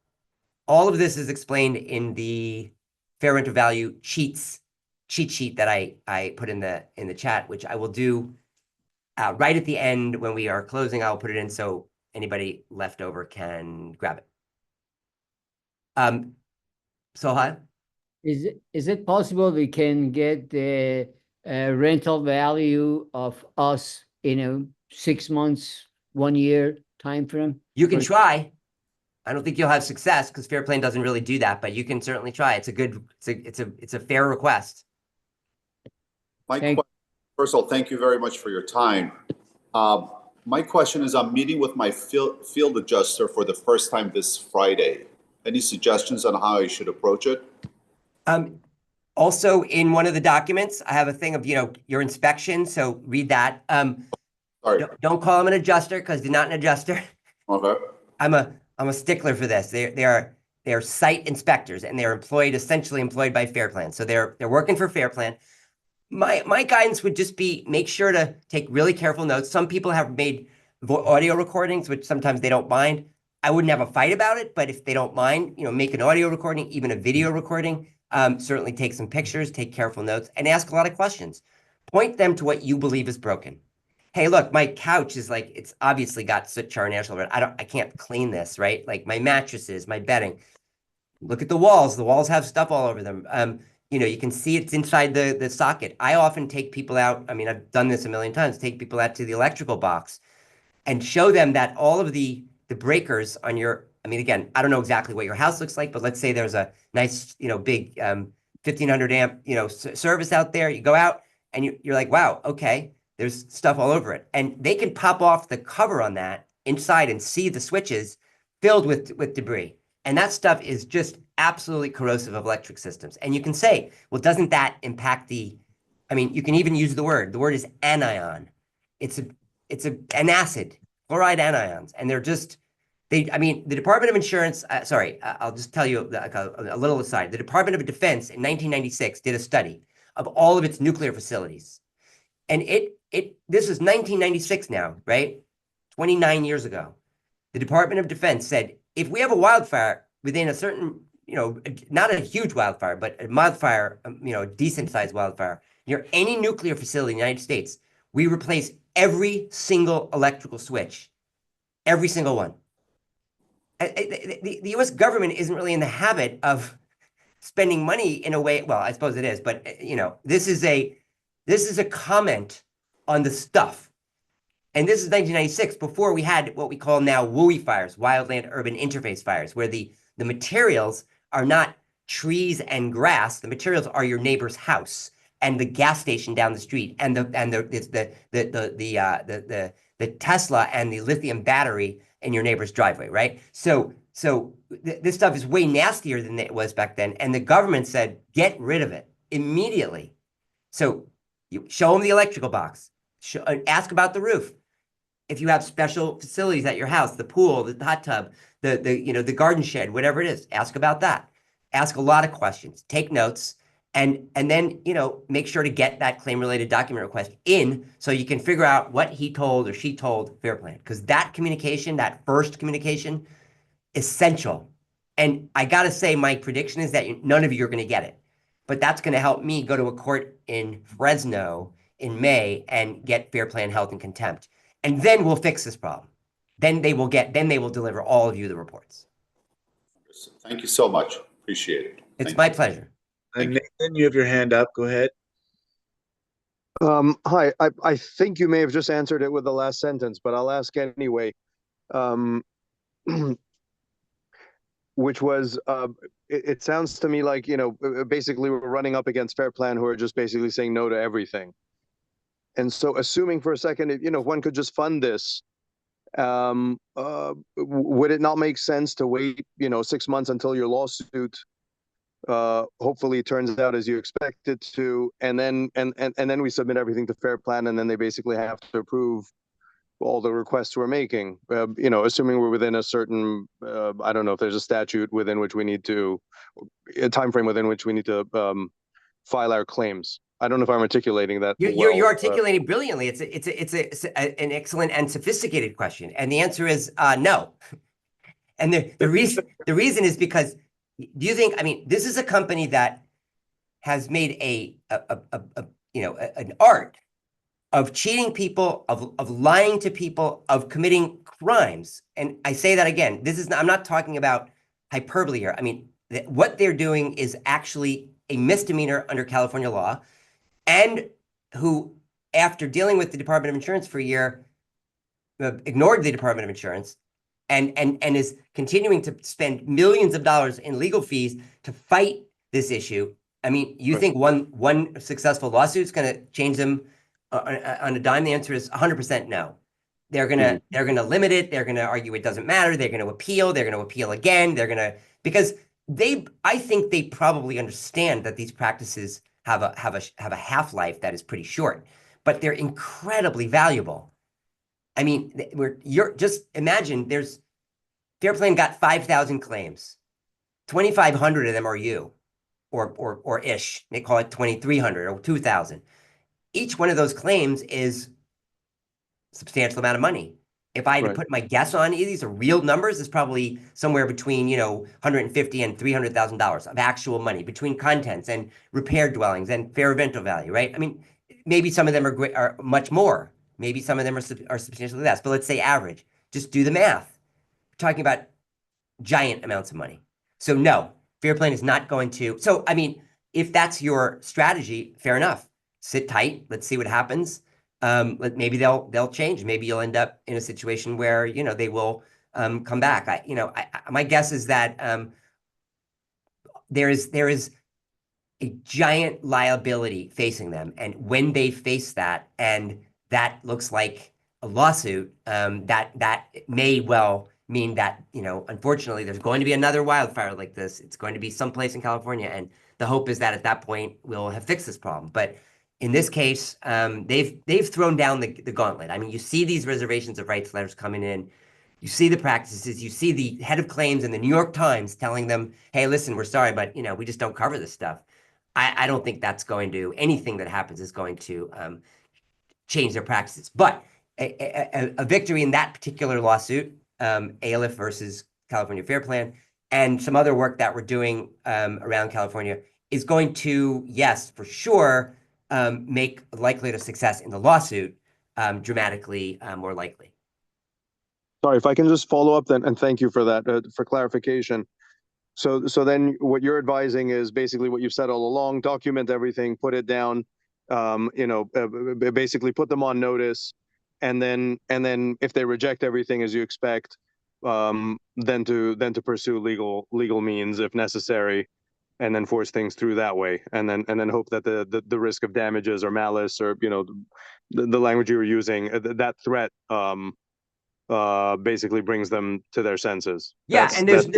All of this is explained in the fair rental value cheat sheet that I put in the chat, which I will do right at the end when we are closing. I'll put it in so anybody left over can grab it. Soha? Is it possible we can get the rental value of us in a 6 months, 1 year time frame? You can try. I don't think you'll have success because Fair Plan doesn't really do that, but you can certainly try. It's a fair request. First of all, thank you very much for your time. My question is, I'm meeting with my field adjuster for the first time this Friday. Any suggestions on how I should approach it? Also, in one of the documents, I have a thing of, your inspection. So read that. Sorry. Don't call him an adjuster because they're not an adjuster. Okay. I'm a stickler for this. They are site inspectors, and they're essentially employed by Fair Plan. So they're working for Fair Plan. My guidance would just be make sure to take really careful notes. Some people have made audio recordings, which sometimes they don't mind. I wouldn't have a fight about it, but if they don't mind, make an audio recording, even a video recording. Certainly take some pictures, take careful notes, and ask a lot of questions. Point them to what you believe is broken. Hey, look, my couch is like, it's obviously got soot, char, and ash all over it. I can't clean this, right? Like my mattresses, my bedding. Look at the walls. The walls have stuff all over them. You can see it's inside the socket. I often take people out. I mean, I've done this a million times, take people out to the electrical box and show them that all of the breakers on your, I mean, again, I don't know exactly what your house looks like, but let's say there's a nice, big 1500 amp, service out there. You go out and you're like, wow, okay, there's stuff all over it. And they can pop off the cover on that inside and see the switches filled with debris. And that stuff is just absolutely corrosive of electric systems. And you can say, well, doesn't that impact I mean, you can even use the word is anion. It's an acid, fluoride anions. And I mean, the Department of Insurance, I'll just tell you a little aside. The Department of Defense in 1996 did a study of all of its nuclear facilities. And this is 1996 now, right? 29 years ago. The Department of Defense said, if we have a wildfire within a certain, not a huge wildfire, but a wildfire, a decent sized wildfire near any nuclear facility in the United States, we replace every single electrical switch, every single one. The U.S. government isn't really in the habit of spending money in a way. Well, I suppose it is, but this is a comment on the stuff. And this is 1996, before we had what we call now WUI fires, wildland urban interface fires, where the materials are not trees and grass. The materials are your neighbor's house and the gas station down the street and the Tesla and the lithium battery in your neighbor's driveway, right? So this stuff is way nastier than it was back then. And the government said, get rid of it immediately. So you show them the electrical box, ask about the roof. If you have special facilities at your house, the pool, the hot tub, the garden shed, whatever it is, ask about that. Ask a lot of questions, take notes, and then, make sure to get that claim-related document request in so you can figure out what he told or she told Fair Plan. Because that communication, that first communication, essential. And I got to say, my prediction is that none of you are going to get it. But that's going to help me go to a court in Fresno in May and get Fair Plan held in contempt. And then we'll fix this problem. Then they will deliver all of you the reports. Thank you so much. Appreciate it. It's my pleasure. And Nathan, you have your hand up. Go ahead. Hi, I think you may have just answered it with the last sentence, but I'll ask anyway. Which was, it sounds to me like, basically we're running up against Fair Plan who are just basically saying no to everything. And so assuming for a second, if one could just fund this, would it not make sense to wait, 6 months until your lawsuit hopefully turns out as you expect it to, and then we submit everything to Fair Plan, and then they basically have to approve all the requests we're making, assuming we're within a certain, I don't know if there's a statute within which we need to, a time frame within which we need to file our claims. I don't know if I'm articulating that. You're articulating brilliantly. It's an excellent and sophisticated question, and the answer is no. And the reason is because, do you think? I mean, this is a company that has made an art of cheating people, of lying to people, of committing crimes. And I say that again. I'm not talking about hyperbole here. I mean, what they're doing is actually a misdemeanor under California law. And who, after dealing with the Department of Insurance for a year, ignored the Department of Insurance and is continuing to spend millions of dollars in legal fees to fight this issue. I mean, you think one successful lawsuit is going to change them on a dime? The answer is 100% no. They're gonna limit it. They're gonna argue it doesn't matter. They're gonna appeal. They're gonna appeal again. Because I think they probably understand that these practices have a half-life that is pretty short, but they're incredibly valuable. I mean, just imagine Fair Plan got 5,000 claims, 2,500 of them are you, or ish. They call it 2,300 or 2,000. Each one of those claims is a substantial amount of money. If I had to put my guess on these are real numbers, it's probably somewhere between, $150,000 and $300,000 of actual money between contents and repaired dwellings and fair rental value, right? I mean, maybe some of them are much more. Maybe some of them are substantially less. But let's say average. Just do the math. We're talking about giant amounts of money. So no, fair plan is not going to. So I mean, if that's your strategy, fair enough. Sit tight. Let's see what happens. Maybe they'll change. Maybe you'll end up in a situation where they will come back. My guess is that there is a giant liability facing them, and when they face that, and that looks like a lawsuit, that may well mean that unfortunately there's going to be another wildfire like this. It's going to be someplace in California, and the hope is that at that point we'll have fixed this problem. But in this case, they've thrown down the gauntlet. I mean, you see these reservations of rights letters coming in. You see the practices. You see the head of claims in the New York Times telling them, "Hey, listen, we're sorry, but we just don't cover this stuff." I don't think that's going to anything that happens is going to change their practices. But a victory in that particular lawsuit, ALIF versus California Fair Plan, and some other work that we're doing around California is going to, yes, for sure, make likelihood of success in the lawsuit dramatically more likely. Sorry, if I can just follow up then, and thank you for that, for clarification. So then what you're advising is basically what you've said all along: document everything, put it down, basically put them on notice, and then if they reject everything as you expect, then to pursue legal means if necessary, and then force things through that way, and then hope that the risk of damages or malice, or the language you were using, that threat basically brings them to their senses. Yeah, and there's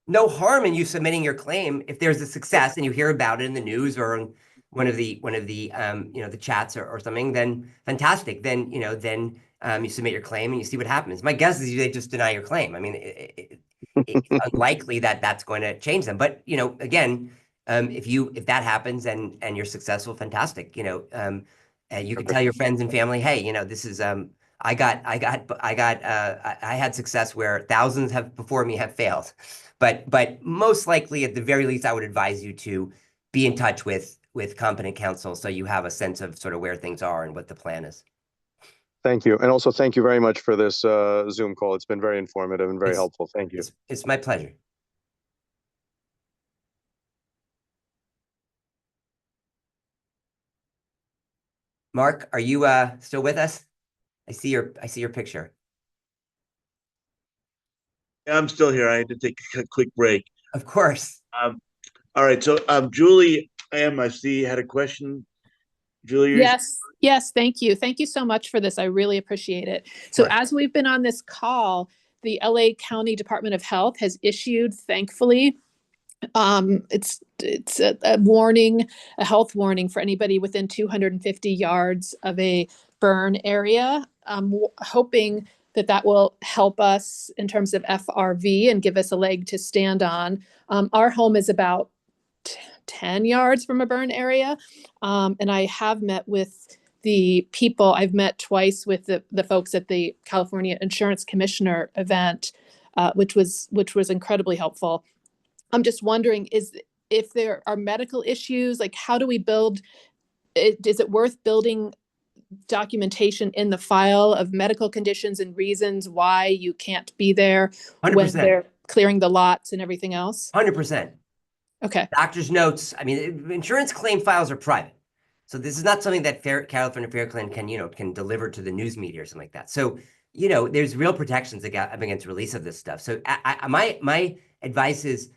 no harm in you submitting your claim if there's a success and you hear about it in the news or in one of the the chats or something. Then fantastic. Then you submit your claim and you see what happens. My guess is they just deny your claim. I mean, it's unlikely that that's going to change them. But again, if that happens and you're successful, fantastic. You can tell your friends and family, hey, this is I had success where thousands before me have failed, but most likely, at the very least, I would advise you to be in touch with competent counsel so you have a sense of sort of where things are and what the plan is. Thank you, and also thank you very much for this Zoom call. It's been very informative and very helpful. Thank you. It's my pleasure. Mark, are you still with us? I see your picture. Yeah, I'm still here. I had to take a quick break. Of course. All right. So, Julie, I see you had a question. Julie? Yes. Thank you. Thank you so much for this. I really appreciate it. So as we've been on this call, the LA County Department of Health has issued, thankfully, it's a warning, a health warning for anybody within 250 yards of a burn area. I'm hoping that will help us in terms of FRV and give us a leg to stand on. Our home is about 10 yards from a burn area. And I have met with the people. I've met twice with the folks at the California Insurance Commissioner event, which was incredibly helpful. I'm just wondering, if there are medical issues, like how do we build it? Is it worth building documentation in the file of medical conditions and reasons why you can't be there 100%. When they're clearing the lots and everything else? 100%. Okay. Doctor's notes. I mean, insurance claim files are private. So this is not something that California Fair Plan can deliver to the news media or something like that. So, there's real protections against release of this stuff. So my advice is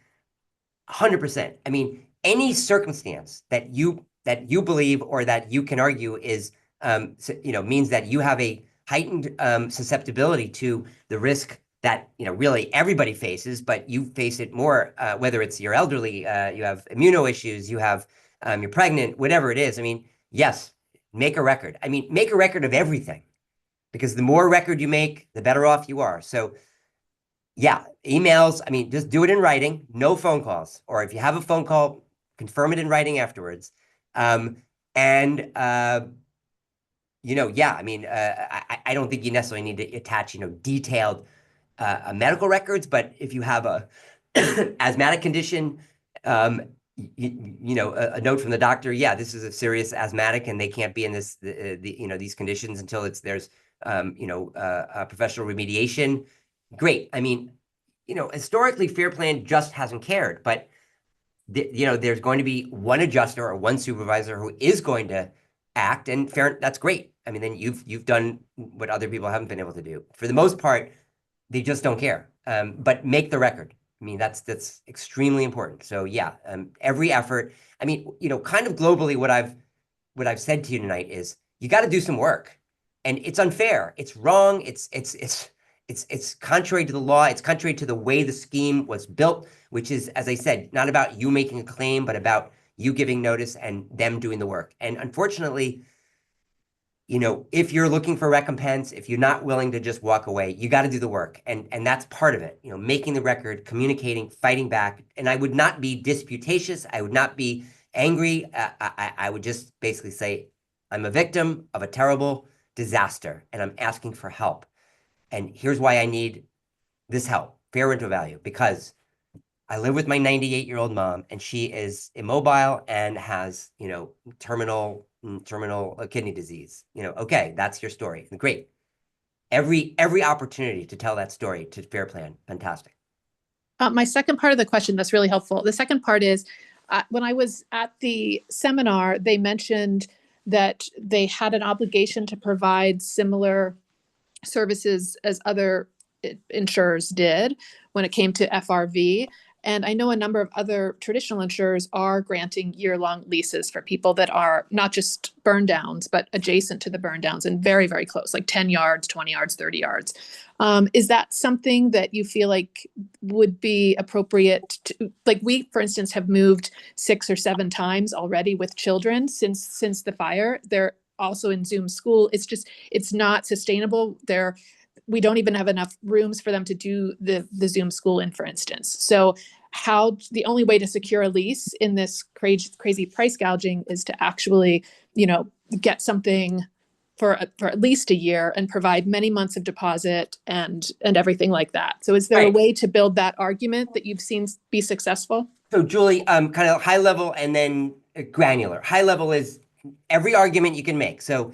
100%. I mean, any circumstance that you believe or that you can argue is, means that you have a heightened susceptibility to the risk that, really everybody faces, but you face it more, whether it's you're elderly, you have immuno issues, you have, you're pregnant, whatever it is. I mean, yes, make a record. I mean, make a record of everything, because the more record you make, the better off you are. So yeah, emails, I mean, just do it in writing, no phone calls. Or if you have a phone call, confirm it in writing afterwards. Yeah, I mean, I don't think you necessarily need to attach, detailed medical records, but if you have a asthmatic condition, a note from the doctor, yeah, this is a serious asthmatic and they can't be in these conditions until there's professional remediation. Great. I mean, historically, Fair Plan just hasn't cared, but there's going to be one adjuster or one supervisor who is going to act, and that's great. I mean, then you've done what other people haven't been able to do. For the most part, they just don't care. But make the record. I mean, that's extremely important. So yeah, every effort. I mean, kind of globally, what I've said to you tonight is you got to do some work, and it's unfair. It's wrong. It's contrary to the law. It's contrary to the way the scheme was built, which is, as I said, not about you making a claim, but about you giving notice and them doing the work. And unfortunately, if you're looking for recompense, if you're not willing to just walk away, you got to do the work. And that's part of it, making the record, communicating, fighting back. And I would not be disputatious. I would not be angry. I would just basically say, I'm a victim of a terrible disaster and I'm asking for help. And here's why I need this help, fair rental value, because I live with my 98-year-old mom and she is immobile and has, terminal kidney disease. Okay, that's your story. Great. Every opportunity to tell that story to Fair Plan. Fantastic. My second part of the question, that's really helpful. The second part is, when I was at the seminar, they mentioned that they had an obligation to provide similar services as other insurers did when it came to FRV. And I know a number of other traditional insurers are granting year-long leases for people that are not just burn downs, but adjacent to the burn downs and very, very close, like 10 yards, 20 yards, 30 yards. Is that something that you feel like would be appropriate to, like we, for instance, have moved 6 or 7 times already with children since the fire. They're also in Zoom school. It's not sustainable. We don't even have enough rooms for them to do the Zoom school in, for instance. So the only way to secure a lease in this crazy price gouging is to actually, get something for at least a year and provide many months of deposit and everything like that. So is there a way to build that argument that you've seen be successful? So Julie, kind of high level and then granular. High level is every argument you can make. So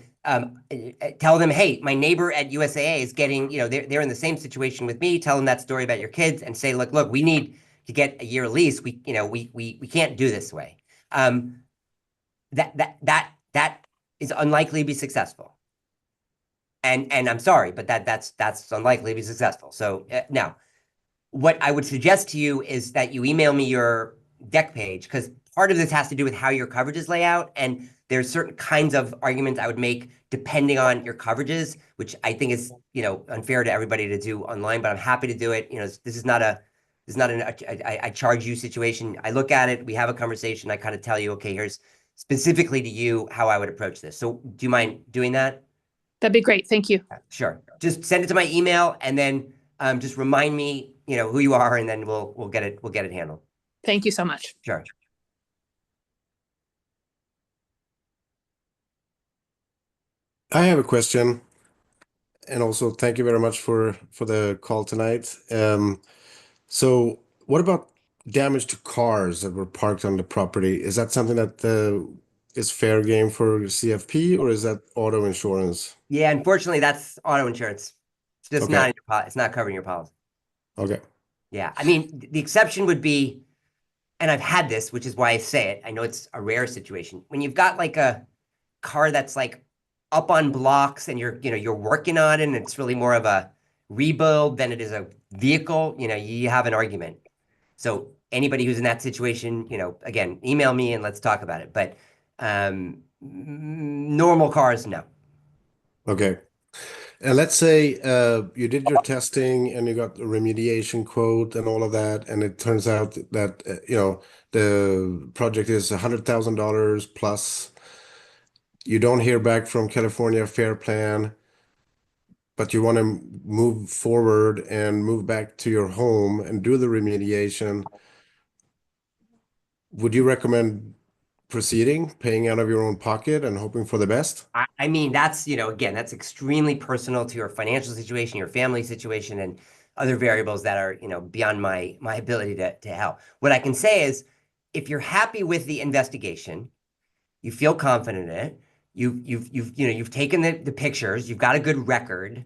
tell them, hey, my neighbor at USAA is getting, they're in the same situation with me. Tell them that story about your kids and say, look, we need to get a year lease. We can't do this way. That is unlikely to be successful. And I'm sorry, but that's unlikely to be successful. So now, what I would suggest to you is that you email me your deck page, because part of this has to do with how your coverages lay out. And there's certain kinds of arguments I would make depending on your coverages, which I think is, unfair to everybody to do online, but I'm happy to do it. This is not an I charge you situation. I look at it, we have a conversation. I kind of tell you, okay, here's specifically to you how I would approach this. So do you mind doing that? That'd be great. Thank you. Sure. Just send it to my email and then just remind me, who you are, and then we'll get it handled. Thank you so much. Sure. I have a question, and also thank you very much for the call tonight. So what about damage to cars that were parked on the property? Is that something that is fair game for CFP, or is that auto insurance? Yeah, unfortunately, that's auto insurance. It's just not in your it's not covering your policy. Okay. Yeah, I mean, the exception would be, and I've had this, which is why I say it. I know it's a rare situation. When you've got like a car that's like up on blocks and you're working on it and it's really more of a rebuild than it is a vehicle, you have an argument. So anybody who's in that situation, again, email me and let's talk about it. But normal cars, no. Okay. And let's say you did your testing and you got a remediation quote and all of that, and it turns out that the project is $100,000 plus. You don't hear back from California Fair Plan, but you want to move forward and move back to your home and do the remediation. Would you recommend proceeding, paying out of your own pocket and hoping for the best? I mean, that's, again, that's extremely personal to your financial situation, your family situation, and other variables that are, beyond my ability to help. What I can say is, if you're happy with the investigation, you feel confident in it, you've taken the pictures, you've got a good record,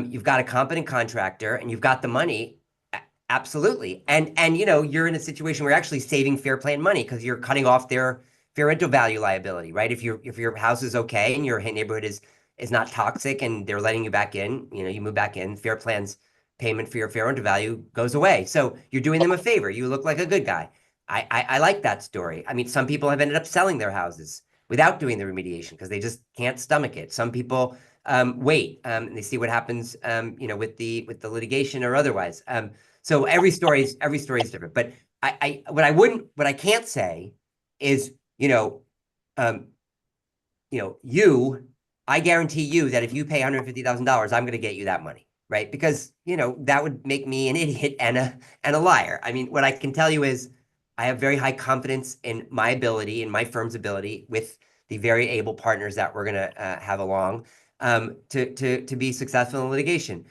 you've got a competent contractor, and you've got the money. Absolutely. And you're in a situation where you're actually saving Fair Plan money because you're cutting off their fair rental value liability, right? If your house is okay and your neighborhood is not toxic and they're letting you back in, you move back in, Fair Plan's payment for your fair rental value goes away. So you're doing them a favor. You look like a good guy. I like that story. I mean, some people have ended up selling their houses without doing the remediation because they just can't stomach it. Some people wait and they see what happens, with the litigation or otherwise. So every story is different. But what I can't say is, I guarantee you that if you pay $150,000, I'm going to get you that money, right? Because that would make me an idiot and a liar. I mean, what I can tell you is I have very high confidence in my ability and my firm's ability with the very able partners that we're going to have along to be successful in litigation.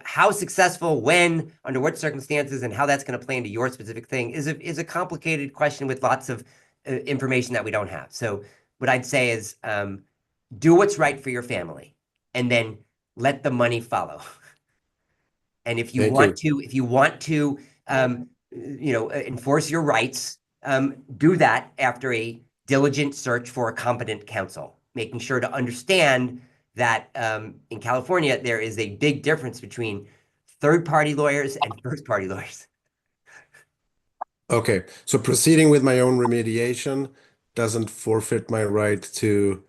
How successful, when, under what circumstances, and how that's going to play into your specific thing is a complicated question with lots of information that we don't have. So what I'd say is do what's right for your family, and then let the money follow. And if you want to, enforce your rights, do that after a diligent search for a competent counsel, making sure to understand that in California, there is a big difference between third-party lawyers and first-party lawyers. Okay, so proceeding with my own remediation doesn't forfeit my right to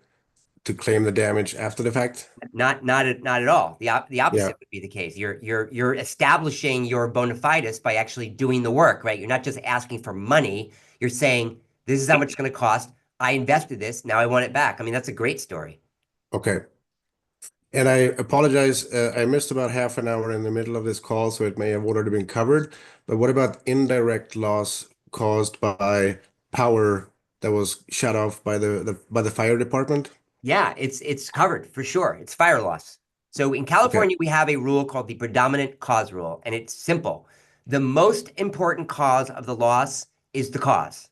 claim the damage after the fact? Not at all. The opposite would be the case. You're establishing your bona fides by actually doing the work, right? You're not just asking for money. You're saying, this is how much it's going to cost. I invested this. Now I want it back. I mean, that's a great story. Okay. And I apologize, I missed about half an hour in the middle of this call, so it may have already been covered. But what about indirect loss caused by power that was shut off by the fire department? Yeah, it's covered for sure. It's fire loss. So in California, we have a rule called the predominant cause rule, and it's simple. The most important cause of the loss is the cause.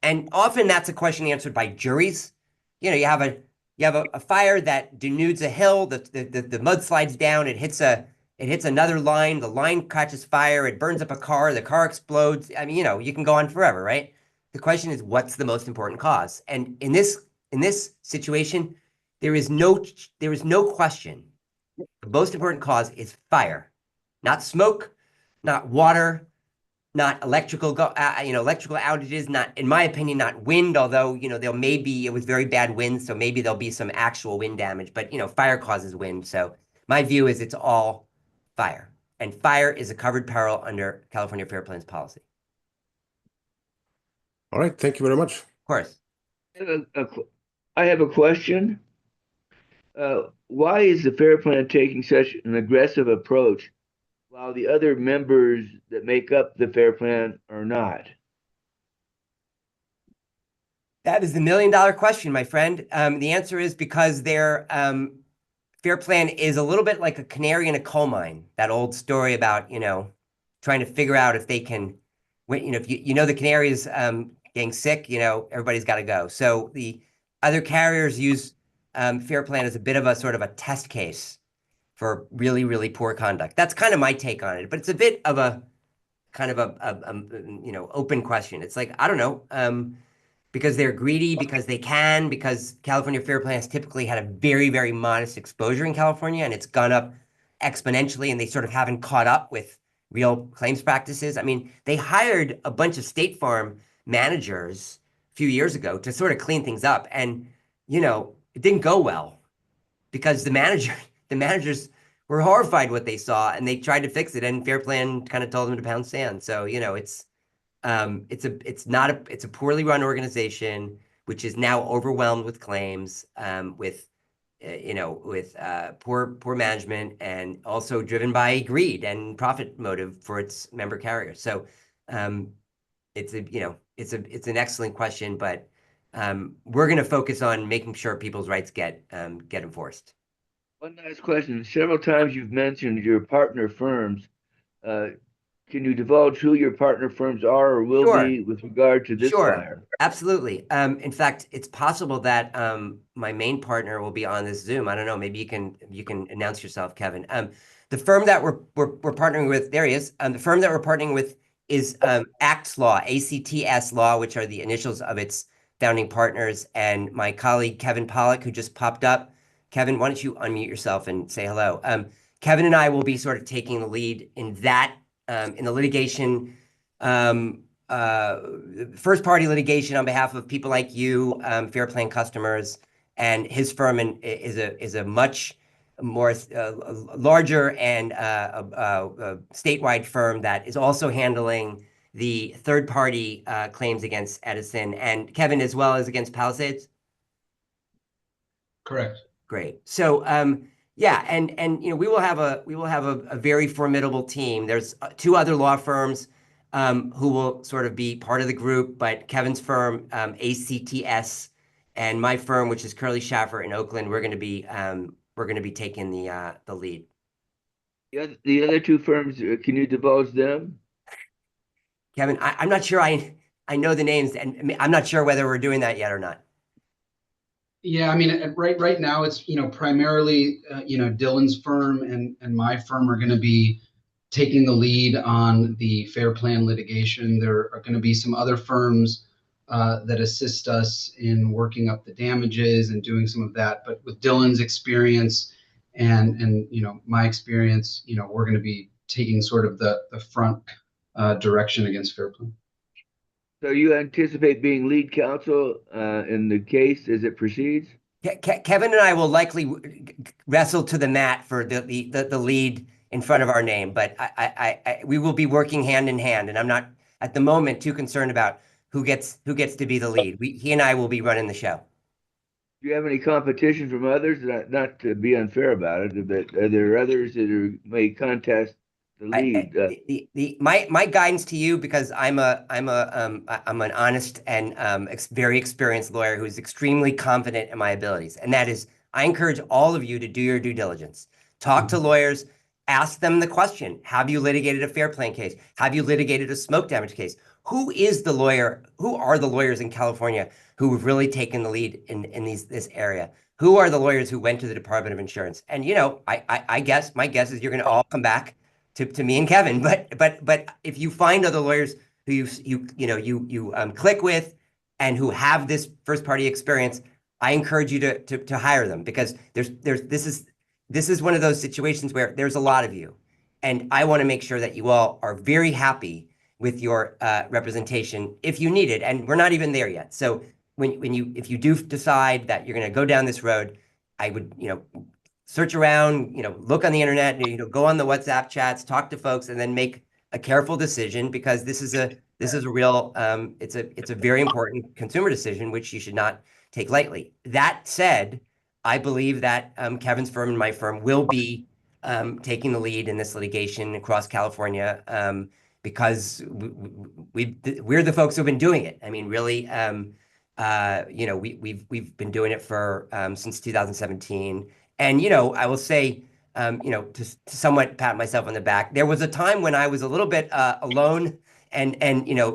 And often that's a question answered by juries. You have a fire that denudes a hill, the mud slides down, it hits another line, the line catches fire, it burns up a car, the car explodes. I mean, you can go on forever, right? The question is, what's the most important cause? And in this situation, there is no question. The most important cause is fire, not smoke, not water, not electrical outages, not, in my opinion, not wind, although, it was very bad wind, so maybe there'll be some actual wind damage, but, fire causes wind. So my view is it's all fire, and fire is a covered peril under California Fair Plans policy. All right, thank you very much. Of course. I have a question. Why is the Fair Plan taking such an aggressive approach while the other members that make up the Fair Plan are not? That is the million-dollar question, my friend. The answer is because their Fair Plan is a little bit like a canary in a coal mine. That old story about, trying to figure out if they can, if the canary is getting sick, everybody's got to go. So the other carriers use Fair Plan as a bit of a sort of a test case for really, really poor conduct. That's kind of my take on it, but it's a bit of a kind of a open question. It's like, I don't know, because they're greedy, because they can, because California Fair Plan has typically had a very, very modest exposure in California, and it's gone up exponentially, and they sort of haven't caught up with real claims practices. I mean, they hired a bunch of State Farm managers a few years ago to sort of clean things up, and it didn't go well because the managers were horrified what they saw, and they tried to fix it, and Fair Plan kind of told them to pound sand. So it's a poorly run organization which is now overwhelmed with claims, with poor management, and also driven by greed and profit motive for its member carriers. So it's an excellent question, but we're going to focus on making sure people's rights get enforced. One last question. Several times you've mentioned your partner firms. can you divulge who your partner firms are or will Sure. be with regard to this Sure. fire? Absolutely. In fact, it's possible that my main partner will be on this Zoom. I don't know. Maybe you can announce yourself, Kevin. The firm that we're partnering with, there he is. The firm that we're partnering with is ACTS Law, ACTS Law, which are the initials of its founding partners. And my colleague Kevin Pollock, who just popped up. Kevin, why don't you unmute yourself and say hello? Kevin and I will be sort of taking the lead in that in the litigation. First party litigation on behalf of people like you, Fair Plan customers, and his firm is a much more larger and statewide firm that is also handling the third party claims against Edison and Kevin, as well as against Palisades. Correct. Great. So yeah, and you know we will have a very formidable team. There's two other law firms who will sort of be part of the group, but Kevin's firm, ACTS, and my firm, which is Curly Schaffer in Oakland, we're going to be taking the lead. The other two firms, can you divulge them? Kevin, I'm not sure I know the names, and I'm not sure whether we're doing that yet or not. Yeah, I mean, right now it's, primarily, Dylan's firm and my firm are going to be taking the lead on the Fair Plan litigation. There are going to be some other firms that assist us in working up the damages and doing some of that. But with Dylan's experience and my experience, we're going to be taking sort of the front direction against Fair Plan. So you anticipate being lead counsel in the case as it proceeds? Kevin and I will likely wrestle to the mat for the lead in front of our name, but we will be working hand in hand, and I'm not at the moment too concerned about who gets to be the lead. He and I will be running the show. Do you have any competition from others? Not to be unfair about it, but are there others that may contest the lead? My guidance to you, because I'm an honest and very experienced lawyer who's extremely confident in my abilities, and that is I encourage all of you to do your due diligence. Talk to lawyers, ask them the question: have you litigated a Fair Plan case? Have you litigated a smoke damage case? Who are the lawyers in California who have really taken the lead in this area? Who are the lawyers who went to the Department of Insurance? And I guess my guess is you're going to all come back to me and Kevin, but if you find other lawyers who you click with and who have this first party experience, I encourage you to hire them, because this is one of those situations where there's a lot of you, and I want to make sure that you all are very happy with your representation if you need it, and we're not even there yet. So if you do decide that you're going to go down this road, I would search around, look on the internet, go on the WhatsApp chats, talk to folks, and then make a careful decision, because this is a real it's a very important consumer decision which you should not take lightly. That said, I believe that Kevin's firm and my firm will be taking the lead in this litigation across California, because we're the folks who've been doing it. I mean, really, we've been doing it for since 2017. And, I will say, to somewhat pat myself on the back, there was a time when I was a little bit alone and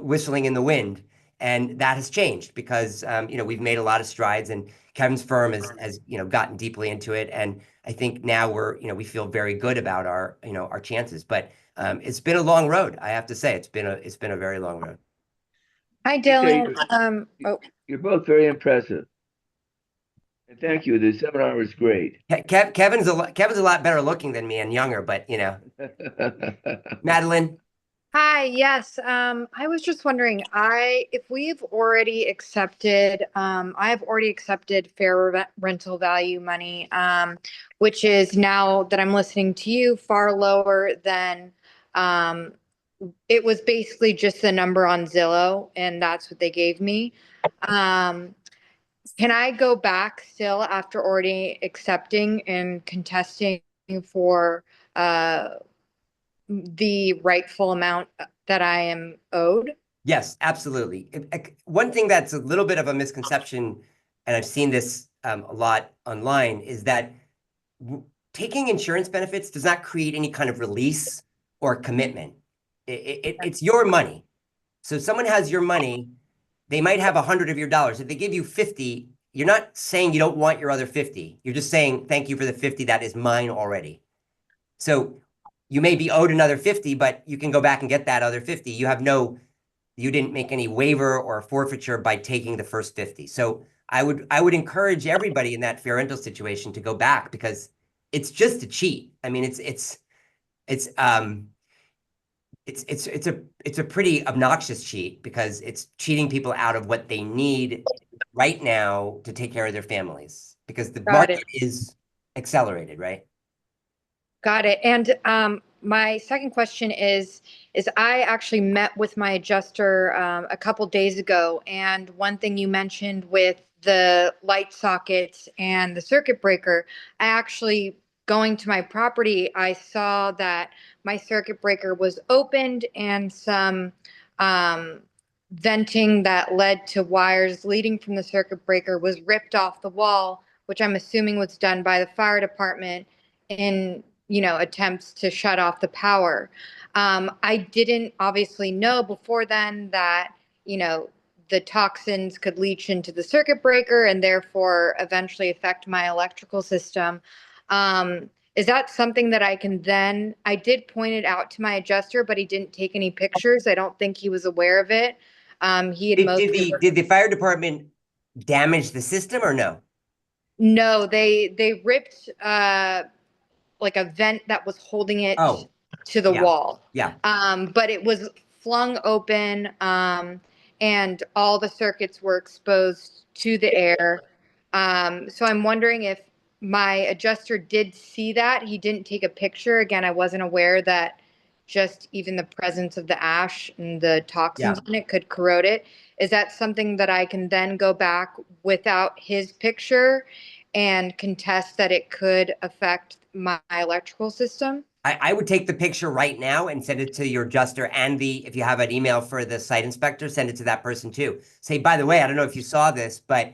whistling in the wind. And that has changed because, we've made a lot of strides, and Kevin's firm has gotten deeply into it. And I think now we feel very good about our chances. But it's been a long road, I have to say. It's been a very long road. Hi, Dylan. You're both very impressive. And thank you. The seminar was great. Kevin's a lot better looking than me and younger, but Madeline. Hi, yes. I was just wondering, if we've already accepted, I have already accepted fair rental value money, which is, now that I'm listening to you, far lower than, it was basically just the number on Zillow, and that's what they gave me. Can I go back still after already accepting and contesting for the rightful amount that I am owed? Yes, absolutely. One thing that's a little bit of a misconception, and I've seen this a lot online, is that taking insurance benefits does not create any kind of release or commitment. It's your money. So someone has your money, they might have 100 of your dollars. If they give you 50, you're not saying you don't want your other 50. You're just saying, thank you for the 50 that is mine already. So you may be owed another 50, but you can go back and get that other 50. You didn't make any waiver or forfeiture by taking the first 50. So I would encourage everybody in that fair rental situation to go back, because it's just a cheat. I mean, it's a pretty obnoxious cheat, because it's cheating people out of what they need right now to take care of their families, because the Got it. market is accelerated, right? Got it. And my second question is I actually met with my adjuster a couple days ago, and one thing you mentioned with the light sockets and the circuit breaker, I actually, going to my property, I saw that my circuit breaker was opened and some venting that led to wires leading from the circuit breaker was ripped off the wall, which I'm assuming was done by the fire department in attempts to shut off the power. I didn't obviously know before then that, the toxins could leach into the circuit breaker and therefore eventually affect my electrical system. Is that something that I did point it out to my adjuster, but he didn't take any pictures. I don't think he was aware of it. He had Did the fire department damage the system or no? No, they ripped like a vent that was holding it to the wall. Yeah. But it was flung open, and all the circuits were exposed to the air. So I'm wondering if my adjuster did see that. He didn't take a picture. Again, I wasn't aware that just even the presence of the ash and the toxins in it could corrode it. Is that something that I can then go back without his picture and contest that it could affect my electrical system? I would take the picture right now and send it to your adjuster, and if you have an email for the site inspector, send it to that person too. Say, by the way, I don't know if you saw this, but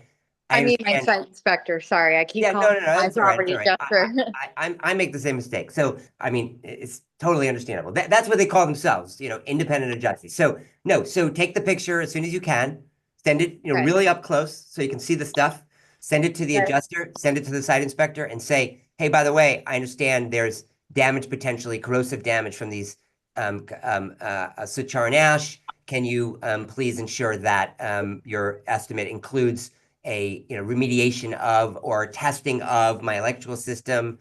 I mean, my site inspector. Sorry, I keep calling no, my that's all right. property That's all right. adjuster. I make the same mistake. So, I mean, it's totally understandable. That's what they call themselves, independent adjusters. So, no, so take the picture as soon as you can, send it, really up close so you can see the stuff. Send it to the adjuster, send it to the site inspector, and say, hey, by the way, I understand there's damage, potentially corrosive damage from these soot, char, and ash. Can you please ensure that your estimate includes a remediation of or testing of my electrical system?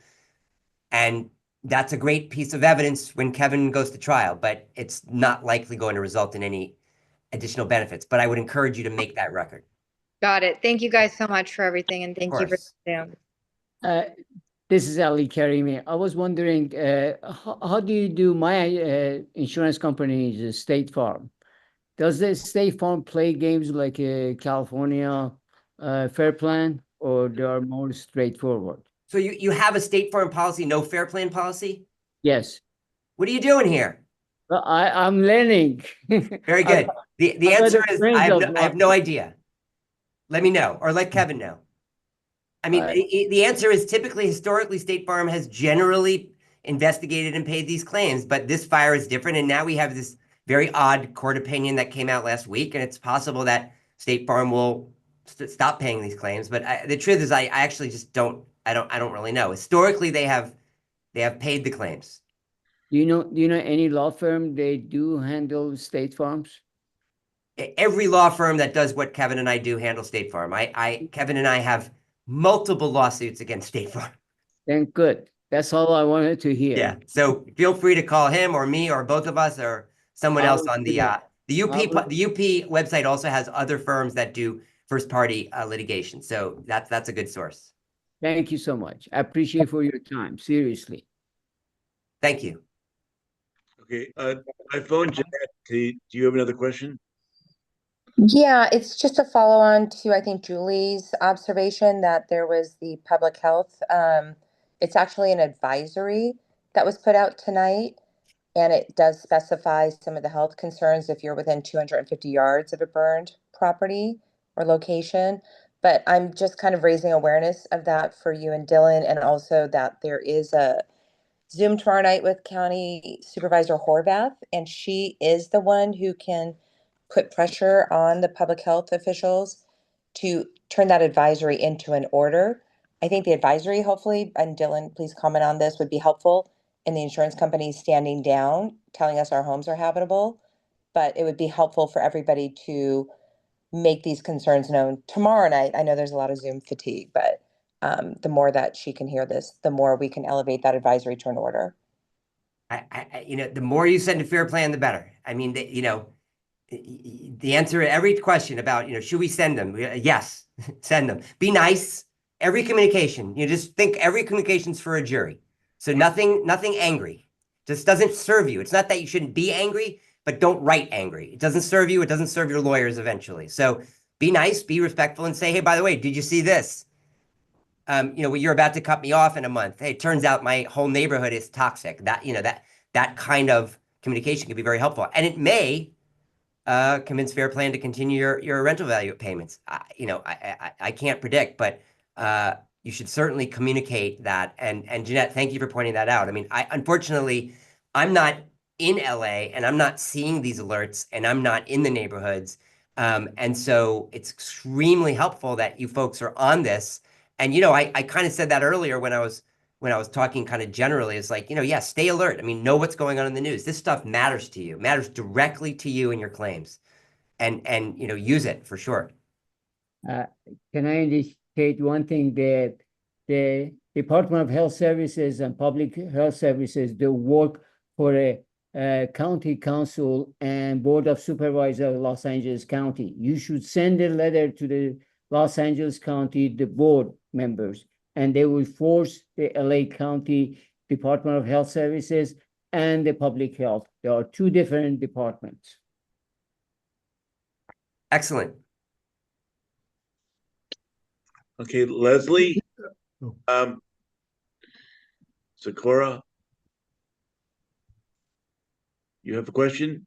And that's a great piece of evidence when Kevin goes to trial, but it's not likely going to result in any additional benefits. But I would encourage you to make that record. Got it. Thank you guys so much for everything, and thank you for Zoom. This is Ali Karimi. I was wondering, how do you do my insurance company is State Farm? Does the State Farm play games like California Fair Plan, or they are more straightforward? So you have a State Farm policy, no Fair Plan policy? Yes. What are you doing here? Well, I'm learning. Very good. The answer is I have no idea. Let me know, or let Kevin know. I mean, the answer is typically, historically, State Farm has generally investigated and paid these claims, but this fire is different. And now we have this very odd court opinion that came out last week, and it's possible that State Farm will stop paying these claims. But the truth is, I actually just don't really know. Historically, they have paid the claims. Do you know any law firm they do handle State Farms? Every law firm that does what Kevin and I do handle State Farm. Kevin and I have multiple lawsuits against State Farm. Then good. That's all I wanted to hear. Yeah. So feel free to call him or me or both of us or someone else on the UP. The UP website also has other firms that do first party litigation. So that's a good source. Thank you so much. I appreciate for your time. Seriously. Thank you. Okay. I phoned Jeanette. Do you have another question? Yeah, it's just a follow on to, I think, Julie's observation that there was the public health. It's actually an advisory that was put out tonight, and it does specify some of the health concerns if you're within 250 yards of a burned property or location. But I'm just kind of raising awareness of that for you and Dylan, and also that there is a Zoom tomorrow night with County Supervisor Horvath, and she is the one who can put pressure on the public health officials to turn that advisory into an order. I think the advisory, hopefully, and Dylan, please comment on this, would be helpful in the insurance companies standing down, telling us our homes are habitable. But it would be helpful for everybody to make these concerns known tomorrow night. I know there's a lot of Zoom fatigue, but the more that she can hear this, the more we can elevate that advisory to an order. The more you send to Fair Plan, the better. I mean, the answer to every question about, should we send them? Yes, send them. Be nice. Every communication, just think every communication's for a jury. So nothing angry. Just doesn't serve you. It's not that you shouldn't be angry, but don't write angry. It doesn't serve you. It doesn't serve your lawyers eventually. So be nice, be respectful, and say, hey, by the way, did you see this? You're about to cut me off in a month. Hey, it turns out my whole neighborhood is toxic. That kind of communication can be very helpful. And it may convince Fair Plan to continue your rental value payments. I can't predict, but you should certainly communicate that. And Jeanette, thank you for pointing that out. I mean, unfortunately, I'm not in LA and I'm not seeing these alerts and I'm not in the neighborhoods. And so it's extremely helpful that you folks are on this. And, I kind of said that earlier when I was talking kind of generally. It's like, stay alert. I mean, know what's going on in the news. This stuff matters to you, matters directly to you and your claims, and use it for sure. Can I indicate one thing, that the Department of Health Services and Public Health Services, they work for a county council and board of supervisors of Los Angeles County. You should send a letter to the Los Angeles County, the board members, and they will force the LA County Department of Health Services and the Public Health. There are two different departments. Excellent. Okay, Leslie, Sakura, you have a question?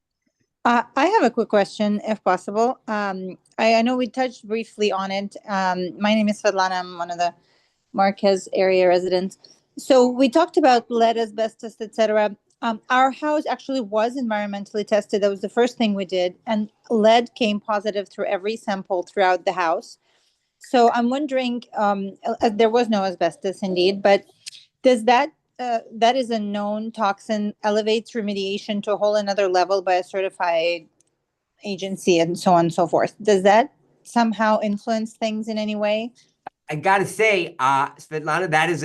I have a quick question, if possible. I know we touched briefly on it. My name is Svetlana. I'm one of the Marquez area residents. So we talked about lead, asbestos, etc. Our house actually was environmentally tested. That was the first thing we did, and lead came positive through every sample throughout the house. So I'm wondering, there was no asbestos indeed, but does that is a known toxin, elevates remediation to a whole another level by a certified agency and so on and so forth. Does that somehow influence things in any way? I gotta say, Svetlana, that is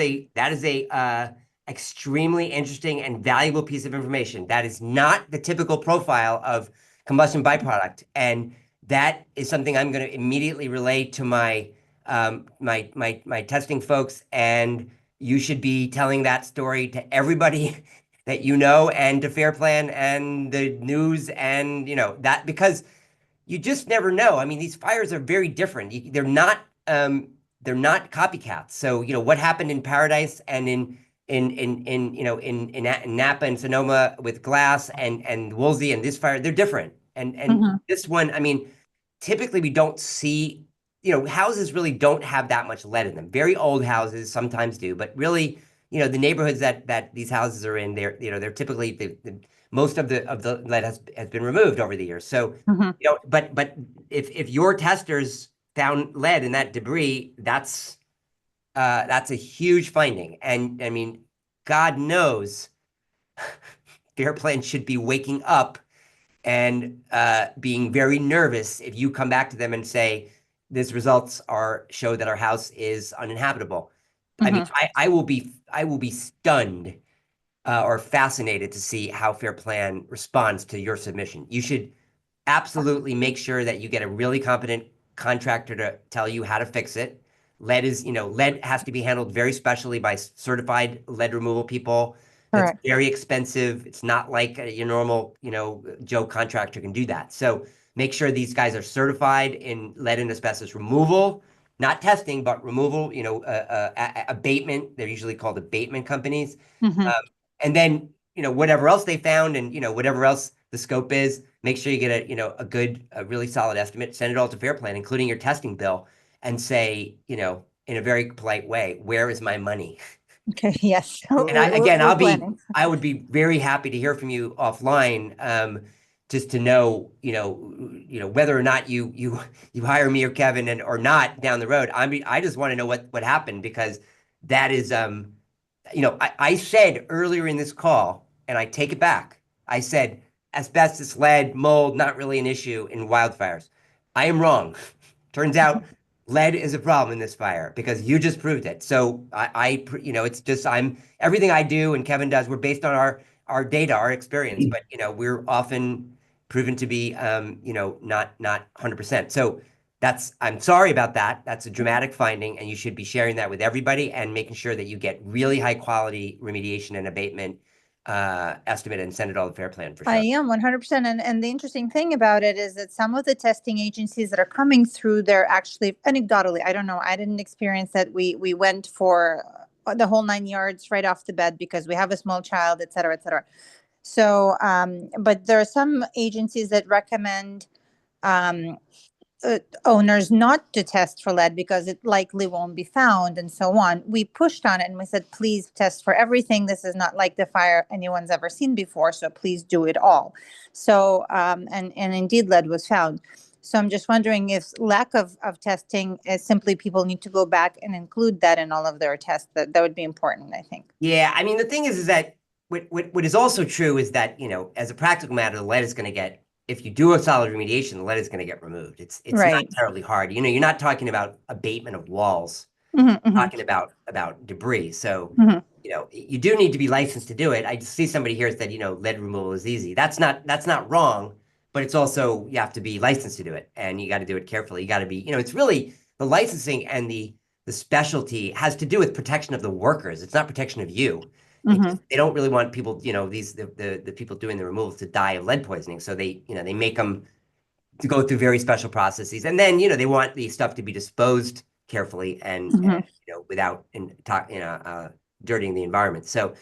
a extremely interesting and valuable piece of information. That is not the typical profile of combustion byproduct, and that is something I'm going to immediately relay to my my testing folks. And you should be telling that story to everybody that you know, and to Fair Plan and the news, and that, because you just never know. I mean, these fires are very different. They're not copycats. So, what happened in Paradise and in Napa and Sonoma with glass and Woolsey and this fire, they're different. And this one, I mean, typically we don't see, houses really don't have that much lead in them. Very old houses sometimes do, but really, the neighborhoods that these houses are in, they're typically most of the lead has been removed over the years. So, but if your testers found lead in that debris, that's a huge finding. And I mean, God knows Fair Plan should be waking up and being very nervous if you come back to them and say, these results show that our house is uninhabitable. I mean, I will be stunned or fascinated to see how Fair Plan responds to your submission. You should absolutely make sure that you get a really competent contractor to tell you how to fix it. Lead has to be handled very specially by certified lead removal people. That's very expensive. It's not like your normal, Joe contractor can do that. So make sure these guys are certified in lead and asbestos removal, not testing, but removal, abatement. They're usually called abatement companies. And then, whatever else they found and, whatever else the scope is, make sure you get a really solid estimate, send it all to Fair Plan, including your testing bill, and say, in a very polite way, where is my money? Okay, yes. And again, Planning. I would be very happy to hear from you offline, just to know, whether or not you hire me or Kevin or not down the road. I just want to know what happened, because that is, I said earlier in this call, and I take it back. I said asbestos, lead, mold, not really an issue in wildfires. I am wrong. Turns out lead is a problem in this fire, because you just proved it. So it's just everything I do and Kevin does, we're based on our data, our experience, but we're often proven to be not 100%. So I'm sorry about that. That's a dramatic finding, and you should be sharing that with everybody and making sure that you get really high quality remediation and abatement estimate and send it all to Fair Plan for sure. I am 100%. And the interesting thing about it is that some of the testing agencies that are coming through, they're actually anecdotally, I don't know, I didn't experience that we went for the whole 9 yards right off the bat because we have a small child, et cetera, et cetera. So, but there are some agencies that recommend owners not to test for lead because it likely won't be found and so on. We pushed on it and we said, please test for everything. This is not like the fire anyone's ever seen before, so please do it all. So, and indeed lead was found. So I'm just wondering if lack of testing is simply people need to go back and include that in all of their tests. That would be important, I think. Yeah, I mean, the thing is that what is also true is that, as a practical matter, the lead is going to get, if you do a solid remediation, the lead is going to get removed. It's Right. not terribly hard. You're not talking about abatement of walls, talking about debris. So, you do need to be licensed to do it. I just see somebody here said, lead removal is easy. That's not wrong, but it's also, you have to be licensed to do it, and you got to do it carefully. You got to be, it's really the licensing and the specialty has to do with protection of the workers. It's not protection of you. They don't really want people, the people doing the removals to die of lead poisoning. So they make them to go through very special processes. And then, they want the stuff to be disposed carefully and without dirtying the environment. So,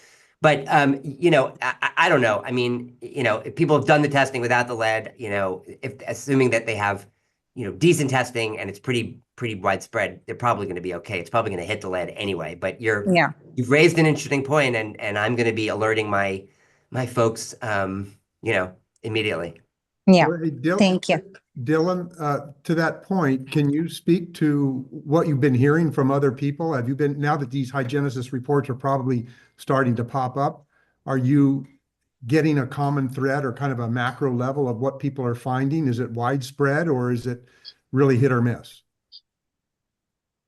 but, I don't know. I mean, if people have done the testing without the lead, assuming that they have, decent testing and it's pretty widespread, they're probably going to be okay. It's probably going to hit the lead anyway, but you've raised an interesting point, and I'm going to be alerting my folks, immediately. Yeah. Well, hey, Thank you. Dylan, to that point, can you speak to what you've been hearing from other people? Have you been, now that these hygienesis reports are probably starting to pop up, are you getting a common thread or kind of a macro level of what people are finding? Is it widespread or is it really hit or miss?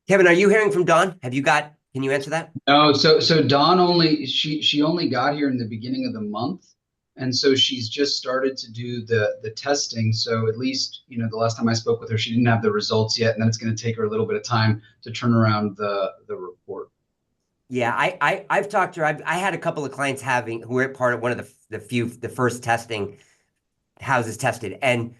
Kevin, are you hearing from Dawn? Can you answer that? No, so Dawn she only got here in the beginning of the month. And so she's just started to do the testing. So at least, the last time I spoke with her, she didn't have the results yet. And then it's going to take her a little bit of time to turn around the report. Yeah, I've talked to her. I had a couple of clients who were part of one of the first testing houses tested. And,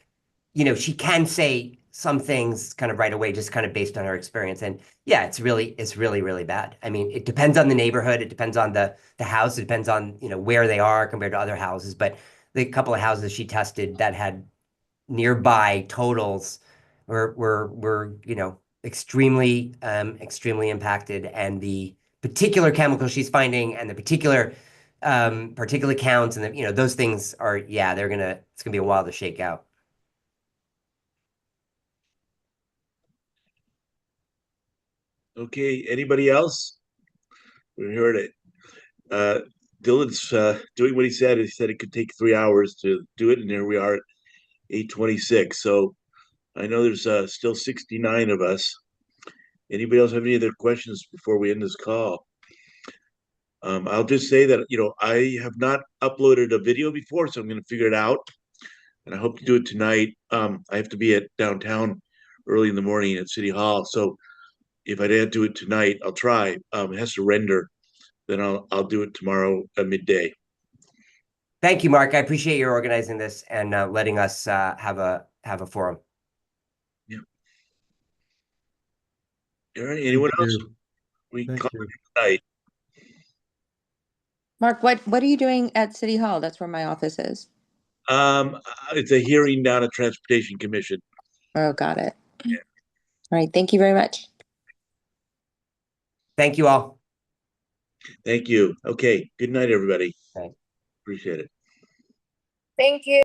she can say some things kind of right away, just kind of based on her experience. And yeah, it's really, really bad. I mean, it depends on the neighborhood. It depends on the house. It depends on, where they are compared to other houses. But the couple of houses she tested that had nearby totals were extremely impacted. And the particular chemical she's finding and the particular particulate counts and those things are, it's gonna be a while to shake out. Okay, anybody else? We heard it. Dylan's doing what he said. He said it could take 3 hours to do it, and here we are at 8:26. So I know there's still 69 of us. Anybody else have any other questions before we end this call? I'll just say that, I have not uploaded a video before, so I'm going to figure it out. And I hope to do it tonight. I have to be at downtown early in the morning at City Hall. So if I didn't do it tonight, I'll try. It has to render. Then I'll do it tomorrow at midday. Thank you, Mark. I appreciate your organizing this and letting us have a forum. Yeah. All right. Anyone else? We call it tonight. Mark, what are you doing at City Hall? That's where my office is. It's a hearing down at Transportation Commission. Oh, got it. Yeah. All right. Thank you very much. Thank you all. Thank you. Okay. Good night, everybody. Okay. Appreciate it. Thank you.